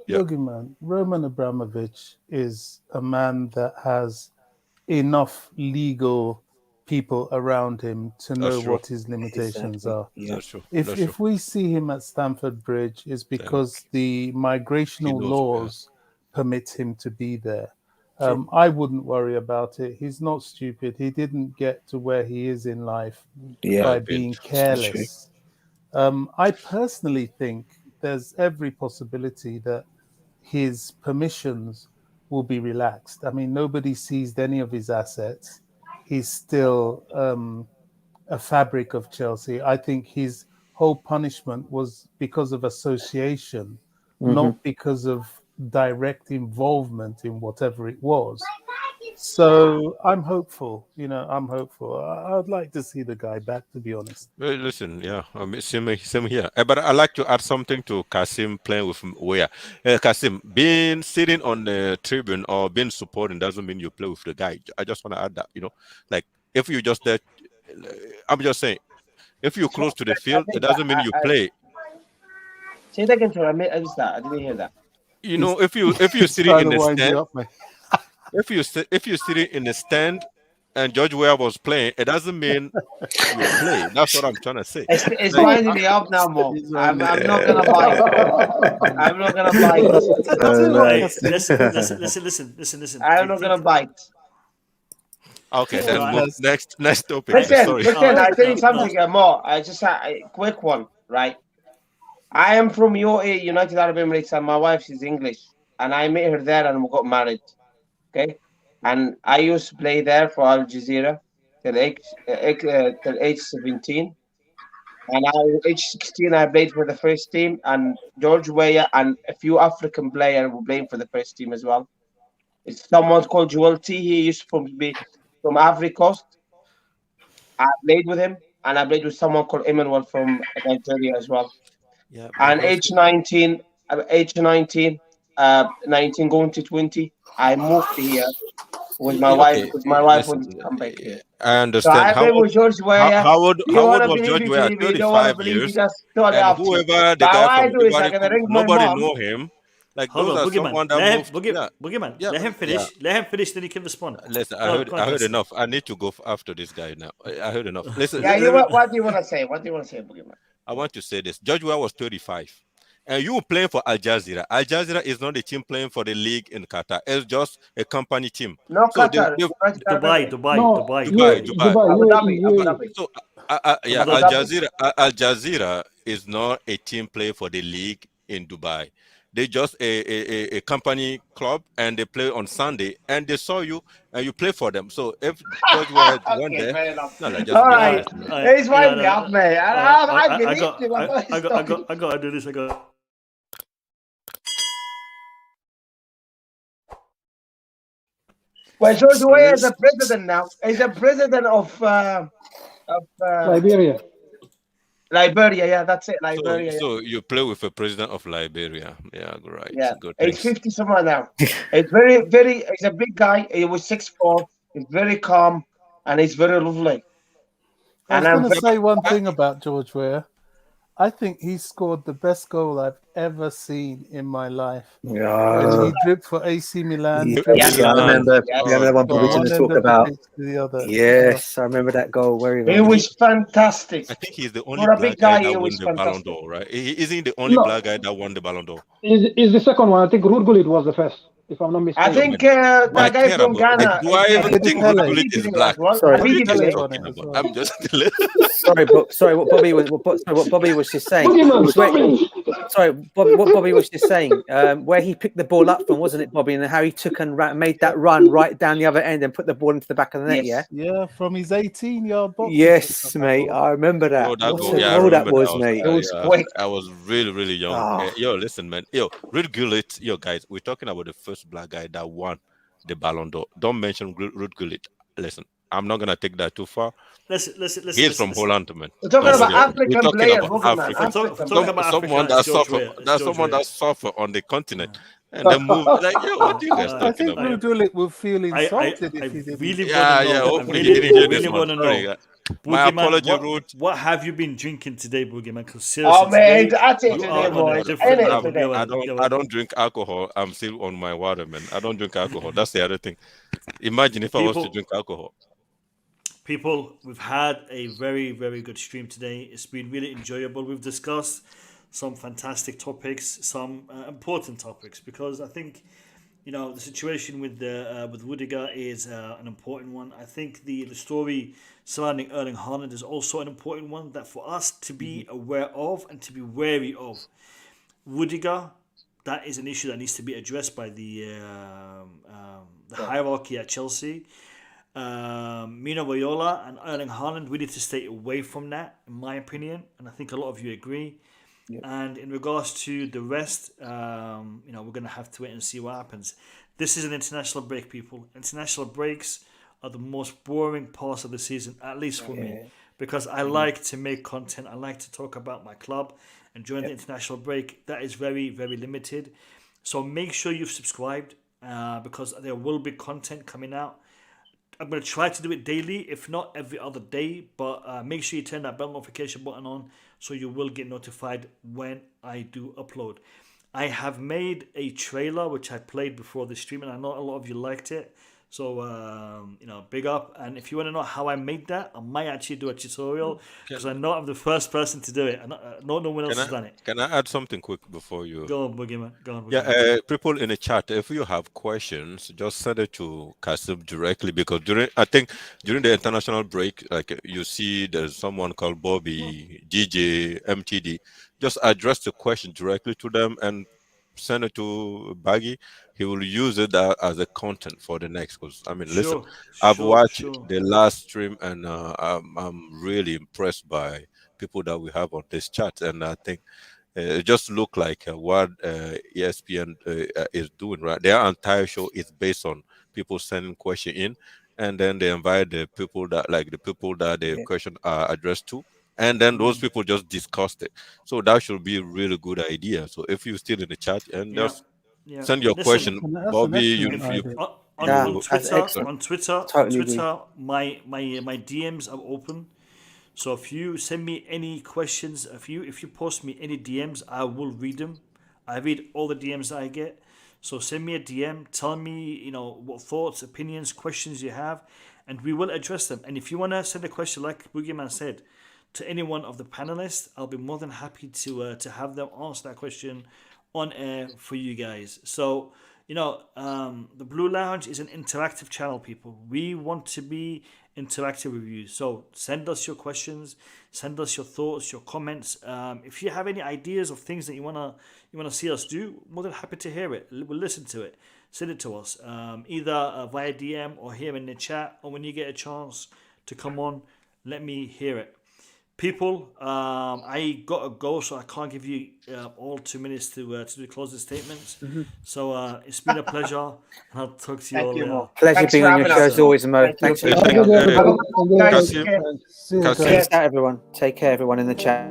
Boogeyman, Roman Abramovich is a man that has enough legal people around him to know what his limitations are. Yeah. That's true. If we see him at Stamford Bridge, it's because the migrational laws permit him to be there. I wouldn't worry about it. He's not stupid. He didn't get to where he is in life by being careless. I personally think there's every possibility that his permissions will be relaxed. I mean, nobody seized any of his assets. He's still a fabric of Chelsea. I think his whole punishment was because of association, not because of direct involvement in whatever it was. So I'm hopeful. I'm hopeful. I'd like to see the guy back, to be honest. Well, listen, yeah, same here. But I'd like to add something to Kasim playing with Weah. Kasim, sitting on the tribune or being supporting doesn't mean you play with the guy. I just want to add that, like if you just there, I'm just saying, if you're close to the field, it doesn't mean you play. Say that again, I missed that. I didn't hear that. If you're sitting in the stand, if you're sitting in the stand and George Weah was playing, it doesn't mean you play. That's what I'm trying to say. It's winding me up now, Mo. I'm not gonna bite. I'm not gonna bite. Listen. I'm not gonna bite. Okay, then next topic. Listen, I tell you something, Mo. I just a quick one, right? I am from UAE, United Arab Emirates, and my wife is English, and I met her there, and we got married. Okay, and I used to play there for Al Jazeera till age 17, and age 16 I played for the first team, and George Weah and a few African players were playing for the first team as well. It's someone called Joel T. He used to be from Ivory Coast. I played with him, and I played with someone called Emmanuel from Nigeria as well. Yeah, and age 19, 19 going to 20, I moved here with my wife. Because my wife wanted to come back here. I understand. So I with George Weah. How old was George Weah? 35 years. And whoever the guy from nobody know him. Like hold those on, are someone that moved. Boogeyman, let him finish. Yeah. Let him finish, then he can respond. Listen, I heard enough. I need to go after this guy now. I heard enough. Listen. Yeah, what do you want to say? Boogeyman? I want to say this. George Weah was 35. And you were playing for Al Jazeera. Al Jazeera is not a team playing for the league in Qatar. It's just a company team. No, so Qatar. Dubai. So, Al Jazeera is not a team playing for the league in Dubai. They just a company club, and they play on Sunday, and they saw you and you play for them. So if George Weah one day, all right, he's winding me up, man. I gotta do this. Well, George Weah is a president now. He's a president of Liberia. Liberia, yeah, that's it. Liberia. So you play with a president of Liberia. Yeah, right. Yeah, good. He's 50 somewhere now. He's he's a big guy. He was 6'4". He's very calm, and he's very lovely. I was going to say one thing about George Weah. I think he scored the best goal I've ever seen in my life. Yeah. When he dripped for AC Milan. Yes, I remember. The one we going to talk about. Yes, I remember that goal. It was fantastic. I think he's the only black guy that won the Ballon d'Or, right? Isn't the only black guy that won the Ballon d'Or? Is the second one? I think Ruud Gullit was the first, if I'm not mistaken. I think that guy from Ghana. Do I even think Ruud Gullit is black? Sorry, I'm just. Sorry. What Bobby was just saying. What Bobby was just saying. Where he picked the ball up from, wasn't it, Bobby? And how he took and made that run right down the other end and put the ball into the back of the net. Yeah, from his 18-yard box. Yes, mate. I remember that. That was, mate. It was quick. I was really, really young. Yo, listen, man. Ruud Gullit. Yo, guys, we're talking about the first black guy that won the Ballon d'Or. Don't mention Ruud Gullit. Listen, I'm not gonna take that too far. Listen. He's from Holland, man. We're talking about African players. Someone that suffer on the continent. And then move like, yo, what are you guys talking about? I think Ruud Gullit will feel insulted if he didn't. Really hopefully he didn't hear this one. My apology, Ruud. What have you been drinking today, Boogeyman? Because seriously, man, I take today, boy. I don't drink alcohol. I'm still on my water, man. I don't drink alcohol. That's the other thing. Imagine if I was to drink alcohol. People, we've had a very, very good stream today. It's been really enjoyable. We've discussed some fantastic topics, some important topics, because I think, the situation with Rudiger is an important one. I think the story surrounding Erling Haaland is also an important one that for us to be aware of and to be wary of. Rudiger, that is an issue that needs to be addressed by the hierarchy at Chelsea. Mino Raiola and Erling Haaland, we need to stay away from that, in my opinion, and I think a lot of you agree. Yep. And in regards to the rest, we're going to have to wait and see what happens. This is an international break, people. International breaks are the most boring parts of the season, at least for me, because I like to make content. I like to talk about my club. And during the international break, that is very, very limited. So make sure you've subscribed because there will be content coming out. I'm going to try to do it daily, if not every other day. But make sure you turn that bell notification button on so you will get notified when I do upload. I have made a trailer which I played before the stream, and I know a lot of you liked it. So, big up. And if you want to know how I made that, I might actually do a tutorial because I know I'm the first person to do it. And no one else has done it. Can I add something quick before you? Go on, Boogeyman. Go on, Boogeyman. Yeah, people in the chat, if you have questions, just send it to Kasim directly because during the international break, like you see there's someone called Bobby, DJ, MTD. Just address the question directly to them and send it to Baggy. He will use it as a content for the next. Because listen, I've watched the last stream and I'm really impressed by people that we have on this chat, and I think it just look like what ESPN is doing. Right, their entire show is based on people sending question in, and then they invite the people that the question are addressed to. And then those people just discussed it. So that should be a really good idea. So if you're still in the chat and just send your question, Bobby. On Twitter, my DMs are open. So if you send me any questions, if you post me any DMs, I will read them. I read all the DMs that I get. So send me a DM, tell me what thoughts, opinions, questions you have, and we will address them. And if you want to send a question, like Boogeyman said, to any one of the panelists, I'll be more than happy to have them answer that question on air for you guys. So, the Blue Lounge is an interactive channel, people. We want to be interactive with you. So send us your questions, send us your thoughts, your comments. If you have any ideas of things that you wanna see us do, more than happy to hear it. We'll listen to it. Send it to us, either via DM or here in the chat, or when you get a chance to come on, let me hear it. People, I got to go, so I can't give you all 2 minutes to do closing statements. So it's been a pleasure, and I'll talk to you all later. Pleasure being on your show as always, Mo. Thanks for Peace out, everyone. Take care, everyone in the chat.